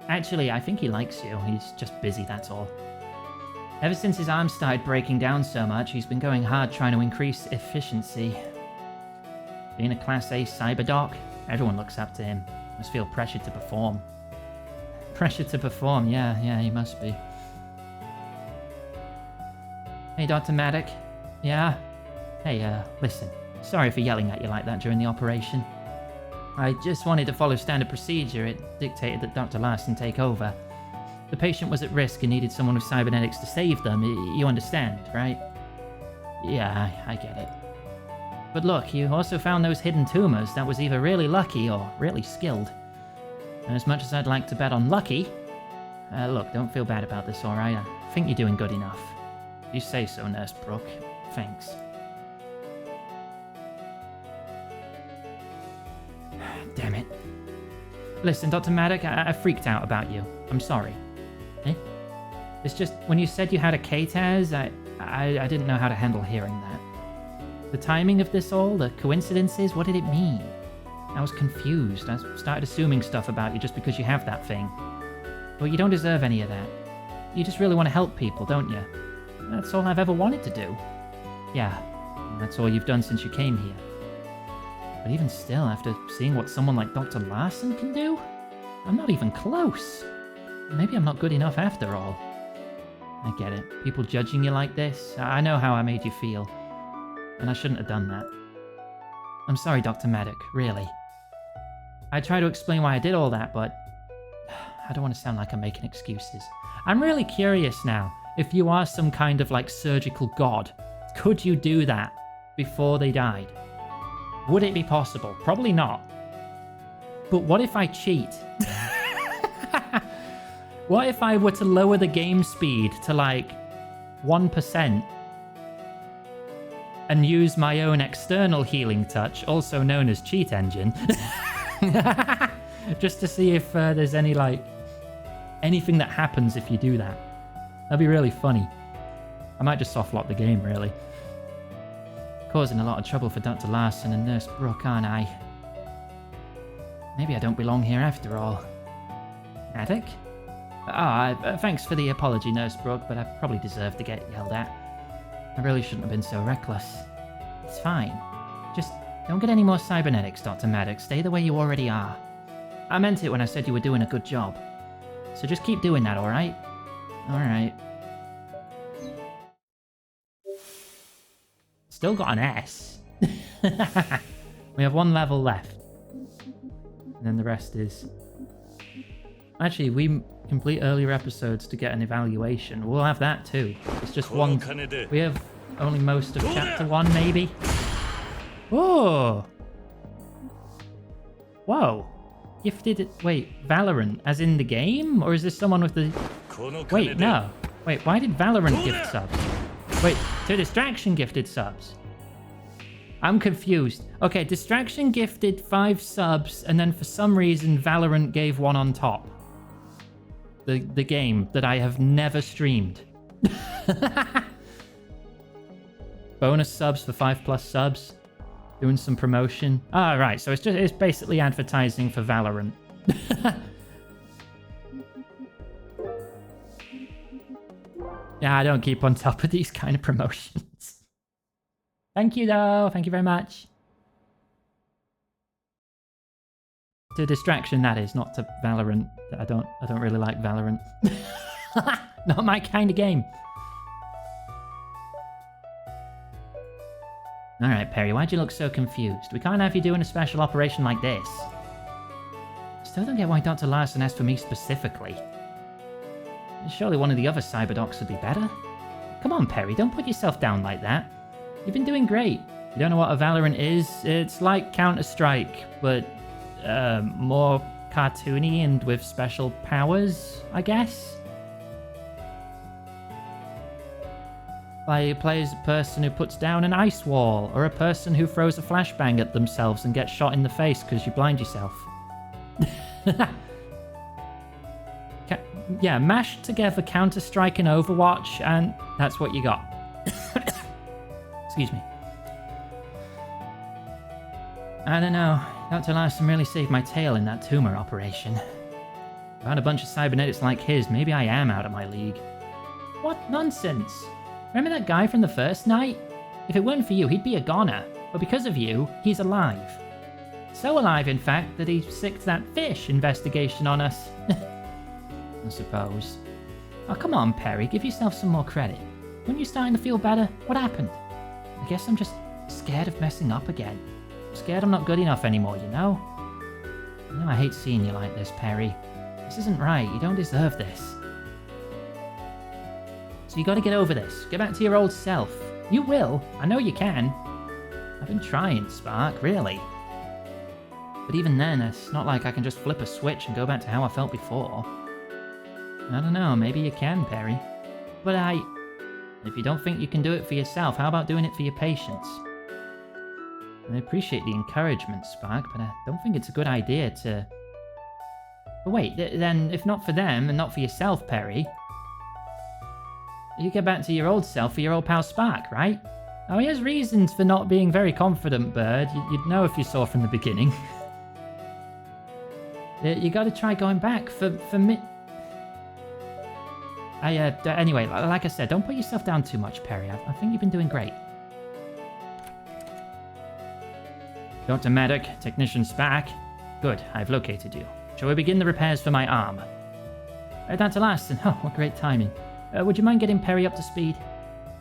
Actually, I think he likes you. He's just busy, that's all. Ever since his arm started breaking down so much, he's been going hard trying to increase efficiency. Being a Class A cyberdoc, everyone looks up to him. Must feel pressured to perform. Pressure to perform, yeah, he must be. Hey, Dr. Maddock. Yeah? Hey, listen. Sorry for yelling at you like that during the operation. I just wanted to follow standard procedure. It dictated that Dr. Larson take over. The patient was at risk and needed someone with cybernetics to save them. You understand, right? Yeah, I get it. But look, you also found those hidden tumors. That was either really lucky or really skilled. And as much as I'd like to bet on lucky... look, don't feel bad about this, alright? I think you're doing good enough. You say so, Nurse Brooke. Thanks. Damn it. Listen, Dr. Maddock, I freaked out about you. I'm sorry. Eh? It's just, when you said you had a K-Taz, I didn't know how to handle hearing that. The timing of this all, the coincidences, what did it mean? I was confused. I started assuming stuff about you just because you have that thing. But you don't deserve any of that. You just really want to help people, don't you? That's all I've ever wanted to do. Yeah, and that's all you've done since you came here. But even still, after seeing what someone like Dr. Larson can do, I'm not even close. Maybe I'm not good enough after all. I get it. People judging you like this, I know how I made you feel. And I shouldn't have done that. I'm sorry, Dr. Maddock, really. I try to explain why I did all that, but I don't want to sound like I'm making excuses. I'm really curious now, if you are some kind of like surgical god, could you do that before they died? Would it be possible? Probably not. But what if I cheat? What if I were to lower the game speed to like 1% and use my own external healing touch, also known as cheat engine, just to see if there's any like anything that happens if you do that? That'd be really funny. I might just softlock the game, really. Causing a lot of trouble for Dr. Larson and Nurse Brooke, aren't I? Maybe I don't belong here after all. Attic? Thanks for the apology, Nurse Brooke, but I probably deserve to get yelled at. I really shouldn't have been so reckless. It's fine. Just don't get any more cybernetics, Dr. Maddox. Stay the way you already are. I meant it when I said you were doing a good job. So just keep doing that, alright? Alright. Still got an S. We have one level left. And then the rest is... Actually, we complete earlier episodes to get an evaluation. We'll have that too. It's just one... We have only most of chapter 1, maybe. Oh! Whoa. Gifted... Wait, Valorant, as in the game? Or is this someone with the... Wait, no. Wait, why did Valorant gift subs? Wait, to Distraction gifted subs. I'm confused. Okay, Distraction gifted 5 subs, and then for some reason Valorant gave 1 on top. The game that I have never streamed. Bonus subs for 5+ subs. Doing some promotion. Ah, right, so it's basically advertising for Valorant. Yeah, I don't keep on top of these kind of promotions. Thank you, though. Thank you very much. To Distraction, that is, not to Valorant. I don't really like Valorant. Not my kind of game. Alright, Perry, why'd you look so confused? We can't have you doing a special operation like this. Still don't get why Dr. Larson asked for me specifically. Surely one of the other cyberdocs would be better. Come on, Perry, don't put yourself down like that. You've been doing great. You don't know what a Valorant is? It's like Counter-Strike, but more cartoony and with special powers, I guess? Plays a person who puts down an ice wall, or a person who throws a flashbang at themselves and gets shot in the face because you blind yourself. Yeah, mash together Counter-Strike and Overwatch, and that's what you got. Excuse me. I don't know. Dr. Larson really saved my tail in that tumor operation. If I had a bunch of cybernetics like his, maybe I am out of my league. What nonsense! Remember that guy from the first night? If it weren't for you, he'd be a goner. But because of you, he's alive. So alive, in fact, that he sicked that fish investigation on us. I suppose. Oh, come on, Perry. Give yourself some more credit. Weren't you starting to feel better? What happened? I guess I'm just scared of messing up again. I'm scared I'm not good enough anymore, you know? You know I hate seeing you like this, Perry. This isn't right. You don't deserve this. So you gotta get over this. Get back to your old self. You will. I know you can. I've been trying, Spark, really. But even then, it's not like I can just flip a switch and go back to how I felt before. I don't know, maybe you can, Perry. But if you don't think you can do it for yourself, how about doing it for your patients? I appreciate the encouragement, Spark, but I don't think it's a good idea to... But wait, then if not for them and not for yourself, Perry, you get back to your old self for your old pal Spark, right? Oh, he has reasons for not being very confident, Bird. You'd know if you saw from the beginning. You gotta try going back for me... Anyway, like I said, don't put yourself down too much, Perry. I think you've been doing great. Dr. Maddox, Technician Spark. Good, I've located you. Shall we begin the repairs for my arm? Dr. Larson, oh, what great timing. Would you mind getting Perry up to speed?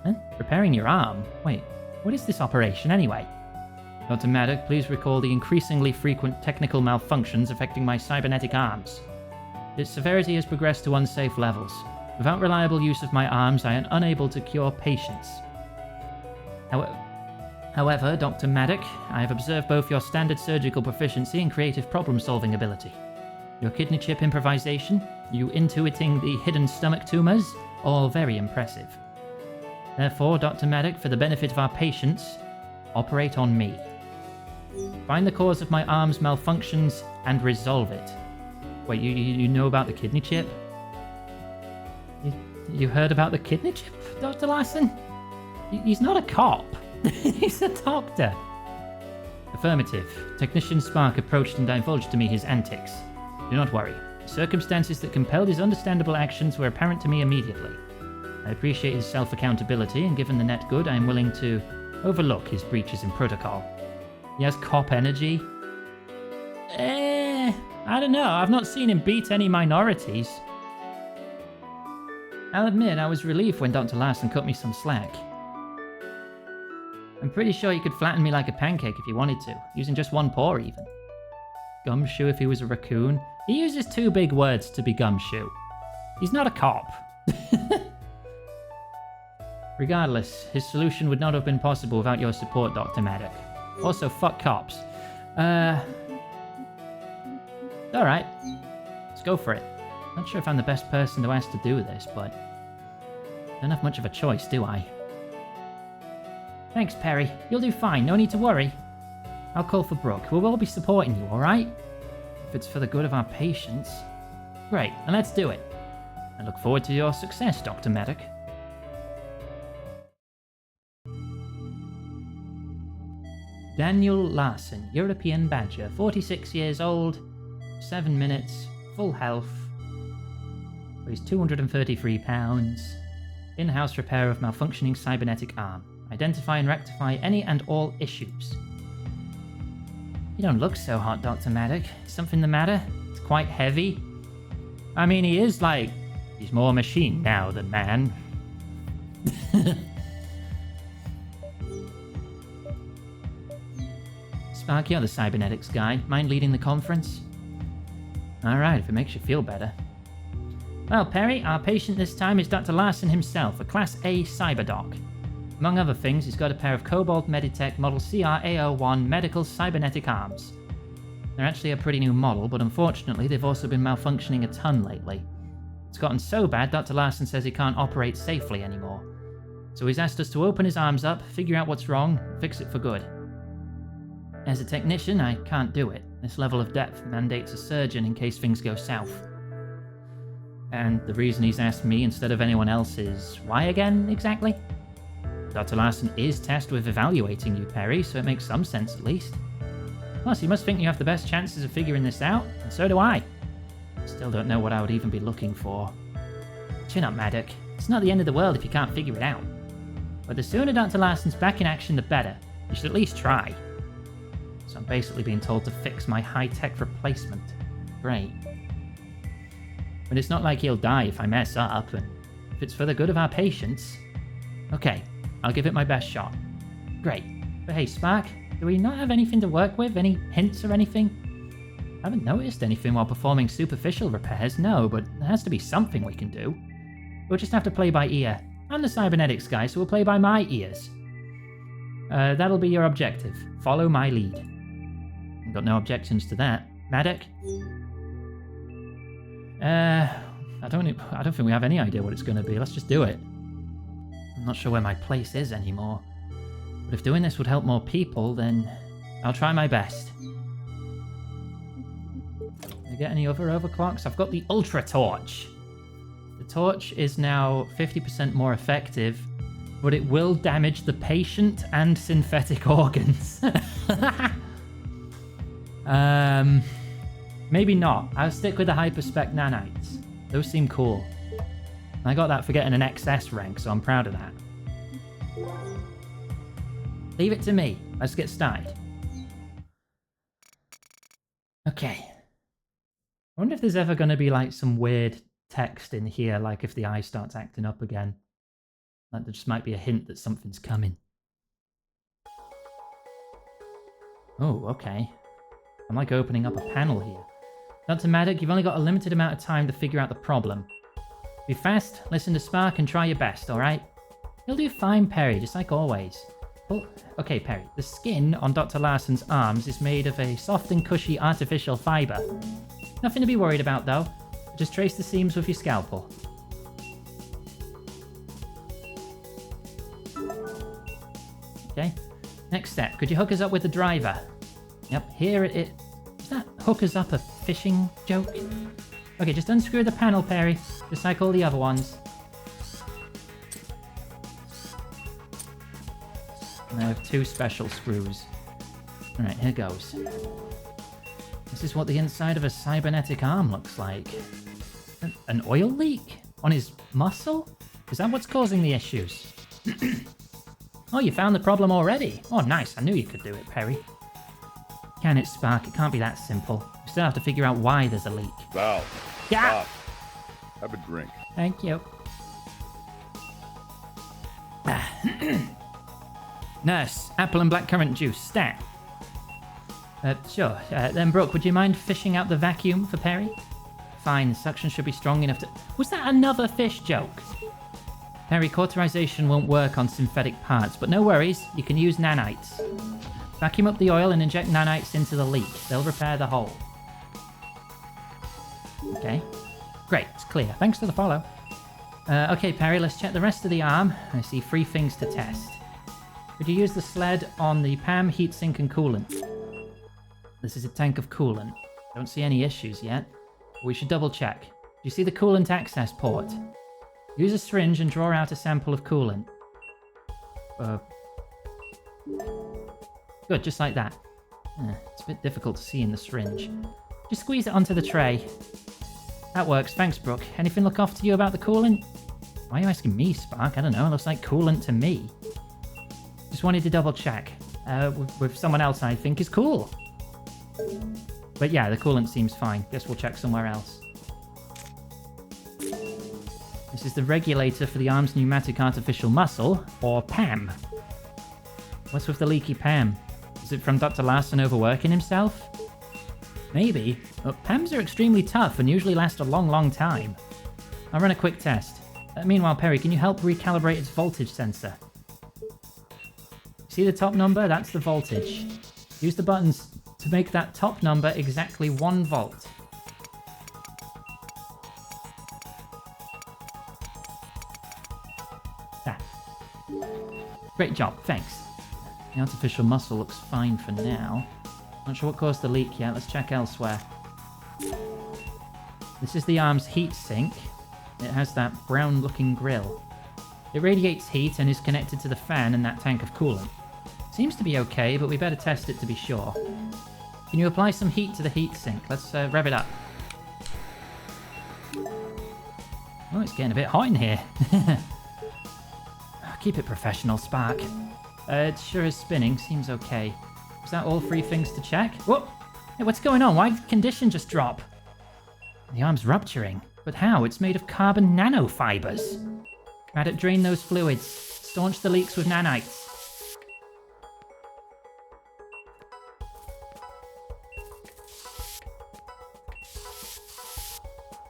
Huh? Repairing your arm? Wait, what is this operation anyway? Dr. Maddox, please recall the increasingly frequent technical malfunctions affecting my cybernetic arms. Its severity has progressed to unsafe levels. Without reliable use of my arms, I am unable to cure patients. However, Dr. Maddox, I have observed both your standard surgical proficiency and creative problem-solving ability. Your kidney chip improvisation, you intuiting the hidden stomach tumors, all very impressive. Therefore, Dr. Medic, for the benefit of our patients, operate on me. Find the cause of my arm's malfunctions and resolve it. Wait, you know about the kidney chip? You heard about the kidney chip, Dr. Larson? He's not a cop. He's a doctor. Affirmative. Technician Spark approached and divulged to me his antics. Do not worry. The circumstances that compelled his understandable actions were apparent to me immediately. I appreciate his self-accountability, and given the net good, I am willing to overlook his breaches in protocol. He has cop energy. I don't know. I've not seen him beat any minorities. I'll admit, I was relieved when Dr. Larson cut me some slack. I'm pretty sure you could flatten me like a pancake if you wanted to, using just one paw even. Gumshoe if he was a raccoon. He uses 2 big words to be Gumshoe. He's not a cop. Regardless, his solution would not have been possible without your support, Dr. Maddock. Also, fuck cops. Alright. Let's go for it. Not sure if I'm the best person to ask to do this, but I don't have much of a choice, do I? Thanks, Perry. You'll do fine. No need to worry. I'll call for Brooke. We'll all be supporting you, alright? If it's for the good of our patients. Great, and let's do it. I look forward to your success, Dr. Maddock. Daniel Larson, European Badger, 46 years old, 7 minutes, full health, weighs 233 pounds, in-house repair of malfunctioning cybernetic arm. Identify and rectify any and all issues. You don't look so hot, Dr. Maddock. Is something the matter? It's quite heavy. I mean, he is like... he's more machine now than man. Spark, you're the cybernetics guy. Mind leading the conference? Alright, if it makes you feel better. Well, Perry, our patient this time is Dr. Larson himself, a Class A cyberdoc. Among other things, he's got a pair of Cobalt Meditech Model CR-A01 medical cybernetic arms. They're actually a pretty new model, but unfortunately they've also been malfunctioning a ton lately. It's gotten so bad, Dr. Larson says he can't operate safely anymore. So he's asked us to open his arms up, figure out what's wrong, and fix it for good. As a technician, I can't do it. This level of depth mandates a surgeon in case things go south. And the reason he's asked me instead of anyone else is why again, exactly? Dr. Larson is tasked with evaluating you, Perry, so it makes some sense at least. Plus, you must think you have the best chances of figuring this out, and so do I. Still don't know what I would even be looking for. Chin up, Maddock. It's not the end of the world if you can't figure it out. But the sooner Dr. Larson's back in action, the better. You should at least try. So I'm basically being told to fix my high-tech replacement. Great. But it's not like he'll die if I mess up, and if it's for the good of our patients... Okay, I'll give it my best shot. Great. But hey, Spark, do we not have anything to work with? Any hints or anything? I haven't noticed anything while performing superficial repairs, no, but there has to be something we can do. We'll just have to play by ear. I'm the cybernetics guy, so we'll play by my ears. That'll be your objective. Follow my lead. I've got no objections to that. Maddock? I don't think we have any idea what it's going to be. Let's just do it. I'm not sure where my place is anymore. But if doing this would help more people, then I'll try my best. Can I get any other overclocks? I've got the Ultra Torch. The torch is now 50% more effective, but it will damage the patient and synthetic organs. Maybe not. I'll stick with the hyperspec nanites. Those seem cool. I got that for getting an XS rank, so I'm proud of that. Leave it to me. Let's get started. Okay. I wonder if there's ever going to be like some weird text in here, like if the eye starts acting up again. Like there just might be a hint that something's coming. Oh, okay. I'm like opening up a panel here. Dr. Maddock, you've only got a limited amount of time to figure out the problem. Be fast, listen to Spark, and try your best, alright? You'll do fine, Perry, just like always. Okay, Perry, the skin on Dr. Larson's arms is made of a soft and cushy artificial fibre. Nothing to be worried about, though. just trace the seams with your scalpel. Okay. Next step, could you hook us up with the driver? Yep, here it is. Is that hook us up a fishing joke? Okay, just unscrew the panel, Perry, just like all the other ones. And I have 2 special screws. Alright, here goes. This is what the inside of a cybernetic arm looks like. An oil leak? On his muscle? Is that what's causing the issues? Oh, you found the problem already? Oh, nice. I knew you could do it, Perry. Can it, Spark? It can't be that simple. We still have to figure out why there's a leak. Val. Yeah! Stop. Have a drink. Thank you. Nurse, apple and blackcurrant juice, stat. Sure. Then, Brooke, would you mind fishing out the vacuum for Perry? Fine, the suction should be strong enough to... Was that another fish joke? Perry, cauterization won't work on synthetic parts, but no worries, you can use nanites. Vacuum up the oil and inject nanites into the leak. They'll repair the hole. Okay. Great, it's clear. Thanks for the follow. Okay, Perry, let's check the rest of the arm. I see 3 things to test. Could you use the sled on the PAM, heatsink, and coolant? This is a tank of coolant. Don't see any issues yet. We should double check. Do you see the coolant access port? Use a syringe and draw out a sample of coolant. Good, just like that. It's a bit difficult to see in the syringe. Just squeeze it onto the tray. That works, thanks, Brooke. Anything look off to you about the coolant? Why are you asking me, Spark? I don't know, it looks like coolant to me. Just wanted to double check. With someone else I think is cool. But yeah, the coolant seems fine. Guess we'll check somewhere else. This is the regulator for the arm's pneumatic artificial muscle, or PAM. What's with the leaky PAM? Is it from Dr. Larson overworking himself? Maybe, but PAMs are extremely tough and usually last a long time. I'll run a quick test. Meanwhile, Perry, can you help recalibrate its voltage sensor? See the top number? That's the voltage. Use the buttons to make that top number exactly 1 volt. That. Great job, thanks. The artificial muscle looks fine for now. Not sure what caused the leak yet, let's check elsewhere. This is the arm's heat sink. It has that brown looking grill. It radiates heat and is connected to the fan and that tank of coolant. Seems to be okay, but we better test it to be sure. Can you apply some heat to the heat sink? Let's rev it up. Oh, it's getting a bit hot in here. Keep it professional, Spark. It sure is spinning, seems okay. Is that all 3 things to check? Whoa! Hey, what's going on? Why did the condition just drop? The arm's rupturing. But how? It's made of carbon nanofibers. Maddox, drain those fluids. Staunch the leaks with nanites.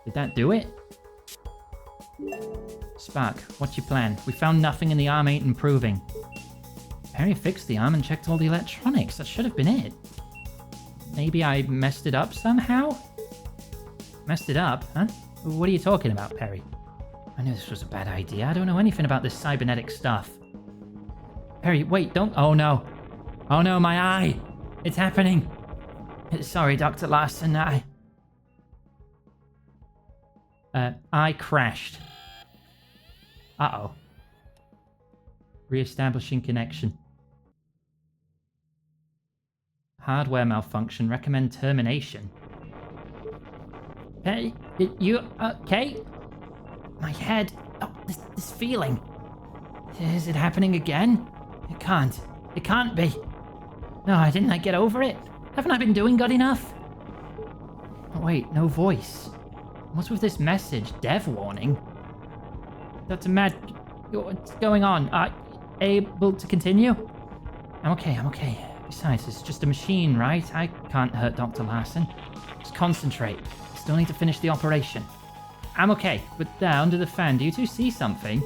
Did that do it? Spark, what's your plan? We found nothing and the arm ain't improving. Perry fixed the arm and checked all the electronics. That should have been it. Maybe I messed it up somehow? Messed it up? Huh? What are you talking about, Perry? I knew this was a bad idea. I don't know anything about this cybernetic stuff. Perry, wait, don't... Oh no. Oh no, my eye! It's happening! Sorry, Dr. Larson, I crashed. Uh-oh. Re-establishing connection. Hardware malfunction. Recommend termination. Hey, you okay? My head. Oh, this feeling. Is it happening again? It can't. It can't be. No, didn't I get over it? Haven't I been doing good enough? Oh, wait, no voice. What's with this message? Dev warning? Dr. Mad, what's going on? Able to continue? I'm okay. Besides, it's just a machine, right? I can't hurt Dr. Larson. Just concentrate. I still need to finish the operation. I'm okay, but there, under the fan, do you two see something?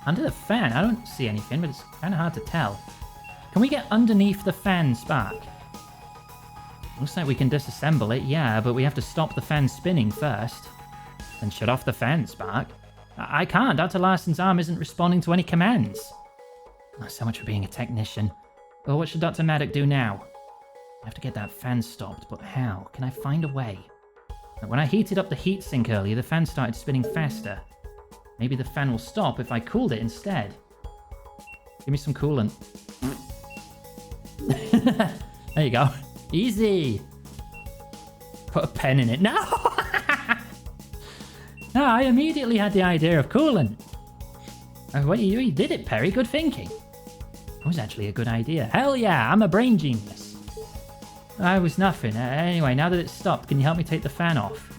Under the fan? I don't see anything, but it's kind of hard to tell. Can we get underneath the fan, Spark? Looks like we can disassemble it, yeah, but we have to stop the fan spinning first. Then shut off the fan, Spark. I can't. Dr. Larson's arm isn't responding to any commands. Oh, so much for being a technician. Well, what should Dr. Maddock do now? I have to get that fan stopped, but how? Can I find a way? When I heated up the heatsink earlier, the fan started spinning faster. Maybe the fan will stop if I cooled it instead. Give me some coolant. There you go. Easy. Put a pen in it. No! No, I immediately had the idea of coolant. Oh, what you did it, Perry. Good thinking. That was actually a good idea. Hell yeah, I'm a brain genius. I was nothing. Anyway, now that it's stopped, can you help me take the fan off?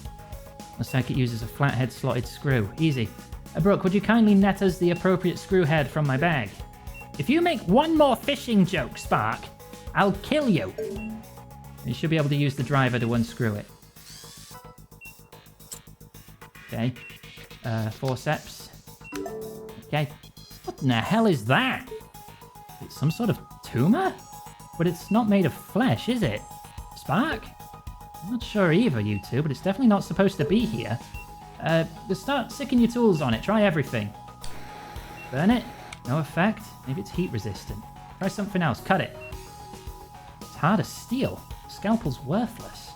Looks like it uses a flathead slotted screw. Easy. Brooke, would you kindly net us the appropriate screw head from my bag? If you make one more fishing joke, Spark, I'll kill you. You should be able to use the driver to unscrew it. Okay. Forceps. Okay. What in the hell is that? It's some sort of tumor? But it's not made of flesh, is it? Spark? I'm not sure either, you two, but it's definitely not supposed to be here. Just start sticking your tools on it. Try everything. Burn it? No effect? Maybe it's heat resistant. Try something else. Cut it. It's hard as steel. Scalpel's worthless.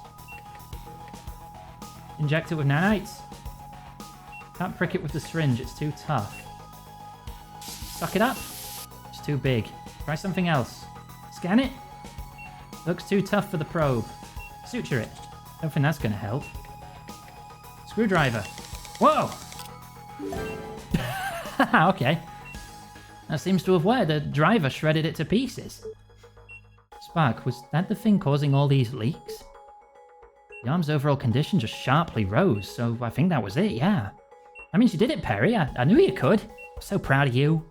Inject it with nanites. Can't prick it with the syringe. It's too tough. Suck it up. It's too big. Try something else. Scan it. Looks too tough for the probe. Suture it. Don't think that's going to help. Screwdriver. Whoa! Okay. That seems to have worked. The driver shredded it to pieces. Spark, was that the thing causing all these leaks? The arm's overall condition just sharply rose, so I think that was it, yeah. That means you did it, Perry. I knew you could. I'm so proud of you.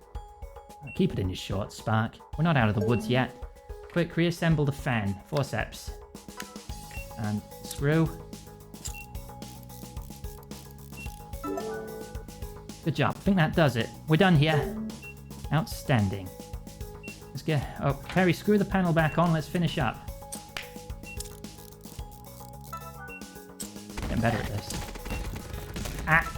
Keep it in your shorts, Spark. We're not out of the woods yet. Quick, reassemble the fan. Forceps. And screw. Good job. I think that does it. We're done here. Outstanding. Let's get... Oh, Perry, screw the panel back on. Let's finish up. Getting better at this. Ah!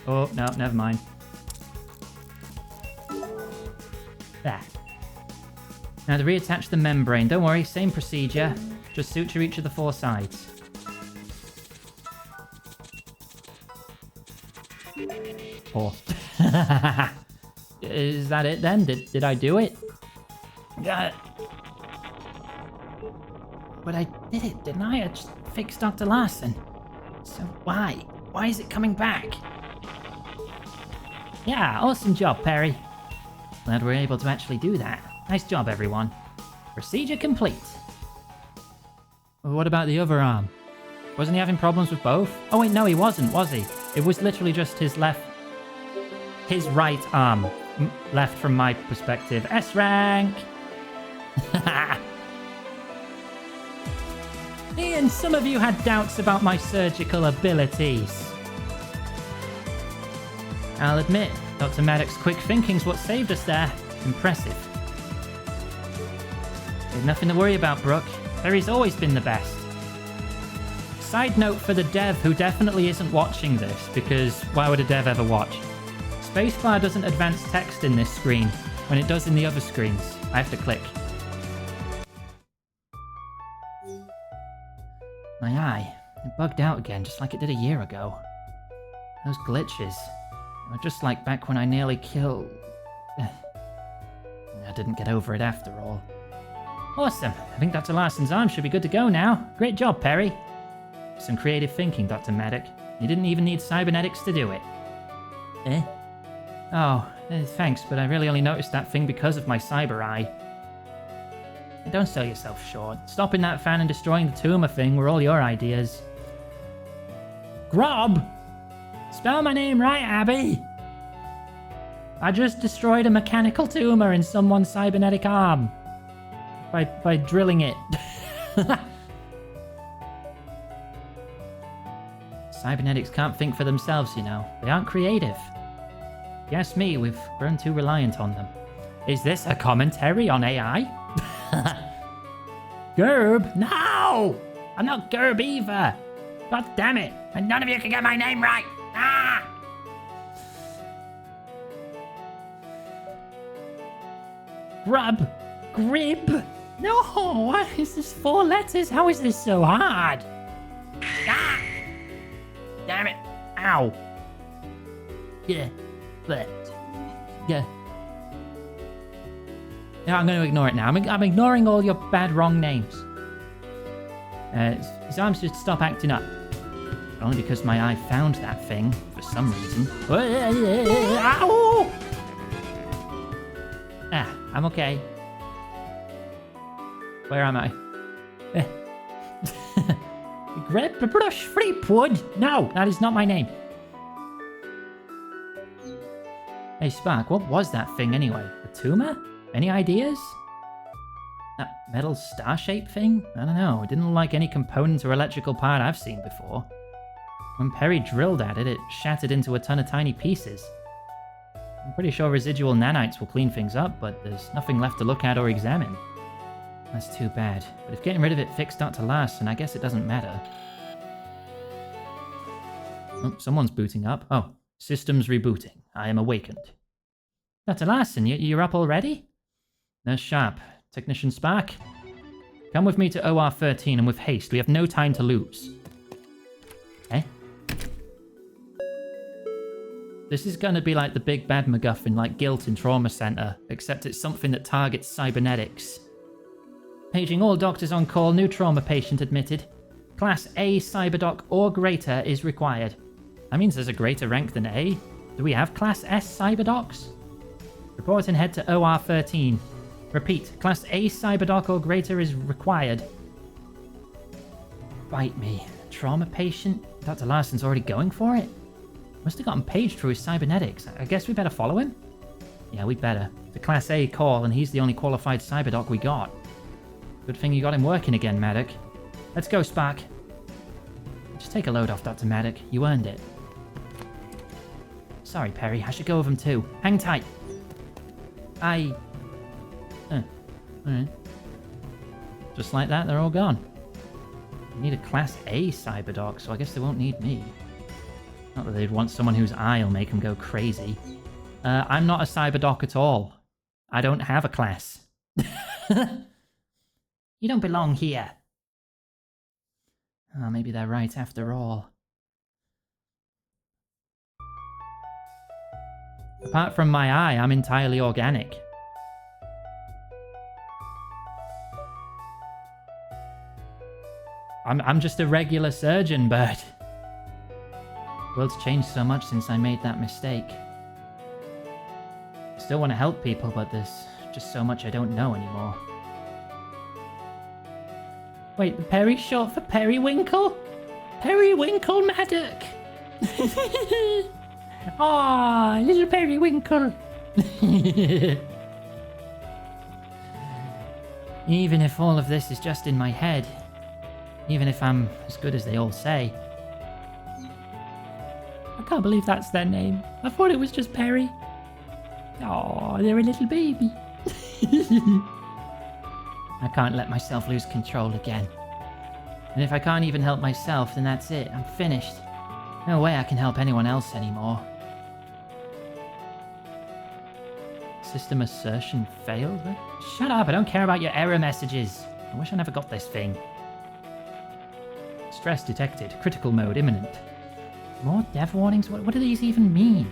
Oh, no, never mind. There. Now to reattach the membrane. Don't worry, same procedure. Just suture each of the four sides. Four. Is that it then? Did I do it? But I did it, didn't I? I just fixed Dr. Larson. So why? Why is it coming back? Yeah, awesome job, Perry. Glad we're able to actually do that. Nice job, everyone. Procedure complete. Well, what about the other arm? Wasn't he having problems with both? Oh wait, no, he wasn't, was he? It was literally just his right arm. Left from my perspective. S-rank! Ian, some of you had doubts about my surgical abilities. I'll admit, Dr. Maddox's quick thinking's what saved us there. Impressive. There's nothing to worry about, Brooke. Perry's always been the best. Side note for the dev who definitely isn't watching this, because why would a dev ever watch? Spacebar doesn't advance text in this screen, when it does in the other screens. I have to click. My eye. It bugged out again, just like it did a year ago. Those glitches. They were just like back when I nearly killed... I didn't get over it after all. Awesome. I think Dr. Larson's arm should be good to go now. Great job, Perry. Some creative thinking, Dr. Maddock. You didn't even need cybernetics to do it. Eh? Oh, thanks, but I really only noticed that thing because of my cyber eye. Don't sell yourself short. Stopping that fan and destroying the tumor thing were all your ideas. Grob! Spell my name right, Abby! I just destroyed a mechanical tumor in someone's cybernetic arm. By drilling it. Cybernetics can't think for themselves, you know. They aren't creative. If you ask me, we've grown too reliant on them. Is this a commentary on AI? Gerb? No! I'm not Gerb either. God damn it. And none of you can get my name right. Ah! Grub. Grib. No, why is this 4 letters? How is this so hard? Ah! Damn it. Ow. Yeah. But. Yeah. No, I'm going to ignore it now. I'm ignoring all your bad wrong names. His arms should stop acting up. Only because my eye found that thing for some reason. Ow! Ah, I'm okay. Where am I? Grab the brush, Fleetwood! No, that is not my name. Hey, Spark, what was that thing anyway? A tumor? Any ideas? That metal star-shaped thing? I don't know. It didn't look like any component or electrical part I've seen before. When Perry drilled at it, it shattered into a ton of tiny pieces. I'm pretty sure residual nanites will clean things up, but there's nothing left to look at or examine. That's too bad. But if getting rid of it fixed Dr. Larson, I guess it doesn't matter. Oh, someone's booting up. Oh, systems rebooting. I am awakened. Dr. Larson, you're up already? Nurse Sharp. Technician Spark? Come with me to OR13 and with haste. We have no time to lose. Okay. This is going to be like the big bad MacGuffin, like Guilt in Trauma Center, except it's something that targets cybernetics. Paging all doctors on call, new trauma patient admitted. Class A Cyberdoc or greater is required. That means there's a greater rank than A. Do we have Class S Cyberdocs? Report and head to OR13. Repeat, Class A Cyberdoc or greater is required. Bite me. Trauma patient? Dr. Larson's already going for it? Must have gotten paged through his cybernetics. I guess we better follow him? Yeah, we better. The Class A call, and he's the only qualified Cyberdoc we got. Good thing you got him working again, Maddock. Let's go, Spark. Just take a load off, Dr. Maddock. You earned it. Sorry, Perry. I should go with him too. Hang tight. Alright. Just like that, they're all gone. I need a Class A Cyberdoc, so I guess they won't need me. Not that they'd want someone whose eye will make them go crazy. I'm not a Cyberdoc at all. I don't have a class. You don't belong here. Oh, maybe they're right after all. Apart from my eye, I'm entirely organic. I'm just a regular surgeon, but... The world's changed so much since I made that mistake. I still want to help people, but there's just so much I don't know anymore. Wait, the Perry's short for Periwinkle? Periwinkle Maddock! Aw, little Periwinkle! Even if all of this is just in my head, even if I'm as good as they all say, I can't believe that's their name. I thought it was just Perry. Aw, they're a little baby. I can't let myself lose control again. And if I can't even help myself, then that's it. I'm finished. No way I can help anyone else anymore. System assertion failed? Shut up, I don't care about your error messages. I wish I never got this thing. Stress detected. Critical mode imminent. More dev warnings? What do these even mean?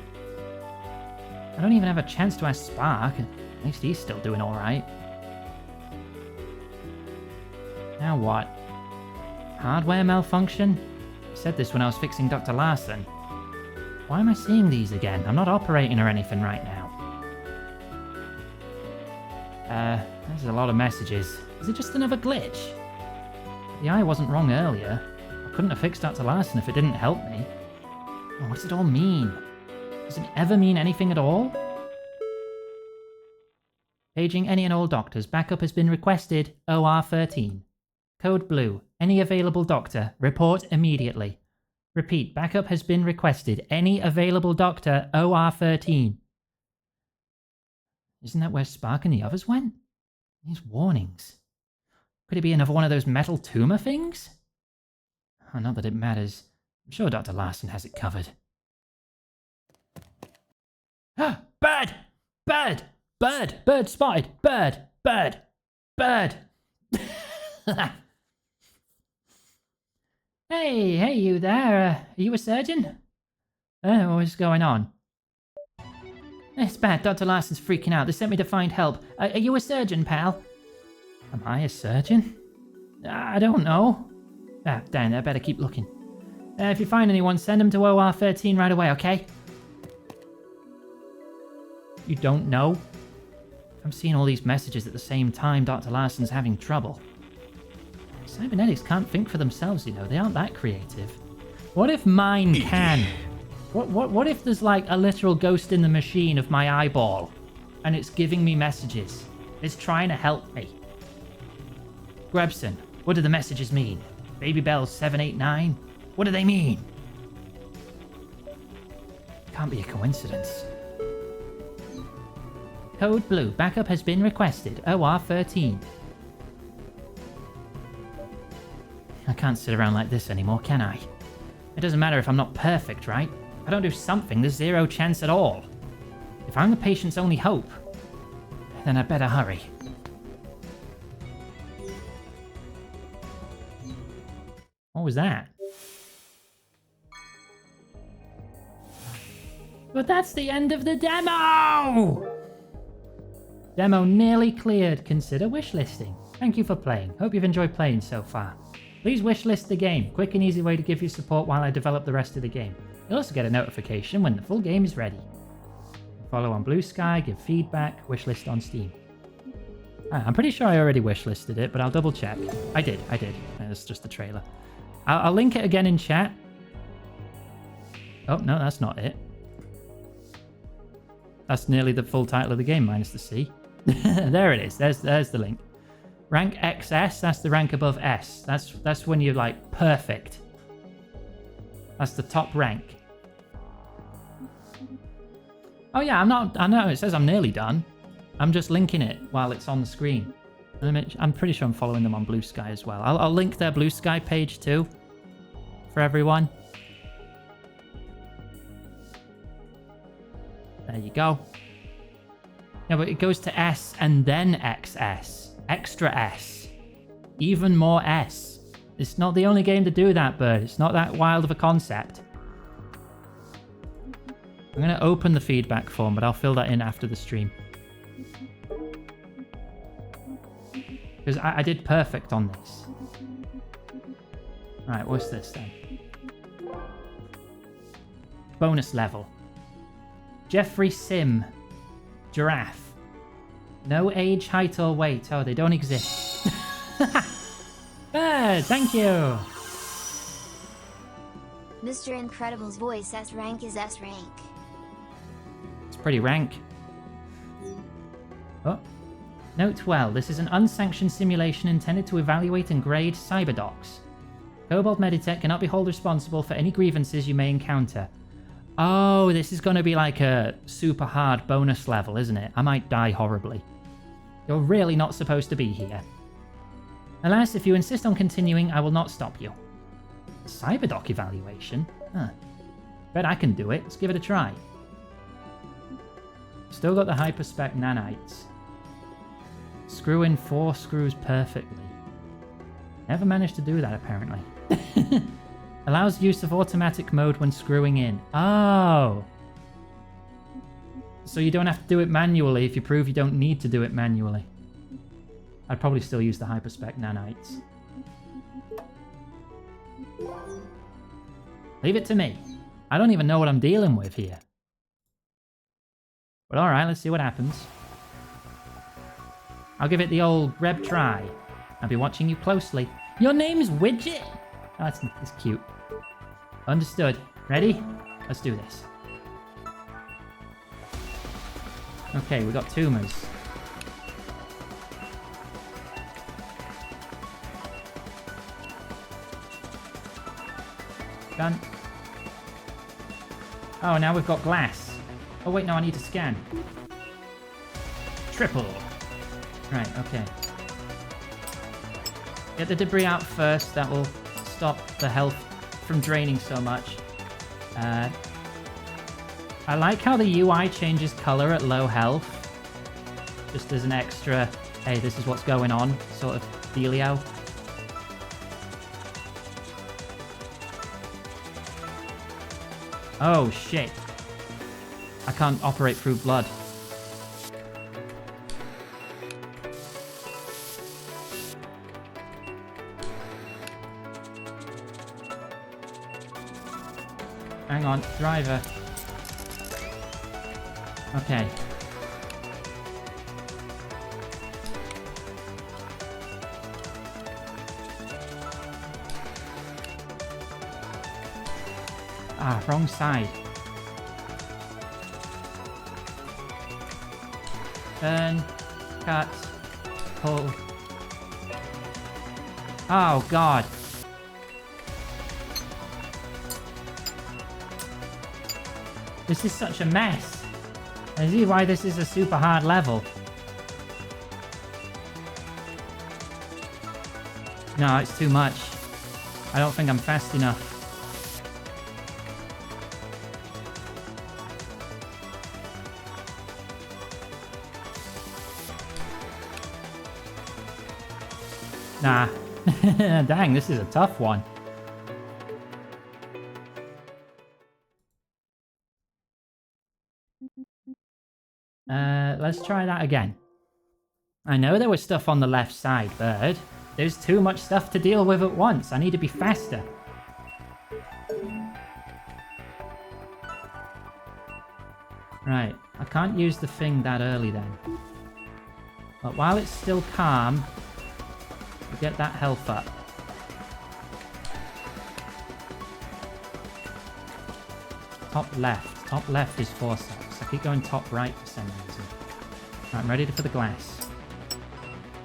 I don't even have a chance to ask Spark. At least he's still doing alright. Now what? Hardware malfunction? I said this when I was fixing Dr. Larson. Why am I seeing these again? I'm not operating or anything right now. There's a lot of messages. Is it just another glitch? The eye wasn't wrong earlier. I couldn't have fixed Dr. Larson if it didn't help me. Oh, what does it all mean? Does it ever mean anything at all? Paging any and all doctors. Backup has been requested. OR13. Code Blue. Any available doctor. Report immediately. Repeat. Backup has been requested. Any available doctor. OR13. Isn't that where Spark and the others went? These warnings. Could it be another one of those metal tumor things? Oh, not that it matters. I'm sure Dr. Larson has it covered. Ah! Bird! Bird! Bird! Bird spotted! Bird! Bird! Bird! Hey, you there. Are you a surgeon? What's going on? It's bad. Dr. Larson's freaking out. They sent me to find help. Are you a surgeon, pal? Am I a surgeon? I don't know. Ah, damn, I better keep looking. If you find anyone, send them to OR 13 right away, okay? You don't know? I'm seeing all these messages at the same time. Dr. Larson's having trouble. Cybernetics can't think for themselves, you know. They aren't that creative. What if mine can? What if there's like a literal ghost in the machine of my eyeball and it's giving me messages? It's trying to help me. Grebson, what do the messages mean? Baby Bell 789? What do they mean? Can't be a coincidence. Code Blue, backup has been requested. OR 13. I can't sit around like this anymore, can I? It doesn't matter if I'm not perfect, right? If I don't do something, there's zero chance at all. If I'm the patient's only hope, then I better hurry. What was that? But that's the end of the demo! Demo nearly cleared. Consider wishlisting. Thank you for playing. Hope you've enjoyed playing so far. Please wishlist the game. Quick and easy way to give you support while I develop the rest of the game. You'll also get a notification when the full game is ready. Follow on Blue Sky, give feedback, wishlist on Steam. I'm pretty sure I already wishlisted it, but I'll double check. I did. It's just the trailer. I'll link it again in chat. Oh, no, that's not it. That's nearly the full title of the game, minus the C. There it is. There's the link. Rank XS, that's the rank above S. That's when you're like perfect. That's the top rank. Oh yeah, I know it says I'm nearly done. I'm just linking it while it's on the screen. I'm pretty sure I'm following them on Blue Sky as well. I'll link their Blue Sky page too for everyone. There you go. Yeah, but it goes to S and then XS. Extra S. Even more S. It's not the only game to do that, Bird. It's not that wild of a concept. I'm going to open the feedback form, but I'll fill that in after the stream. Because I did perfect on this. Right, what's this then? Bonus level. Jeffrey Sim. Giraffe. No age, height, or weight. Oh, they don't exist. Thank you. Mr. Incredible's voice S rank is S rank. It's pretty rank. Oh. Note well, this is an unsanctioned simulation intended to evaluate and grade cyberdocs. Cobalt Meditech cannot be held responsible for any grievances you may encounter. Oh, this is going to be like a super hard bonus level, isn't it? I might die horribly. You're really not supposed to be here. Alas, if you insist on continuing, I will not stop you. Cyberdoc evaluation? Huh. Bet I can do it. Let's give it a try. Still got the hyperspec nanites. Screw in 4 screws perfectly. Never managed to do that, apparently. Allows use of automatic mode when screwing in. Oh! So you don't have to do it manually if you prove you don't need to do it manually. I'd probably still use the hyperspec nanites. Leave it to me. I don't even know what I'm dealing with here. But alright, let's see what happens. I'll give it the old Reb try. I'll be watching you closely. Your name's Widget? Oh, that's cute. Understood. Ready? Let's do this. Okay, we got tumors. Done. Oh, now we've got glass. Oh wait, no, I need to scan. Triple. Right, okay. Get the debris out first. That will stop the health from draining so much. I like how the UI changes color at low health. Just as an extra, hey, this is what's going on sort of dealio. Oh, shit. I can't operate through blood. Hang on, driver. Okay. Ah, wrong side. Turn, cut, pull. Oh, God. This is such a mess. I see why this is a super hard level. No, it's too much. I don't think I'm fast enough. Nah. Dang, this is a tough one. Let's try that again. I know there was stuff on the left side, Bird. There's too much stuff to deal with at once. I need to be faster. Right, I can't use the thing that early then. But while it's still calm, we'll get that health up. Top left. Top left is forceps. I keep going top right for some reason. Right, I'm ready for the glass.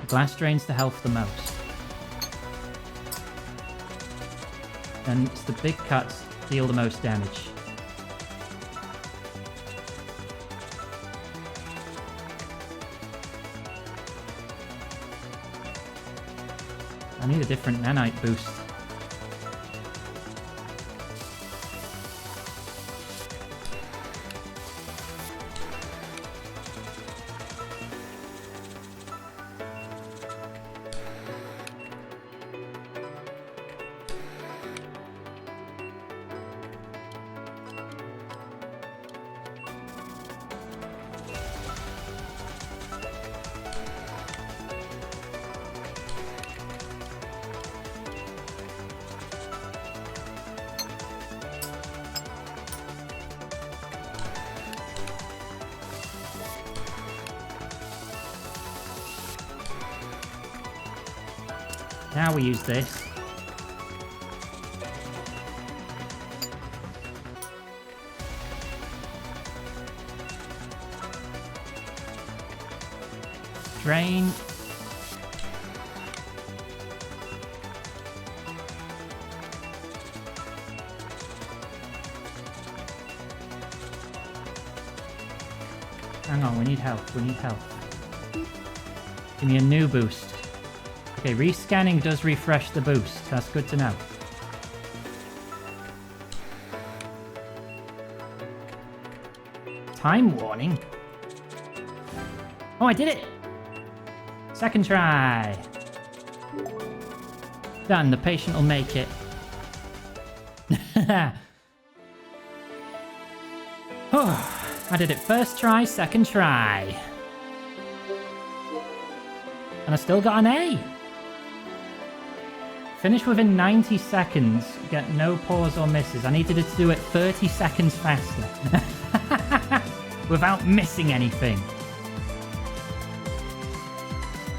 The glass drains the health the most. And it's the big cuts deal the most damage. I need a different nanite boost. Now we use this. Drain. Hang on, we need help. We need help. Give me a new boost. Okay, rescanning does refresh the boost. That's good to know. Time warning? Oh, I did it! Second try. Done. The patient will make it. Oh, I did it first try, second try. And I still got an A. Finish within 90 seconds. Get no pause or misses. I needed to do it 30 seconds faster. Without missing anything.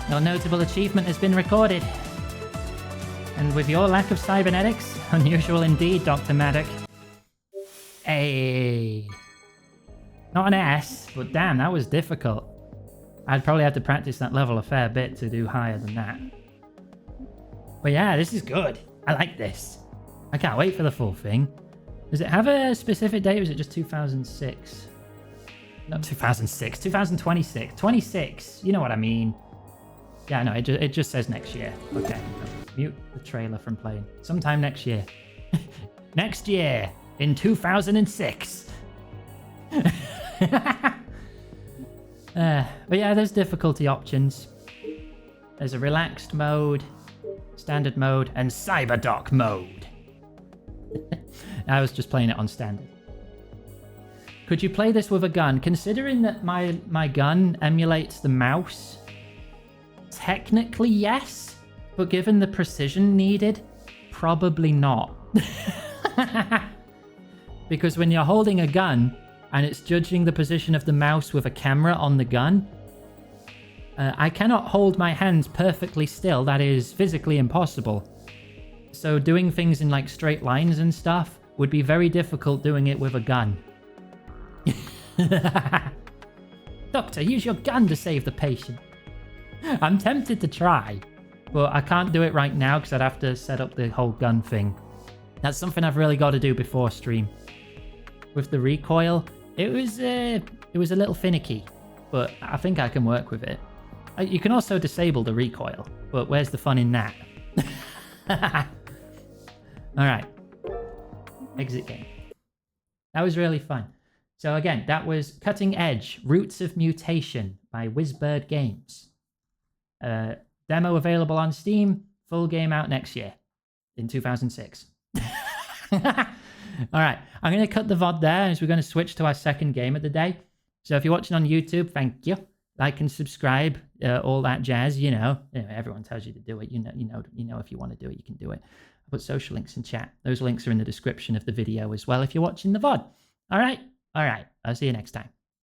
Your notable achievement has been recorded. And with your lack of cybernetics, unusual indeed, Dr. Maddock. Hey. Not an S, but damn, that was difficult. I'd probably have to practice that level a fair bit to do higher than that. But yeah, this is good. I like this. I can't wait for the full thing. Does it have a specific date or is it just 2006? Not 2006, 2026. 26, you know what I mean. Yeah, no, it just says next year. Okay, mute the trailer from playing. Sometime next year. Next year, in 2006. But yeah, there's difficulty options. There's a relaxed mode, standard mode, and cyberdoc mode. I was just playing it on standard. Could you play this with a gun? Considering that my gun emulates the mouse, technically yes, but given the precision needed, probably not. Because when you're holding a gun and it's judging the position of the mouse with a camera on the gun, I cannot hold my hands perfectly still. That is physically impossible. So doing things in like straight lines and stuff would be very difficult doing it with a gun. Doctor, use your gun to save the patient. I'm tempted to try, but I can't do it right now because I'd have to set up the whole gun thing. That's something I've really got to do before stream. With the recoil, it was a little finicky, but I think I can work with it. You can also disable the recoil, but where's the fun in that? Alright. Exit game. That was really fun. So again, that was Cutting Edge, Roots of Mutation by Whizbird Games. Demo available on Steam, full game out next year, in 2006. Alright, I'm going to cut the VOD there as we're going to switch to our second game of the day. So if you're watching on YouTube, thank you. Like and subscribe, all that jazz, you know. Everyone tells you to do it. You know if you want to do it, you can do it. I'll put social links in chat. Those links are in the description of the video as well if you're watching the VOD. Alright, I'll see you next time.